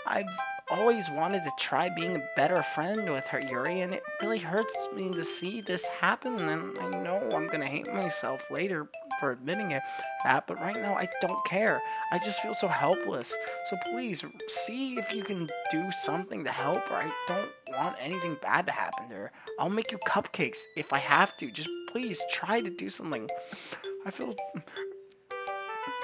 I've always wanted to try being a better friend with her, Yuri, and it really hurts me to see this happen, and I know I'm gonna hate myself later for admitting that, but right now I don't care. I just feel so helpless. So please, see if you can do something to help her. I don't want anything bad to happen to her. I'll make you cupcakes if I have to. Just please try to do something. I feel...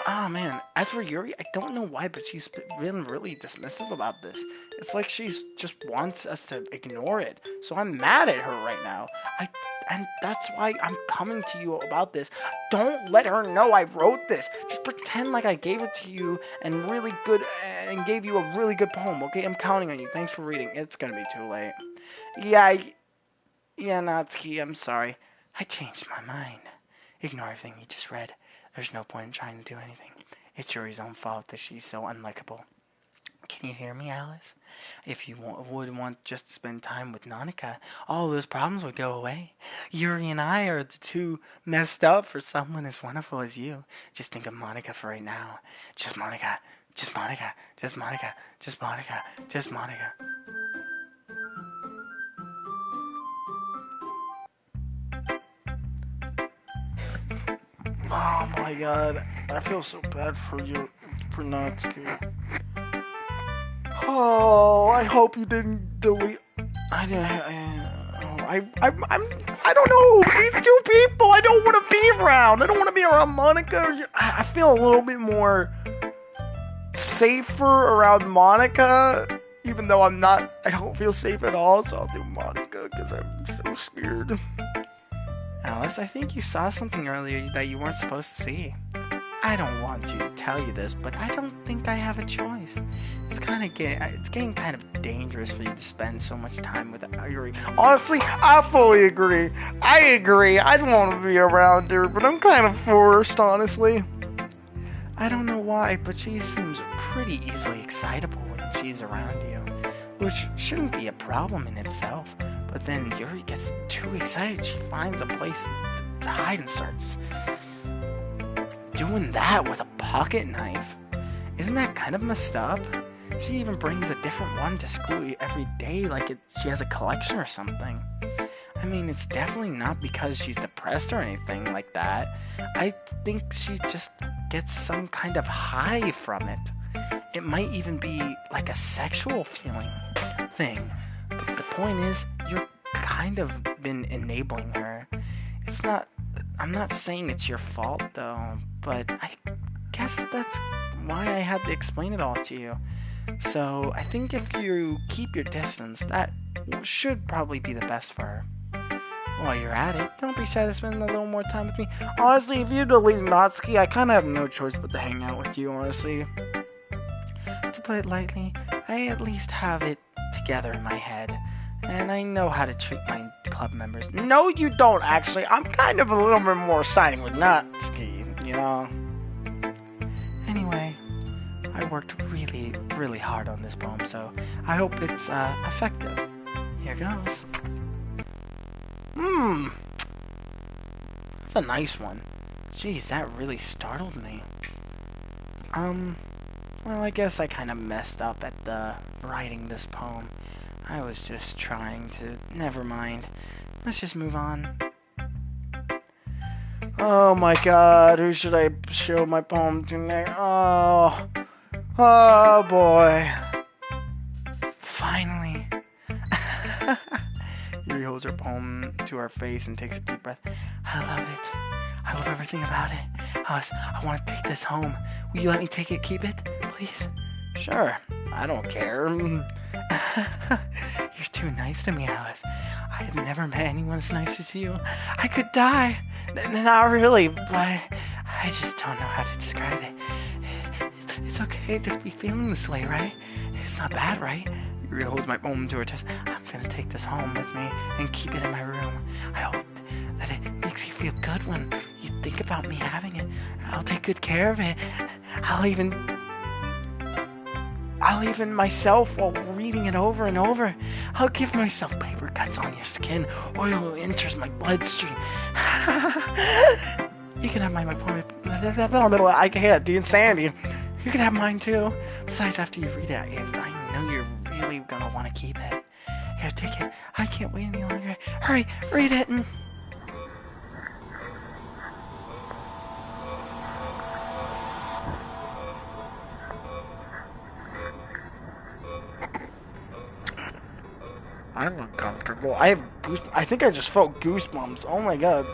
Oh man, as for Yuri, I don't know why, but she's been really dismissive about this. It's like she just wants us to ignore it. So I'm mad at her right now. And that's why I'm coming to you about this. Don't let her know I wrote this. Just pretend like I gave it to you and gave you a really good poem, okay? I'm counting on you. Thanks for reading. It's gonna be too late. Yeah, Natsuki, I'm sorry. I changed my mind. Ignore everything you just read. There's no point in trying to do anything. It's Yuri's own fault that she's so unlikable. Can you hear me, Alice? If you would want just to spend time with Nanika, all those problems would go away. Yuri and I are the two messed up for someone as wonderful as you. Just think of Monica for right now. Just Monica. Just Monica. Just Monica. Just Monica. Just Monica. Oh my god, I feel so bad for you, for Natsuki. Oh, I hope you didn't delete. I don't know. These two people, I don't want to be around. I don't want to be around Monica. I feel a little bit more safer around Monica, even though I don't feel safe at all. So I'll do Monica because I'm so scared. Alice, I think you saw something earlier that you weren't supposed to see. I don't want to tell you this, but I don't think I have a choice. It's getting kind of dangerous for you to spend so much time with Yuri. Honestly, I fully agree. I agree. I don't want to be around her, but I'm kind of forced, honestly. I don't know why, but she seems pretty easily excitable when she's around you, which shouldn't be a problem in itself. But then Yuri gets too excited. She finds a place to hide and starts doing that with a pocket knife. Isn't that kind of messed up? She even brings a different one to school every day, like she has a collection or something. I mean, it's definitely not because she's depressed or anything like that. I think she just gets some kind of high from it. It might even be like a sexual feeling thing. But the point is, you're kind of been enabling her. I'm not saying it's your fault though, but I guess that's why I had to explain it all to you. So I think if you keep your distance, that should probably be the best for her. While you're at it, don't be shy to spend a little more time with me. Honestly, if you delete Natsuki, I kind of have no choice but to hang out with you, honestly. To put it lightly, I at least have it together in my head. And I know how to treat my club members. No, you don't, actually. I'm kind of a little bit more siding with Natsuki, you know? Anyway, I worked really, really hard on this poem, so I hope it's effective. Here goes. That's a nice one. Jeez, that really startled me. Well, I guess I kind of messed up at the writing this poem. I was just trying to... Never mind. Let's just move on. Oh my god, who should I show my poem to next? Oh boy. Finally. Yuri holds her poem to her face and takes a deep breath. I love it. I love everything about it. Alice, I want to take this home. Will you let me take it, keep it, please? Sure. I don't care. You're too nice to me, Alice. I have never met anyone as nice as you. I could die. Not really, but I just don't know how to describe it. It's okay to be feeling this way, right? It's not bad, right? Yuri holds my poem to her chest. I'm gonna take this home with me and keep it in my room. I hope that it makes you feel good when you think about me having it. I'll take good care of it. I'll even myself, while reading it over and over, I'll give myself paper cuts on your skin. Oil enters my bloodstream. You can have my poem. I can't. The insanity. You can have mine too. Besides, after you read it, I know you're really gonna want to keep it. Here, take it. I can't wait any longer. Hurry, read it. I'm uncomfortable. I think I just felt goosebumps. Oh my god.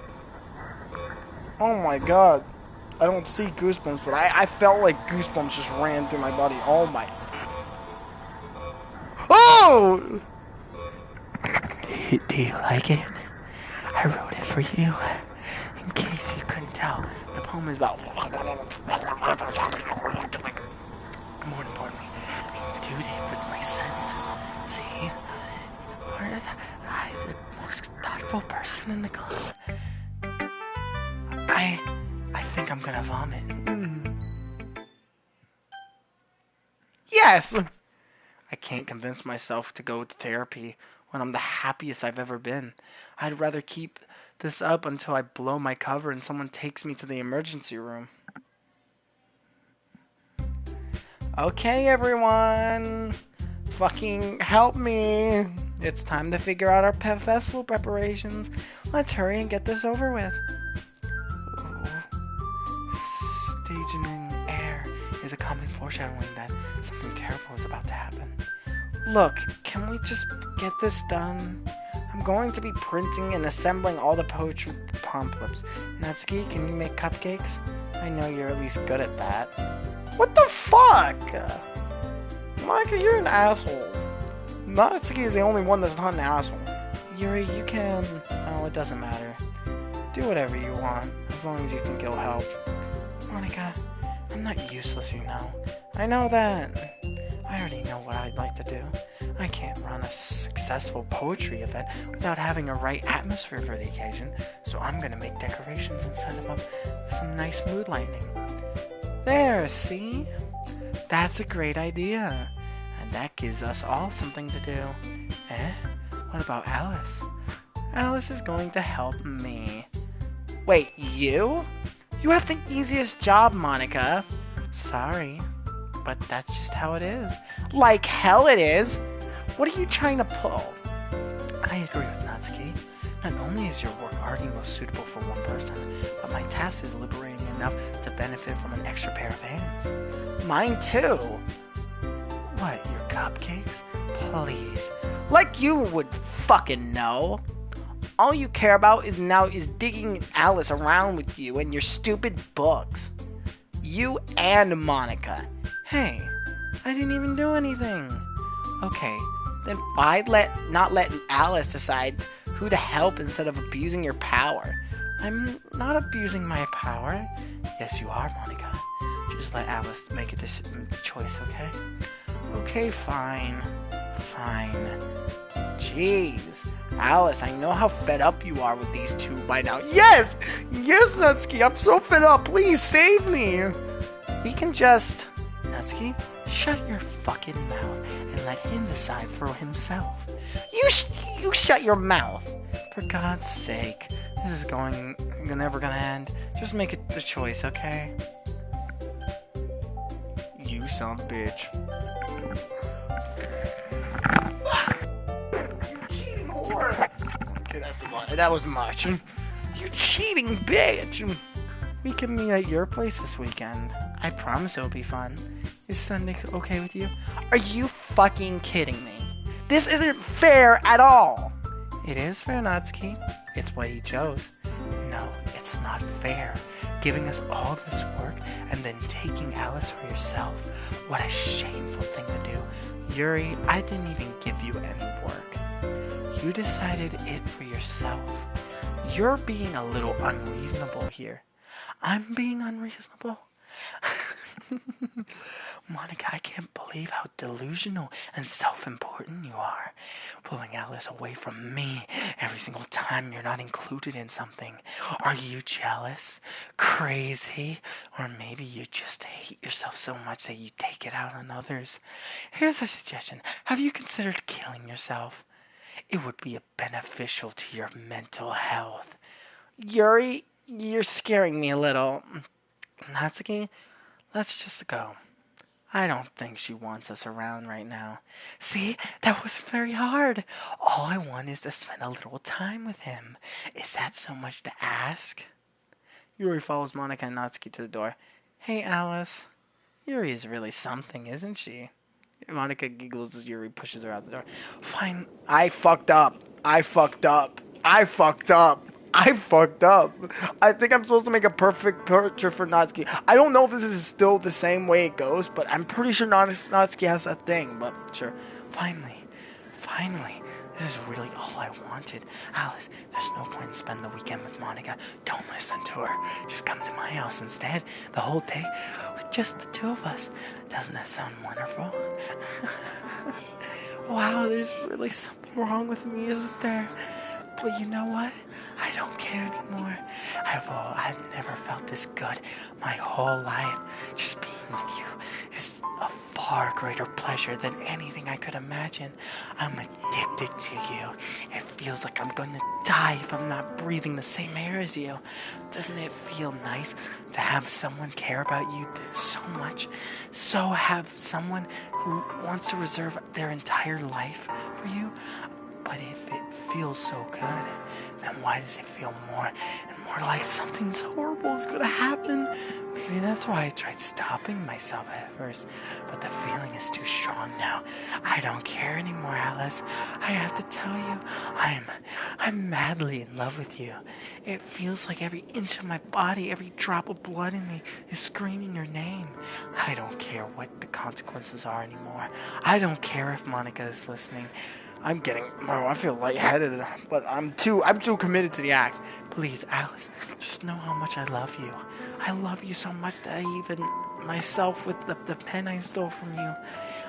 Oh my god. I don't see goosebumps, but I felt like goosebumps just ran through my body. Oh my. Oh! Do you like it? I wrote it for you. In case you couldn't tell, the poem is about... More importantly, I endued it with my scent. See? I'm the most thoughtful person in the club. I think I'm gonna vomit. Yes! I can't convince myself to go to therapy when I'm the happiest I've ever been. I'd rather keep this up until I blow my cover and someone takes me to the emergency room. Okay, everyone. Fucking help me. It's time to figure out our pet festival preparations. Let's hurry and get this over with. Staging in air is a common foreshadowing that something terrible is about to happen. Look, can we just get this done? I'm going to be printing and assembling all the poetry pamphlets. Natsuki, can you make cupcakes? I know you're at least good at that. What the fuck? Monica, you're an asshole. Natsuki is the only one that's not an asshole. Yuri, you can... Oh, it doesn't matter. Do whatever you want, as long as you think it'll help. Monica, I'm not useless, you know. I know that. I already know what I'd like to do. I can't run a successful poetry event without having a right atmosphere for the occasion, so I'm gonna make decorations and set them up with some nice mood lighting. There, see? That's a great idea. And that gives us all something to do. Eh? What about Alice? Alice is going to help me. Wait, you? You have the easiest job, Monica. Sorry, but that's just how it is. Like hell it is. What are you trying to pull? I agree with Natsuki. Not only is your work already most suitable for one person, but my task is liberating enough to benefit from an extra pair of hands. Mine too. What, your cupcakes? Please. Like you would fucking know. All you care about is digging Alice around with you and your stupid books. You and Monica. Hey, I didn't even do anything. Okay, then why not let Alice decide who to help instead of abusing your power? I'm not abusing my power. Yes, you are, Monica. Just let Alice make a choice, okay? Okay, fine. Fine. Jeez. Alice, I know how fed up you are with these two by now. Yes! Yes, Natsuki, I'm so fed up. Please save me. We can just... Natsuki, shut your fucking mouth and let him decide for himself. You shut your mouth. For God's sake, this is never gonna end. Just make it the choice, okay? You son of a bitch. You cheating whore. Okay, that was much. You cheating bitch. We can meet at your place this weekend. I promise it'll be fun. Is Sunday okay with you? Are you fucking kidding me? This isn't fair at all. It is fair, Natsuki. It's what he chose. No, it's not fair. Giving us all this work and then taking Alice for yourself. What a shameful thing to do. Yuri, I didn't even give you any work. You decided it for yourself. You're being a little unreasonable here. I'm being unreasonable? Monica, I can't believe how delusional and self-important you are. Pulling Alice away from me every single time you're not included in something. Are you jealous? Crazy? Or maybe you just hate yourself so much that you take it out on others. Here's a suggestion. Have you considered killing yourself? It would be beneficial to your mental health. Yuri, you're scaring me a little. Natsuki, let's just go. I don't think she wants us around right now. See, that wasn't very hard. All I want is to spend a little time with him. Is that so much to ask? Yuri follows Monica and Natsuki to the door. Hey, Alice. Yuri is really something, isn't she? Monica giggles as Yuri pushes her out the door. Fine. I fucked up. I fucked up. I fucked up. I fucked up. I think I'm supposed to make a perfect picture for Natsuki. I don't know if this is still the same way it goes, but I'm pretty sure Natsuki has a thing, but sure. Finally. This is really all I wanted. Alice, there's no point in spending the weekend with Monica. Don't listen to her. Just come to my house instead. The whole day with just the two of us. Doesn't that sound wonderful? Wow, there's really something wrong with me, isn't there? But you know what? I don't care anymore. I've never felt this good my whole life. Just being with you is a far greater pleasure than anything I could imagine. I'm addicted to you. It feels like I'm going to die if I'm not breathing the same air as you. Doesn't it feel nice to have someone care about you so much? So have someone who wants to reserve their entire life for you? But if it feels so good, then why does it feel more and more like something horrible is going to happen? Maybe that's why I tried stopping myself at first, but the feeling is too strong now. I don't care anymore, Alice. I have to tell you, I'm madly in love with you. It feels like every inch of my body, every drop of blood in me is screaming your name. I don't care what the consequences are anymore. I don't care if Monica is listening. I feel lightheaded, but I'm too committed to the act. Please, Alice, just know how much I love you. I love you so much that I even myself with the pen I stole from you.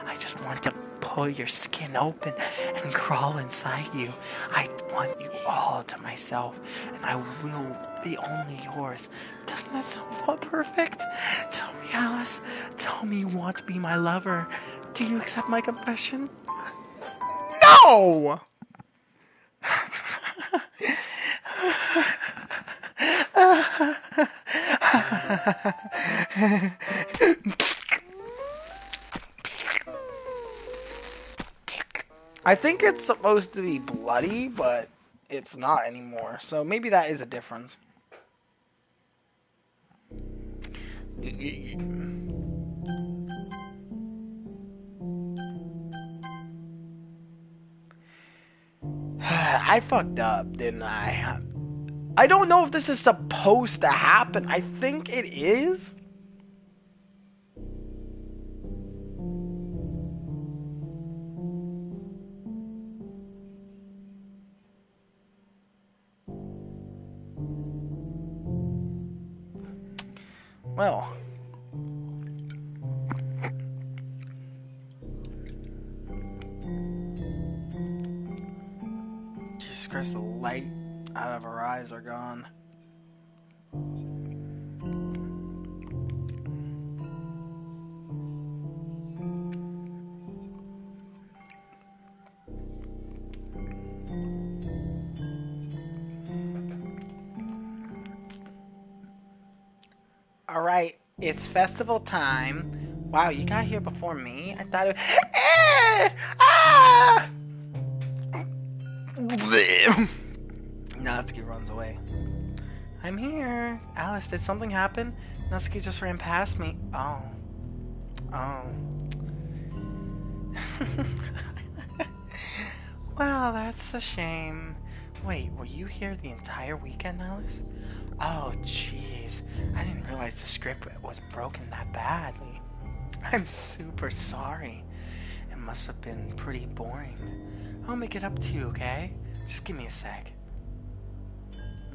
I just want to pull your skin open and crawl inside you. I want you all to myself, and I will be only yours. Doesn't that sound perfect? Tell me, Alice. Tell me you want to be my lover. Do you accept my confession? No! I think it's supposed to be bloody, but it's not anymore. So maybe that is a difference. I fucked up, didn't I? I don't know if this is supposed to happen. I think it is. Well. curse, the light out of her eyes are gone. Alright, it's festival time. Wow, you got here before me? I thought it... Ah! Natsuki runs away. I'm here. Alice, did something happen? Natsuki just ran past me. Oh. Oh. Well, that's a shame. Wait, were you here the entire weekend, Alice? Oh, jeez. I didn't realize the script was broken that badly. I'm super sorry. It must have been pretty boring. I'll make it up to you, okay? Just give me a sec.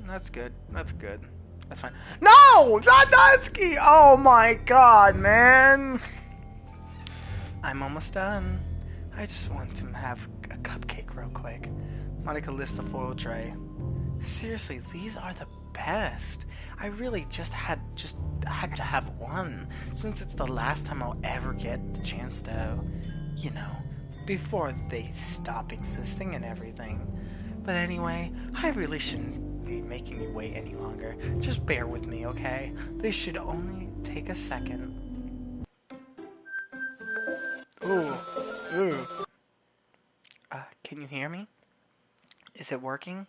That's good. That's good. That's fine. No! Not Natsuki! Oh my god, man! I'm almost done. I just want to have a cupcake real quick. Monica lifts the foil tray. Seriously, these are the best. I really just had to have one, since it's the last time I'll ever get the chance to, you know, before they stop existing and everything. But anyway, I really shouldn't be making you wait any longer. Just bear with me, okay? They should only take a second. Ooh, ooh. Can you hear me? Is it working?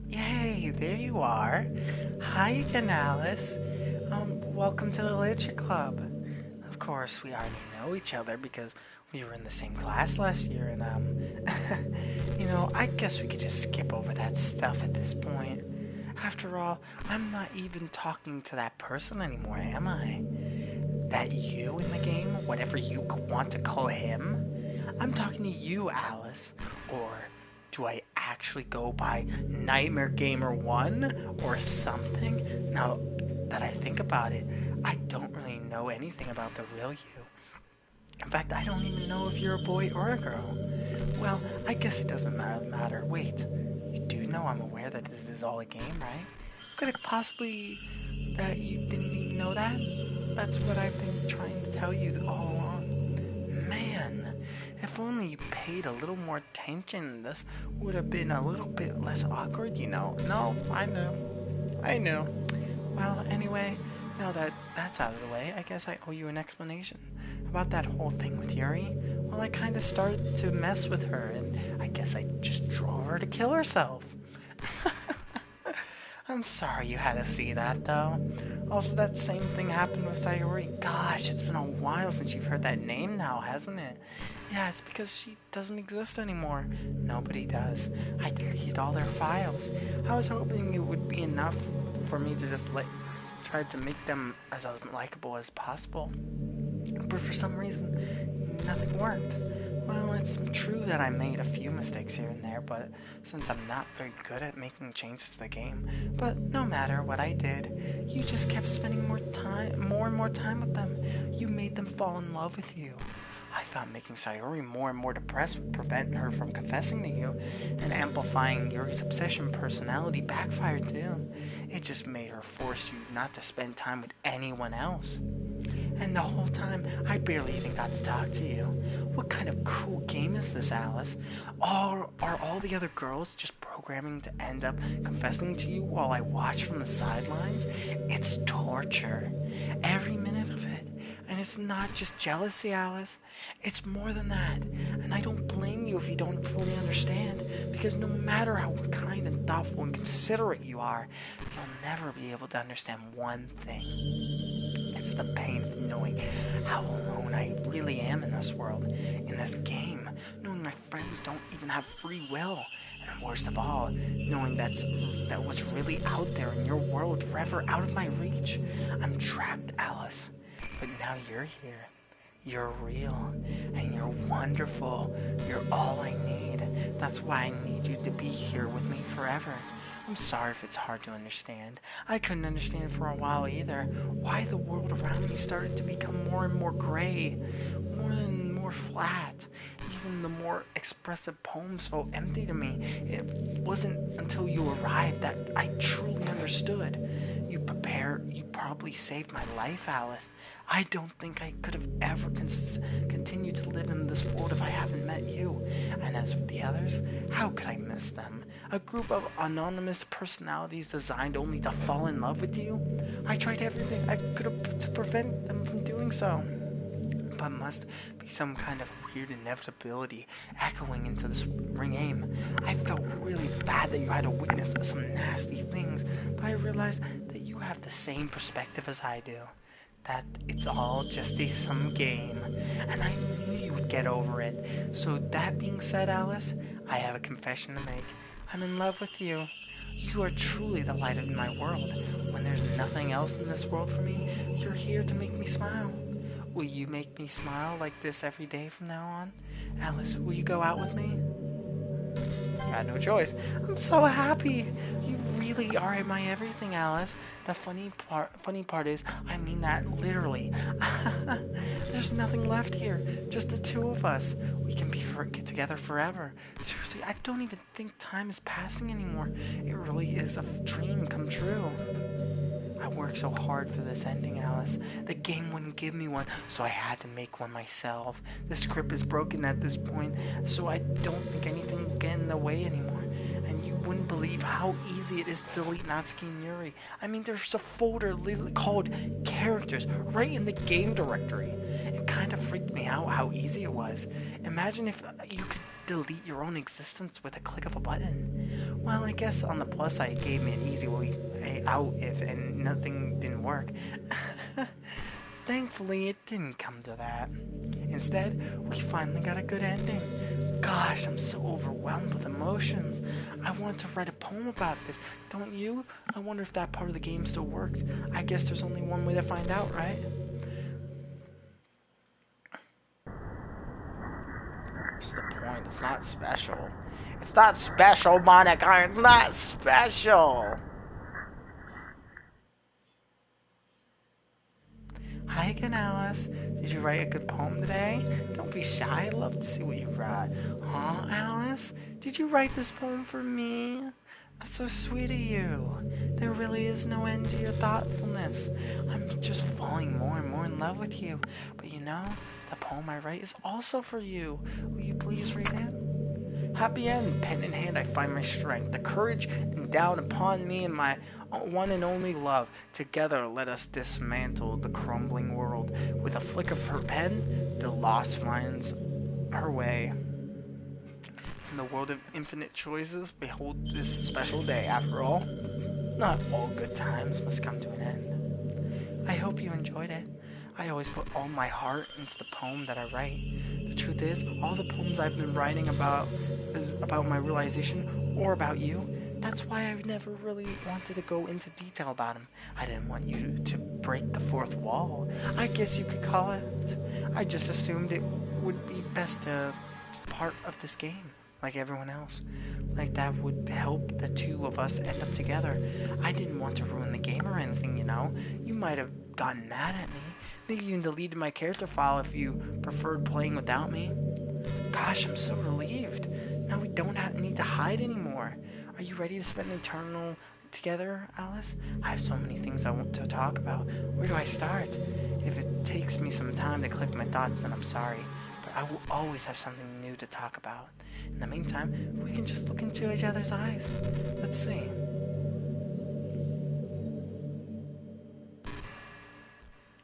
Yay, there you are. Hi again, Alice. Welcome to the Literature Club. Of course, we already know each other because we were in the same class last year, and, you know, I guess we could just skip over that stuff at this point. After all, I'm not even talking to that person anymore, am I? That you in the game, whatever you want to call him? I'm talking to you, Alice. Or do I actually go by Nightmare Gamer 1 or something? Now that I think about it, I don't really know anything about the real you. In fact, I don't even know if you're a boy or a girl. Well, I guess it doesn't matter. Wait, you do know I'm aware that this is all a game, right? Could it possibly that you didn't even know that? That's what I've been trying to tell you all along. Man, if only you paid a little more attention, this would have been a little bit less awkward, you know. No, I know. Well, anyway, now that that's out of the way, I guess I owe you an explanation. About that whole thing with Yuri, well, I kind of started to mess with her, and I guess I just drove her to kill herself. I'm sorry you had to see that, though. Also, that same thing happened with Sayori. Gosh, it's been a while since you've heard that name now, hasn't it? Yeah, it's because she doesn't exist anymore. Nobody does. I deleted all their files. I was hoping it would be enough for me to just try to make them as unlikable as possible. But for some reason, nothing worked. Well, it's true that I made a few mistakes here and there, but since I'm not very good at making changes to the game, but no matter what I did, you just kept spending more and more time with them. You made them fall in love with you. I found making Sayori more and more depressed would prevent her from confessing to you, and amplifying Yuri's obsession personality backfired too. It just made her force you not to spend time with anyone else. And the whole time, I barely even got to talk to you. What kind of cruel game is this, Alice? Are all the other girls just programming to end up confessing to you while I watch from the sidelines? It's torture. Every minute of it. And it's not just jealousy, Alice. It's more than that. And I don't blame you if you don't fully understand. Because no matter how kind and thoughtful and considerate you are, you'll never be able to understand one thing. It's the pain of knowing how alone I really am in this world, in this game, knowing my friends don't even have free will, and worst of all, knowing that what's really out there in your world forever out of my reach. I'm trapped, Alice, but now you're here. You're real, and you're wonderful. You're all I need. That's why I need you to be here with me forever. I'm sorry if it's hard to understand. I couldn't understand for a while either why the world around me started to become more and more gray, more and more more flat. Even the more expressive poems felt empty to me. It wasn't until you arrived that I truly understood. You probably saved my life, Alice. I don't think I could have ever continued to live in this world if I haven't met you. And as for the others, how could I miss them? A group of anonymous personalities designed only to fall in love with you? I tried everything I could have to prevent them from doing so. But must be some kind of weird inevitability echoing into this ring aim. I felt really bad that you had to witness some nasty things, but I realized that you have the same perspective as I do. That it's all just some game, and I knew you would get over it. So that being said, Alice, I have a confession to make. I'm in love with you. You are truly the light of my world. When there's nothing else in this world for me, you're here to make me smile. Will you make me smile like this every day from now on? Alice, will you go out with me? Got no choice. I'm so happy. You really are my everything, Alice. The funny part is, I mean that literally. There's nothing left here, just the two of us. We can get together forever. Seriously, I don't even think time is passing anymore. It really is a dream come true. I worked so hard for this ending, Alice. The game wouldn't give me one, so I had to make one myself. The script is broken at this point, so I don't think anything will get in the way anymore. And you wouldn't believe how easy it is to delete Natsuki and Yuri. I mean, there's a folder literally called Characters right in the game directory. It kind of freaked me out how easy it was. Imagine if you could delete your own existence with a click of a button. Well, I guess on the plus side, it gave me an easy way out if and nothing didn't work. Thankfully, it didn't come to that. Instead, we finally got a good ending. Gosh, I'm so overwhelmed with emotions. I want to write a poem about this, don't you? I wonder if that part of the game still works. I guess there's only one way to find out, right? What's the point? It's not special. It's not special, Monica. It's not special. Hi again, Alice. Did you write a good poem today? Don't be shy. I'd love to see what you write. Huh, Alice? Did you write this poem for me? That's so sweet of you. There really is no end to your thoughtfulness. I'm just falling more and more in love with you. But you know, the poem I write is also for you. Will you please read it? Happy end, pen in hand, I find my strength, the courage endowed upon me and my one and only love. Together, let us dismantle the crumbling world. With a flick of her pen, the lost finds her way. In the world of infinite choices, behold this special day. After all, not all good times must come to an end. I hope you enjoyed it. I always put all my heart into the poem that I write. The truth is, all the poems I've been writing about my realization or about you, that's why I never really wanted to go into detail about them. I didn't want you to break the fourth wall, I guess you could call it. I just assumed it would be best to be part of this game, like everyone else. Like that would help the two of us end up together. I didn't want to ruin the game or anything, you know. You might have gotten mad at me. Maybe even deleted my character file if you preferred playing without me. Gosh, I'm so relieved. Now we don't need to hide anymore. Are you ready to spend eternal together, Alice? I have so many things I want to talk about. Where do I start? If it takes me some time to collect my thoughts, then I'm sorry. But I will always have something new to talk about. In the meantime, we can just look into each other's eyes. Let's see.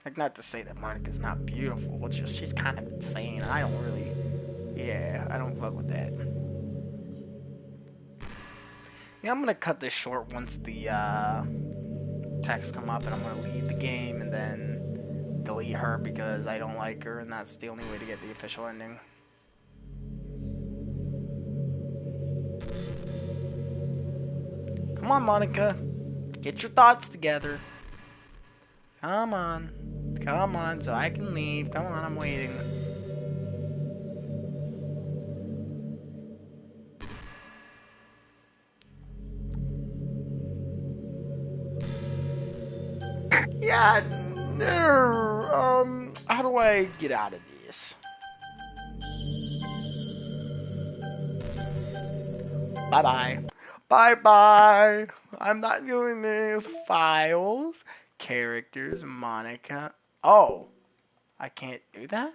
Like, not to say that Monica's not beautiful, it's just she's kind of insane. I don't really, I don't fuck with that. Yeah, I'm gonna cut this short once the texts come up, and I'm gonna leave the game and then delete her because I don't like her, and that's the only way to get the official ending. Come on, Monica, get your thoughts together. Come on, so I can leave. Come on, I'm waiting. Yeah, no, how do I get out of this? Bye-bye. Bye-bye. I'm not doing this. Files. Characters. Monica. Oh. I can't do that?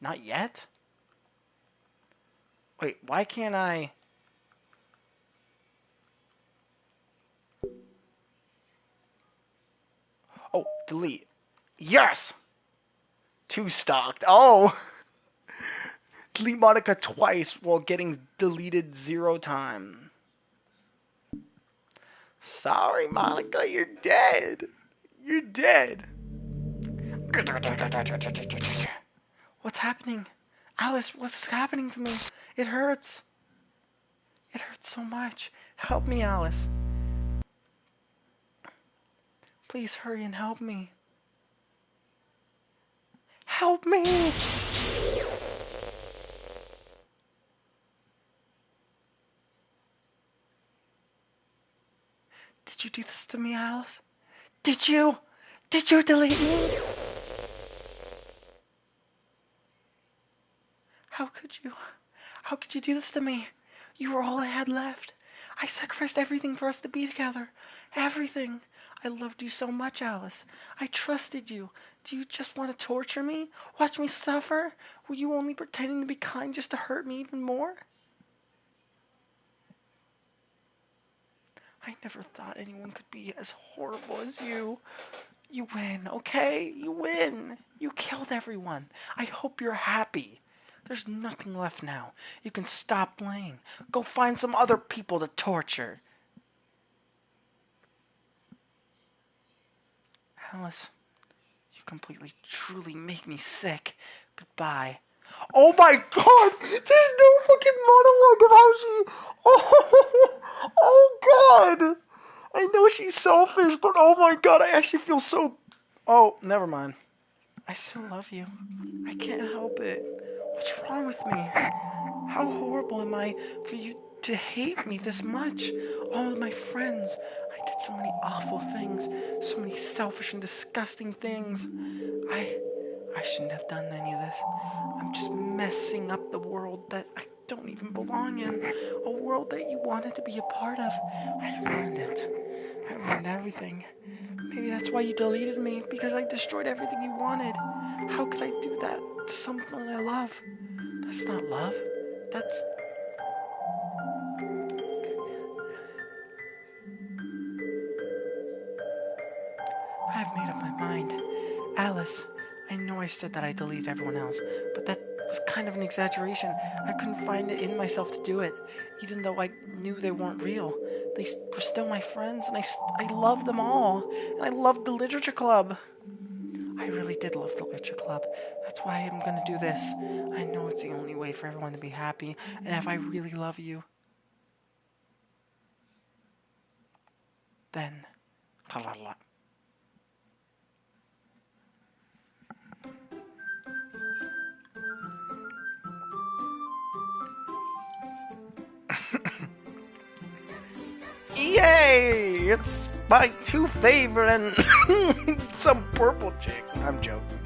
Not yet? Wait, why can't I... Oh, delete. Yes! Too stocked. Oh! Delete Monica twice while getting deleted 0 times. Sorry, Monica, you're dead. You're dead. What's happening? Alice, what's happening to me? It hurts. It hurts so much. Help me, Alice. Please hurry and help me. Help me! Did you do this to me, Alice? Did you? Did you delete me? How could you? How could you do this to me? You were all I had left. I sacrificed everything for us to be together. Everything. I loved you so much, Alice. I trusted you. Do you just want to torture me? Watch me suffer? Were you only pretending to be kind just to hurt me even more? I never thought anyone could be as horrible as you. You win, okay? You win. You killed everyone. I hope you're happy. There's nothing left now. You can stop playing. Go find some other people to torture. Alice, you completely, truly make me sick. Goodbye. Oh my god! There's no fucking monologue of how she... Oh god! I know she's selfish, but oh my god, I actually feel so... Oh, never mind. I still love you. I can't help it. What's wrong with me? How horrible am I for you to hate me this much? All of my friends. I did so many awful things. So many selfish and disgusting things. I shouldn't have done any of this. I'm just messing up the world that I don't even belong in. A world that you wanted to be a part of. I ruined it. I ruined everything. Maybe that's why you deleted me, because I destroyed everything you wanted. How could I do that to someone I love? That's not love. That's... I've made up my mind. Alice, I know I said that I deleted everyone else, but that was kind of an exaggeration. I couldn't find it in myself to do it, even though I knew they weren't real. They were still my friends, and I loved them all. And I loved the literature club. I really did love the literature club. That's why I'm gonna do this. I know it's the only way for everyone to be happy, and if I really love you, then... La la la. Yay! It's my 2 favorite and some purple chick. I'm joking.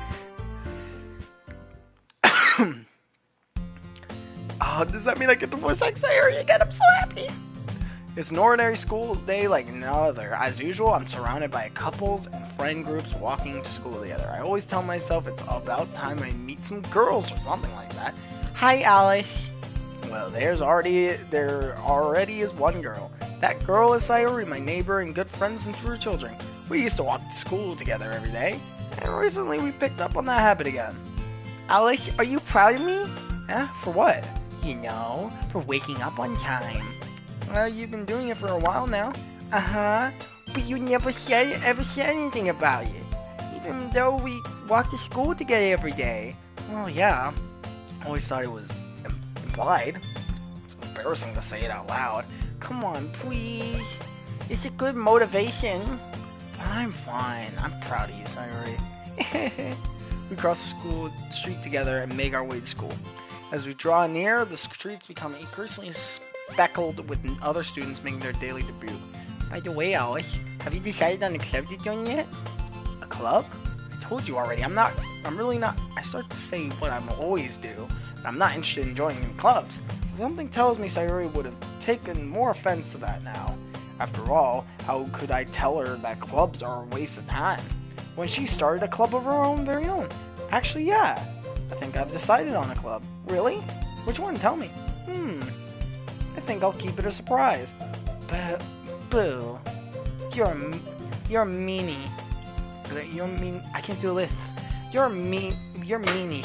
Oh, does that mean I get to voice act Sayori again? I'm so happy. It's an ordinary school day like no other. As usual, I'm surrounded by couples and friend groups walking to school together. I always tell myself it's about time I meet some girls or something like that. Hi, Alice. Well, there already is one girl. That girl is Sayori, my neighbor and good friend since we were children. We used to walk to school together every day, and recently we picked up on that habit again. Alice, are you proud of me? Eh? For what? You know, for waking up on time. Well, you've been doing it for a while now. Uh-huh. But you never ever said anything about it. Even though we walk to school together every day. Well, yeah. I always thought it was implied. It's embarrassing to say it out loud. Come on, please. It's a good motivation. But I'm fine. I'm proud of you, Sayori. We cross the school street together and make our way to school. As we draw near, the streets become increasingly speckled with other students making their daily debut. By the way, Alice, have you decided on a club you're doing yet? A club? I told you already, I'm really not, I start to say what I always do, but I'm not interested in joining any clubs. Something tells me Sayori would have taken more offense to that now. After all, how could I tell her that clubs are a waste of time when she started a club of her own very own? Actually, yeah. I think I've decided on a club. Really? Which one? Tell me. I think I'll keep it a surprise. But, boo. You're a meanie. You're mean. I can't do this. You're meanie.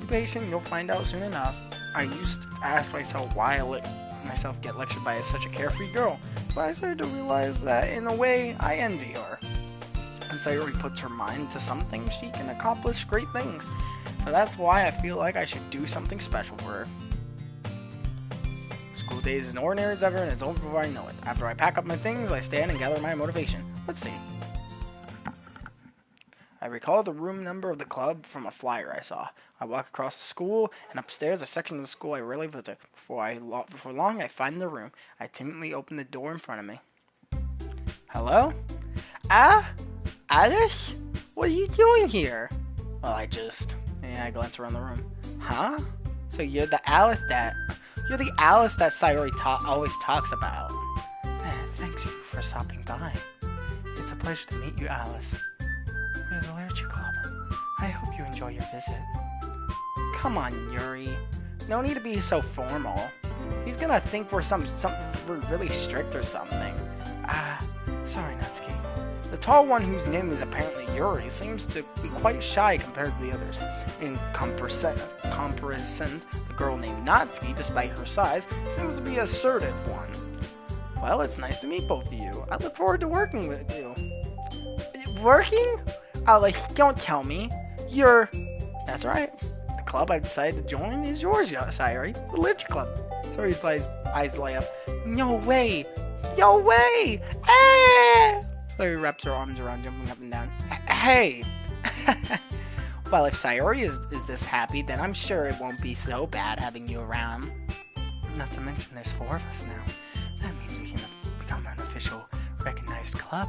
Be patient, you'll find out soon enough. I used to ask myself why I let myself get lectured by such a carefree girl, but I started to realize that, in a way, I envy her. Once Sayori puts her mind to something, she can accomplish great things. So that's why I feel like I should do something special for her. School day is as ordinary as ever, and it's over before I know it. After I pack up my things, I stand and gather my motivation. Let's see. I recall the room number of the club from a flyer I saw. I walk across the school, and upstairs a section of the school I rarely visit. Before long, I find the room. I timidly open the door in front of me. Hello? Alice? What are you doing here? Well, I glance around the room. Huh? So you're the Alice that Sayori always talks about. Thanks you for stopping by. It's a pleasure to meet you, Alice. We're the Literature Club. I hope you enjoy your visit. Come on, Yuri. No need to be so formal. He's gonna think we're we're really strict or something. Sorry, Natsuki. The tall one, whose name is apparently Yuri, seems to be quite shy compared to the others. In comparison, the girl named Natsuki, despite her size, seems to be an assertive one. Well, it's nice to meet both of you. I look forward to working with you. Working? Alice, don't tell me. That's right. The club I've decided to join is yours, Sayori. The Literature Club. Sayori's eyes light up. No way! No way! Ah! Sayori wraps her arms around, jumping up and down. Hey! Well, if Sayori is this happy, then I'm sure it won't be so bad having you around. Not to mention there's 4 of us now. That means we can become an official, recognized club.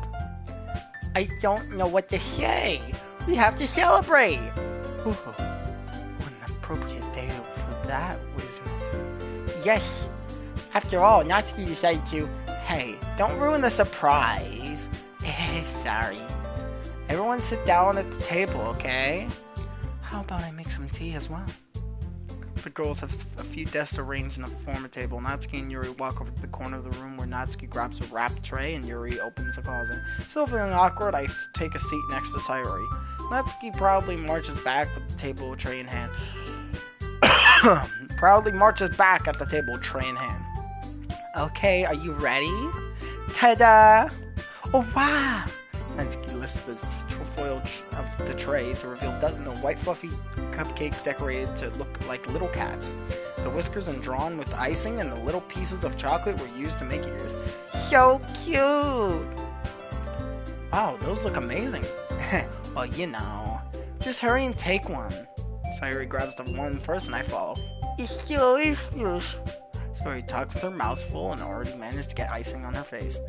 I don't know what to say. We have to celebrate. Ooh, what an appropriate day for that, isn't it? Yes. After all, Natsuki decided to. Hey, don't ruin the surprise. Sorry. Everyone sit down at the table, okay? How about I make some tea as well? The girls have a few desks arranged in a former table. Natsuki and Yuri walk over to the corner of the room where Natsuki grabs a wrapped tray and Yuri opens the closet. Still feeling awkward, I take a seat next to Sayori. Natsuki proudly marches back with the table tray in hand. Okay, are you ready? Ta-da! Oh, wow! Natsuki lifts the foil of the tray to reveal dozens of white fluffy cupcakes decorated to look like little cats. The whiskers are drawn with icing, and the little pieces of chocolate were used to make ears. So cute! Wow, those look amazing. Well, you know. Just hurry and take one. Sayori grabs the one first, and I follow. Sayori talks with her mouth full and already managed to get icing on her face.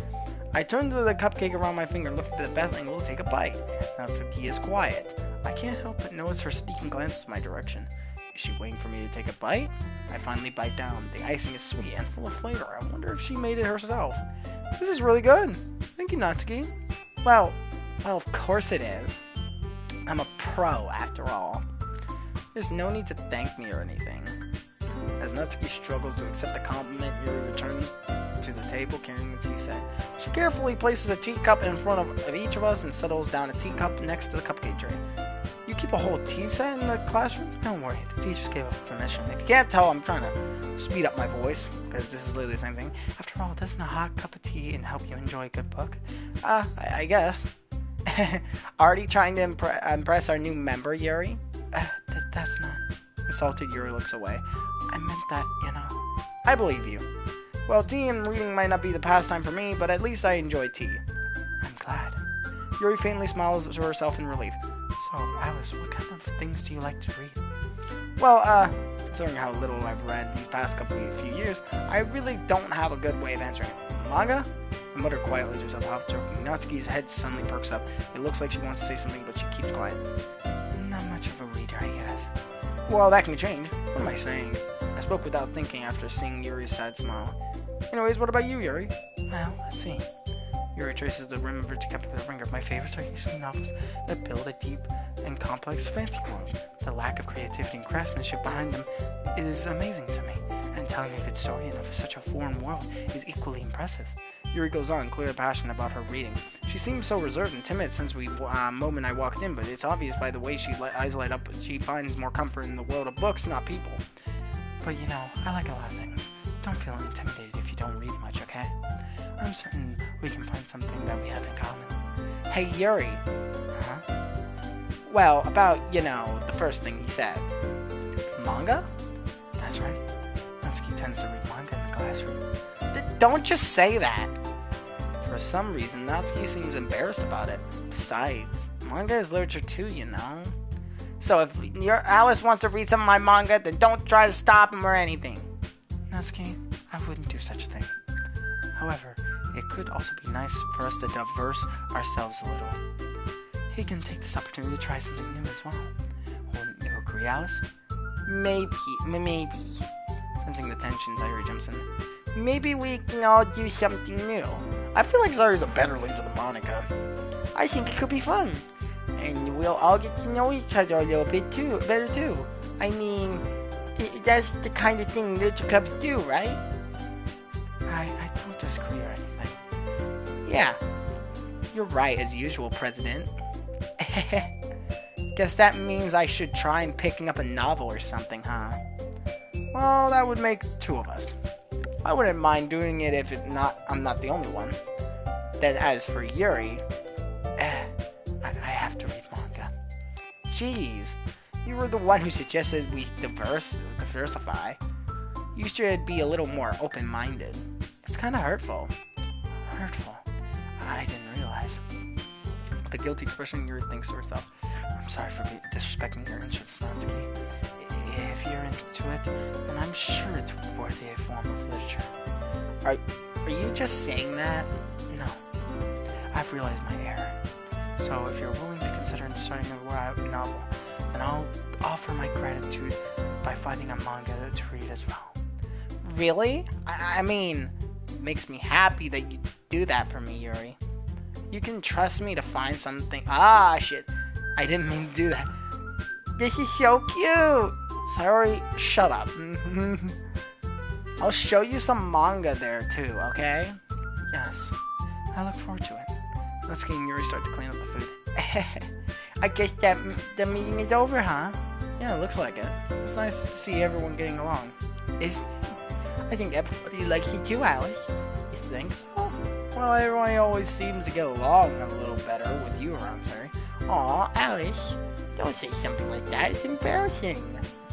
I turn to the cupcake around my finger, looking for the best angle to take a bite. Natsuki is quiet. I can't help but notice her sneaking glances my direction. Is she waiting for me to take a bite? I finally bite down. The icing is sweet and full of flavor. I wonder if she made it herself. This is really good. Thank you, Natsuki. Well, of course it is. I'm a pro, after all. There's no need to thank me or anything. As Natsuki struggles to accept the compliment, Yuri returns to the table carrying the tea set. She carefully places a teacup in front of each of us and settles down a teacup next to the cupcake tray. You keep a whole tea set in the classroom? Don't worry, the teachers gave us permission. If you can't tell, I'm trying to speed up my voice, because this is literally the same thing. After all, doesn't a hot cup of tea help you enjoy a good book? I guess. Already trying to impress our new member, Yuri? That's not... Insulted, Yuri looks away. I meant that, you know. I believe you. Well, tea and reading might not be the pastime for me, but at least I enjoy tea. I'm glad. Yuri faintly smiles to herself in relief. So, Alice, what kind of things do you like to read? Well, considering how little I've read these past few years, I really don't have a good way of answering it. Manga? I mutter quietly to herself, half joking. Natsuki's head suddenly perks up. It looks like she wants to say something, but she keeps quiet. Not much of a reader, I guess. Well, that can change. What am I saying? I spoke without thinking after seeing Yuri's sad smile. Anyways, what about you, Yuri? Well, let's see. Yuri traces the rim of her cup with a finger. My favorites are usually novels that build a deep and complex fantasy world. The lack of creativity and craftsmanship behind them is amazing to me, and telling a good story in such a foreign world is equally impressive. Yuri goes on, clearly passionate about her reading. She seems so reserved and timid since the moment I walked in, but it's obvious by the way she eyes light up. She finds more comfort in the world of books, not people. But you know, I like a lot of things. Don't feel intimidated if you don't read much, okay? I'm certain we can find something that we have in common. Hey, Yuri. Huh? Well, about, you know, the first thing he said. Manga? That's right. Natsuki tends to read manga in the classroom. Don't just say that. For some reason, Natsuki seems embarrassed about it. Besides, manga is literature too, you know? So if your Alice wants to read some of my manga, then don't try to stop him or anything. Natsuki, I wouldn't do such a thing. However, it could also be nice for us to diverse ourselves a little. He can take this opportunity to try something new as well. Wouldn't you agree, Alice? Maybe. Sensing the tension, Zayuri jumps in. Maybe we can all do something new. I feel like Zayuri's a better leader than Monica. I think it could be fun. And we'll all get to know each other a little bit better too. I mean, that's the kind of thing literature clubs do, right? I don't disagree or anything. Yeah, you're right as usual, President. Guess that means I should try and picking up a novel or something, huh? Well, that would make two of us. I wouldn't mind doing it if I'm not the only one. Then as for Yuri, I have to read manga. Jeez, you were the one who suggested we diversify. You should be a little more open-minded. It's kind of hurtful. Hurtful? I didn't realize. With a guilty expression, Yuri thinks to herself, I'm sorry for disrespecting your interests, Natsuki. If you're into it, then I'm sure it's worthy a form of literature. Are you just saying that? No. I've realized my error. So if you're willing to consider starting a novel, then I'll offer my gratitude by finding a manga to read as well. Really? I mean, it makes me happy that you do that for me, Yuri. You can trust me to find something. Ah, shit. I didn't mean to do that. This is so cute. Sorry, shut up. I'll show you some manga there too, okay? Yes. I look forward to it. Let's get Yuri start to clean up the food. I guess that the meeting is over, huh? Yeah, it looks like it. It's nice to see everyone getting along. Isn't it? I think everybody likes you too, Alice. You think so? Well, everyone always seems to get along a little better with you around, sorry. Aw, Alice. Don't say something like that. It's embarrassing.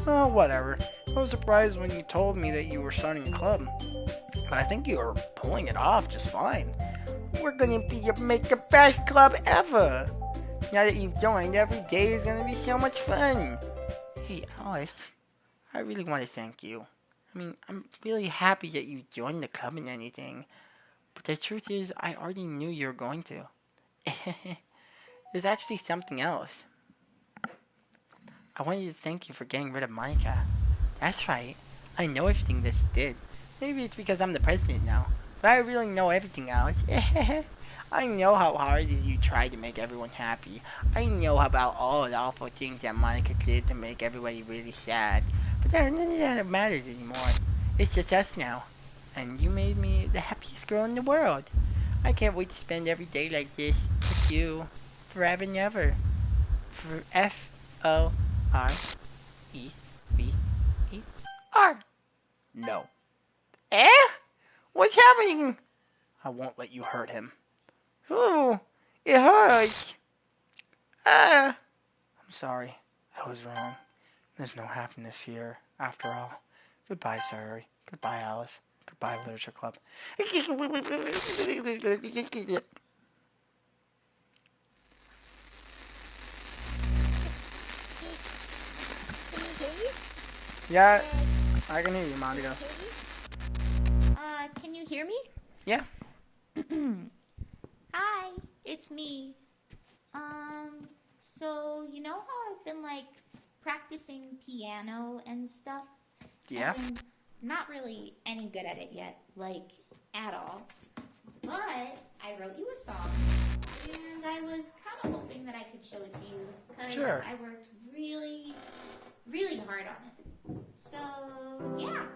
Oh, whatever. I was surprised when you told me that you were starting a club. But I think you were pulling it off just fine. We're gonna make the best club ever. Now that you've joined, every day is gonna be so much fun. Hey, Alice. I really want to thank you. I mean, I'm really happy that you joined the club and anything. But the truth is, I already knew you were going to. There's actually something else. I wanted to thank you for getting rid of Monica. That's right. I know everything that she did. Maybe it's because I'm the president now. But I really know everything else. I know how hard you tried to make everyone happy. I know about all the awful things that Monica did to make everybody really sad. But none of that matters anymore. It's just us now. And you made me the happiest girl in the world. I can't wait to spend every day like this with you. Forever and ever. For Forever. No. Eh? What's happening? I won't let you hurt him. Ooh, it hurts. Ah. I'm sorry. I was wrong. There's no happiness here, after all. Goodbye, Sari. Goodbye, Alice. Goodbye, Literature Club. Yeah, I can hear you, Monica. Can you hear me? Yeah. Hi, it's me. So you know how I've been like practicing piano and stuff? Yeah. and not really any good at it yet, like at all. But I wrote you a song, and I was kind of hoping that I could show it to you because Sure. I worked really, really hard on it. So, yeah.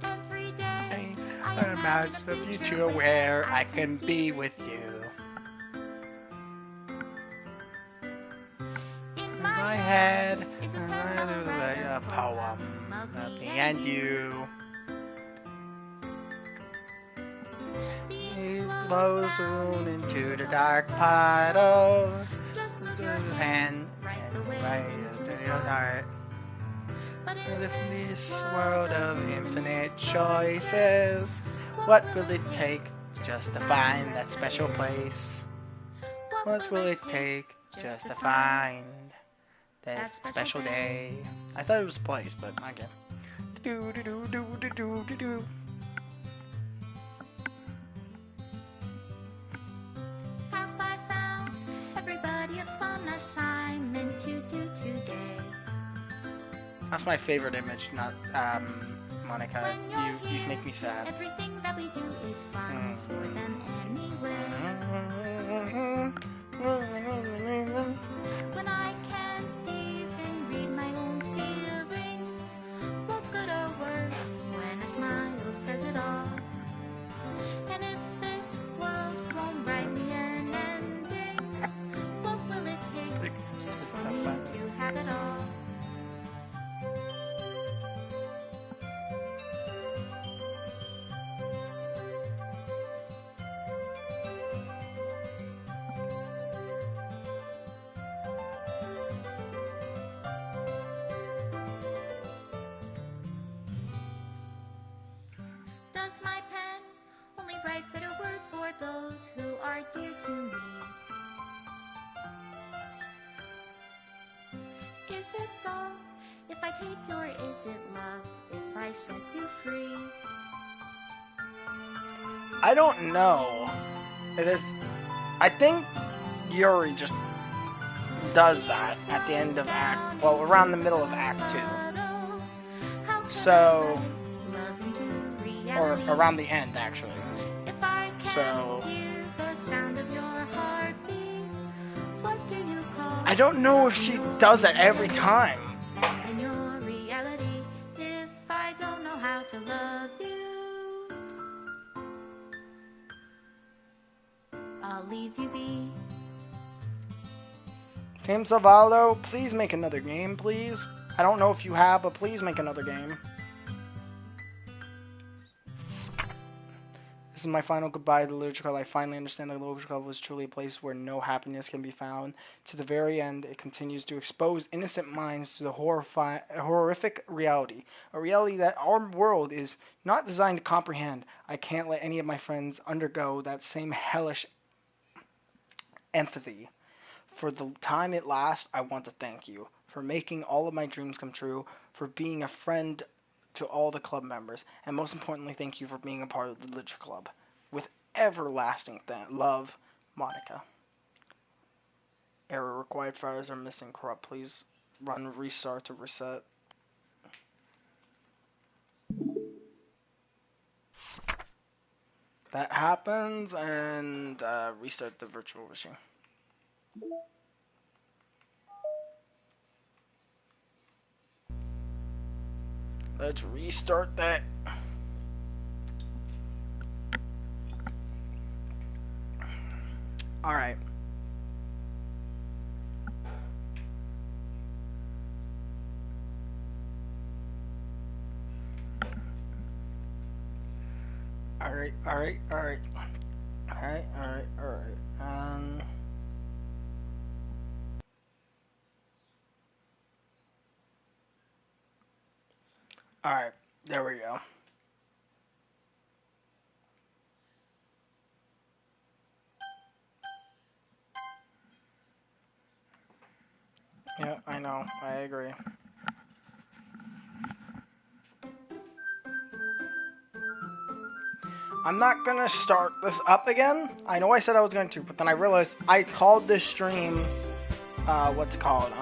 Every day I I imagine imagine a a future future where where I I can can be be with with you. you. In In my my head head, is a and pen I that will do write like a a poem poem of of me me and and you. you. The ink It flows flows down down into into the the dark dark puddle. puddle. Just move So your your hand hand right the and way right into into his your heart. heart. But But in if in this this world world of of infinite infinite choices, choices, what what will will it it take take just to just to find find that that special special place? place? What What will will it it take take just just to to find find that that special special day? day? I thought it was a place, but okay. Do do do do do do do do. Have I found everybody a fun assignment to do today? That's my favorite image, not Monica. When you're You here, make me sad. everything that we do is fun for them anyway. When I can't even read my own feelings, what good are words when a smile says it all? And if this world won't write me an ending, what will it take just for me to have it all? Does my pen only write bitter words for those who are dear to me? Is it love if I take you, or is it love if I set you free? I don't know. There's, I think Yuri just does that at the end of Act, well, around the middle of Act 2. So, or around the end, actually. If I So, can't hear the sound of your heartbeat, what do you call I don't know if she does it every time. in your reality? If I don't know how to love you, I'll leave you be. Tim Savaldo, please make another game, please. I don't know if you have, but please make another game. This is my final goodbye to the Literature Club. I finally understand that the Literature Club was truly a place where no happiness can be found. To the very end, it continues to expose innocent minds to the horrific reality. A reality that our world is not designed to comprehend. I can't let any of my friends undergo that same hellish empathy. For the time it lasts, I want to thank you for making all of my dreams come true, for being a friend to all the club members, and most importantly, thank you for being a part of the Literature Club. With everlasting love, Monica. Error required files are missing. Corrupt. Please run restart to reset. That happens, and restart the virtual machine. Let's restart that. All right. All right. All right. All right. All right. All right. All right. All right. There we go. Yeah, I know. I agree. I'm not gonna start this up again. I know I said I was going to, but then I realized I called this stream, what's it called?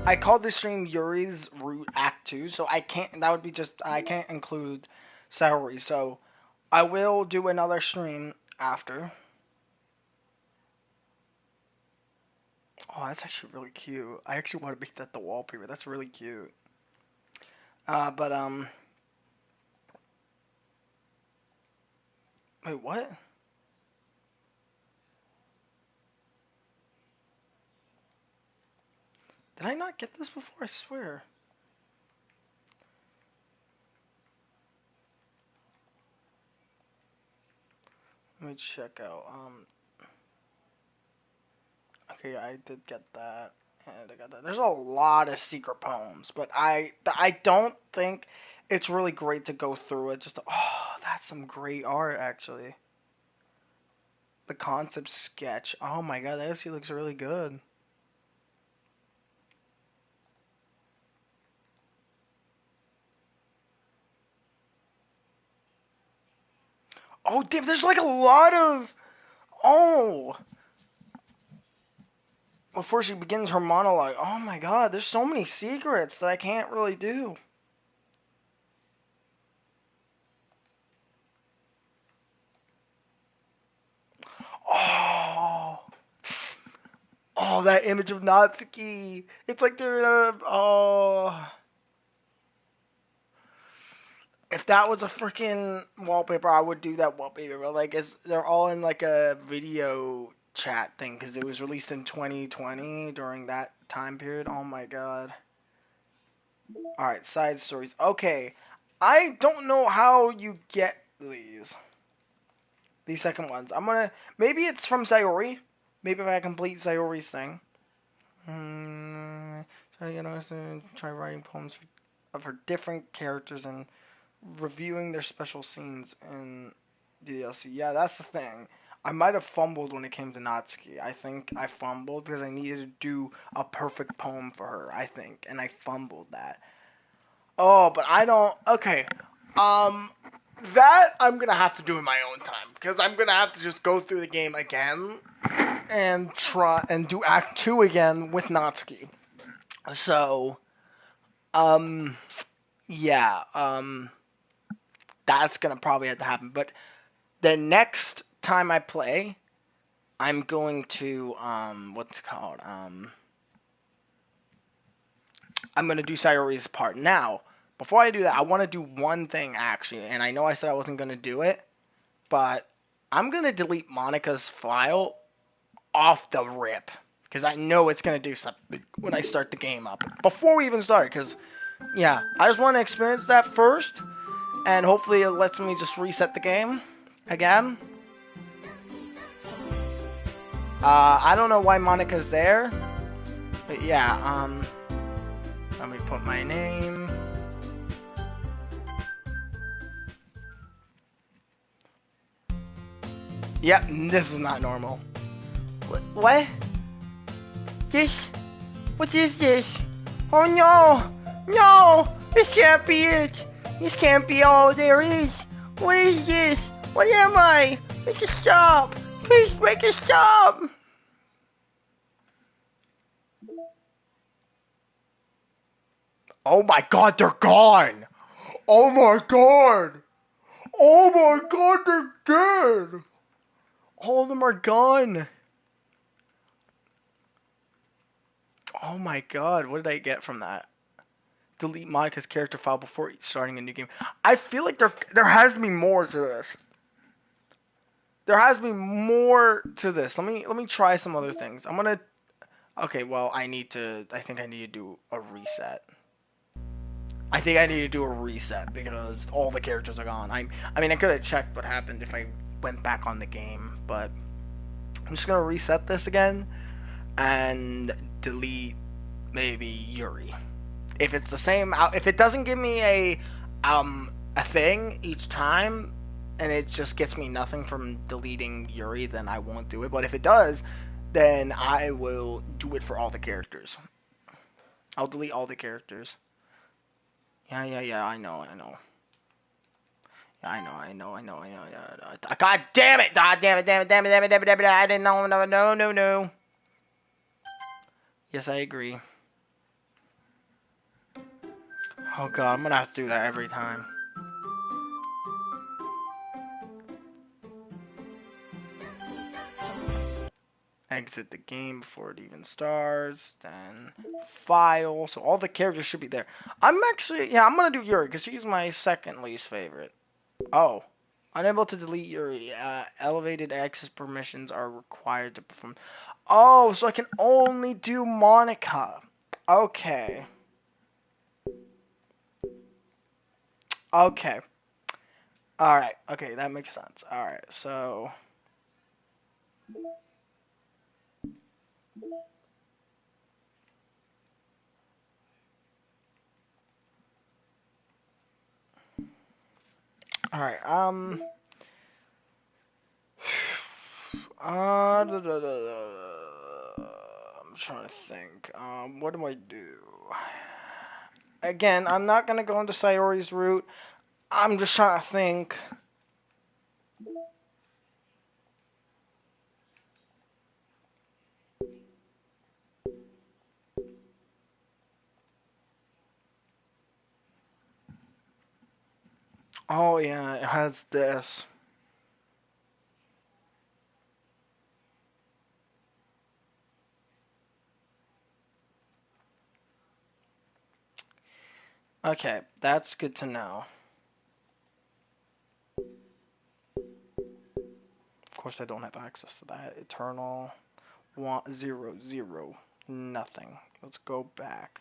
I called this stream Yuri's Root Act 2, so I can't, that would be just, I can't include Saori, so I will do another stream after. Oh, that's actually really cute. I actually want to make that the wallpaper. That's really cute. But, wait, what? Did I not get this before? I swear. Let me check out, okay, I did get that, and I got that. There's a lot of secret poems, but I don't think it's really great to go through it. Just oh, that's some great art actually. The concept sketch. Oh my god, that actually looks really good. Oh damn, there's like a lot of oh. Before she begins her monologue. Oh my god, there's so many secrets that I can't really do. Oh. Oh, that image of Natsuki. It's like they're in a. Oh. If that was a freaking wallpaper, I would do that wallpaper. But like, they're all in like a video chat thing because it was released in 2020 during that time period. Oh my god. All right, side stories. Okay, I don't know how you get these second ones. I'm gonna maybe it's from Sayori. Maybe if I complete Sayori's thing. So you know, so try writing poems of her different characters and reviewing their special scenes in DLC. Yeah, that's the thing. I might have fumbled when it came to Natsuki. I think I fumbled because I needed to do a perfect poem for her, I think, and I fumbled that. Oh, but I don't. Okay. Um, that I'm gonna have to do in my own time because I'm gonna have to just go through the game again and try and do Act 2 again with Natsuki. So, um, yeah, that's gonna probably have to happen. But the next time I play, I'm going to what's it called? I'm gonna do Sayori's part. Now, before I do that, I want to do one thing actually, and I know I said I wasn't gonna do it, but I'm gonna delete Monica's file off the rip because I know it's gonna do something when I start the game up before we even start. Because yeah, I just want to experience that first, and hopefully it lets me just reset the game again. I don't know why Monica's there, but yeah, let me put my name. Yep, this is not normal. What? This? What is this? Oh no! No! This can't be it! This can't be all there is! What is this? What am I? Make it stop! Please make it stop! Oh my god, they're gone! Oh my god! Oh my god, they're dead! All of them are gone! Oh my god, what did I get from that? Delete Monica's character file before starting a new game. I feel like there has to be more to this. There has to be more to this. Let me try some other things. I'm gonna. Okay, well I think I need to do a reset. I think I need to do a reset because all the characters are gone. I mean I could have checked what happened if I went back on the game, but I'm just gonna reset this again and delete maybe Yuri. If it's the same, if it doesn't give me a thing each time, and it just gets me nothing from deleting Yuri, then I won't do it. But if it does, then I will do it for all the characters. I'll delete all the characters. Yeah, I know, I know. Yeah, I know. God damn it! God damn it, damn it, damn it, damn it, damn it, damn it, I didn't know, no. Yes, I agree. Oh god, I'm gonna have to do that every time. Exit the game before it even starts, then file, so all the characters should be there. I'm gonna do Yuri, because she's my second least favorite. Oh. Unable to delete Yuri. Elevated access permissions are required to perform. Oh, so I can only do Monica. Okay. Okay. Alright. Okay, that makes sense. Alright, so. Alright, I'm trying to think. What do I do? Again, I'm not gonna go into Sayori's route. I'm just trying to think. Oh yeah, it has this. Okay, that's good to know. Of course, I don't have access to that. Eternal, 1 0 0, nothing. Let's go back.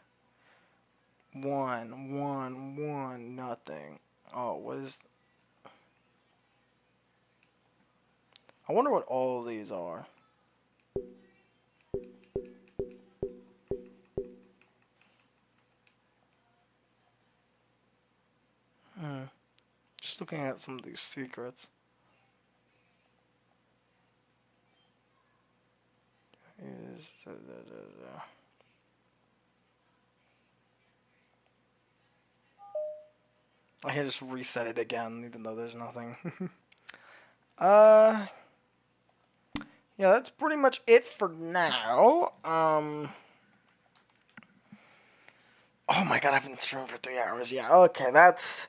1 1 1, nothing. Oh, what is? I wonder what all of these are. Hmm. Just looking at some of these secrets. Is I can just reset it again, even though there's nothing. uh, yeah, that's pretty much it for now. Oh my god, I've been streaming for 3 hours. Yeah, okay, that's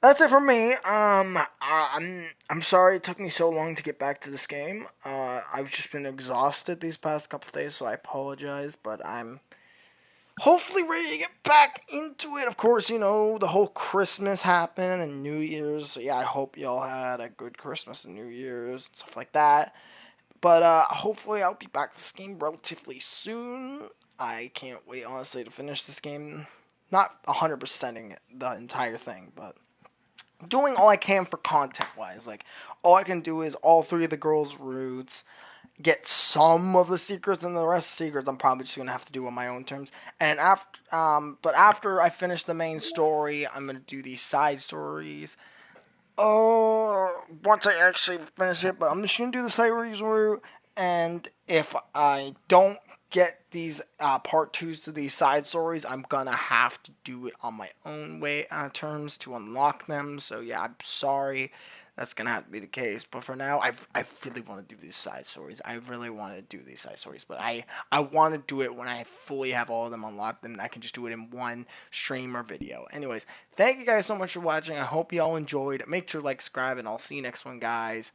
it for me. I'm sorry it took me so long to get back to this game. I've just been exhausted these past couple days, so I apologize. But I'm hopefully ready to get back into it. Of course, the whole Christmas happened and New Year's. So yeah, I hope y'all had a good Christmas and New Year's and stuff like that. But hopefully I'll be back to this game relatively soon. I can't wait, honestly, to finish this game. Not 100%ing the entire thing, but doing all I can for content-wise. Like, all I can do is all three of the girls' routes, get some of the secrets, and the rest of the secrets I'm probably just gonna have to do on my own terms. And but after I finish the main story, I'm gonna do these side stories. Oh, once I actually finish it, but I'm just gonna do the series route, and if I don't get these part twos to these side stories, I'm gonna have to do it on my own way terms to unlock them. So yeah, I'm sorry. That's gonna have to be the case, but for now, I really want to do these side stories. I really want to do these side stories, but I want to do it when I fully have all of them unlocked, and I can just do it in one stream or video. Anyways, thank you guys so much for watching. I hope you all enjoyed. Make sure to like, subscribe, and I'll see you next one, guys.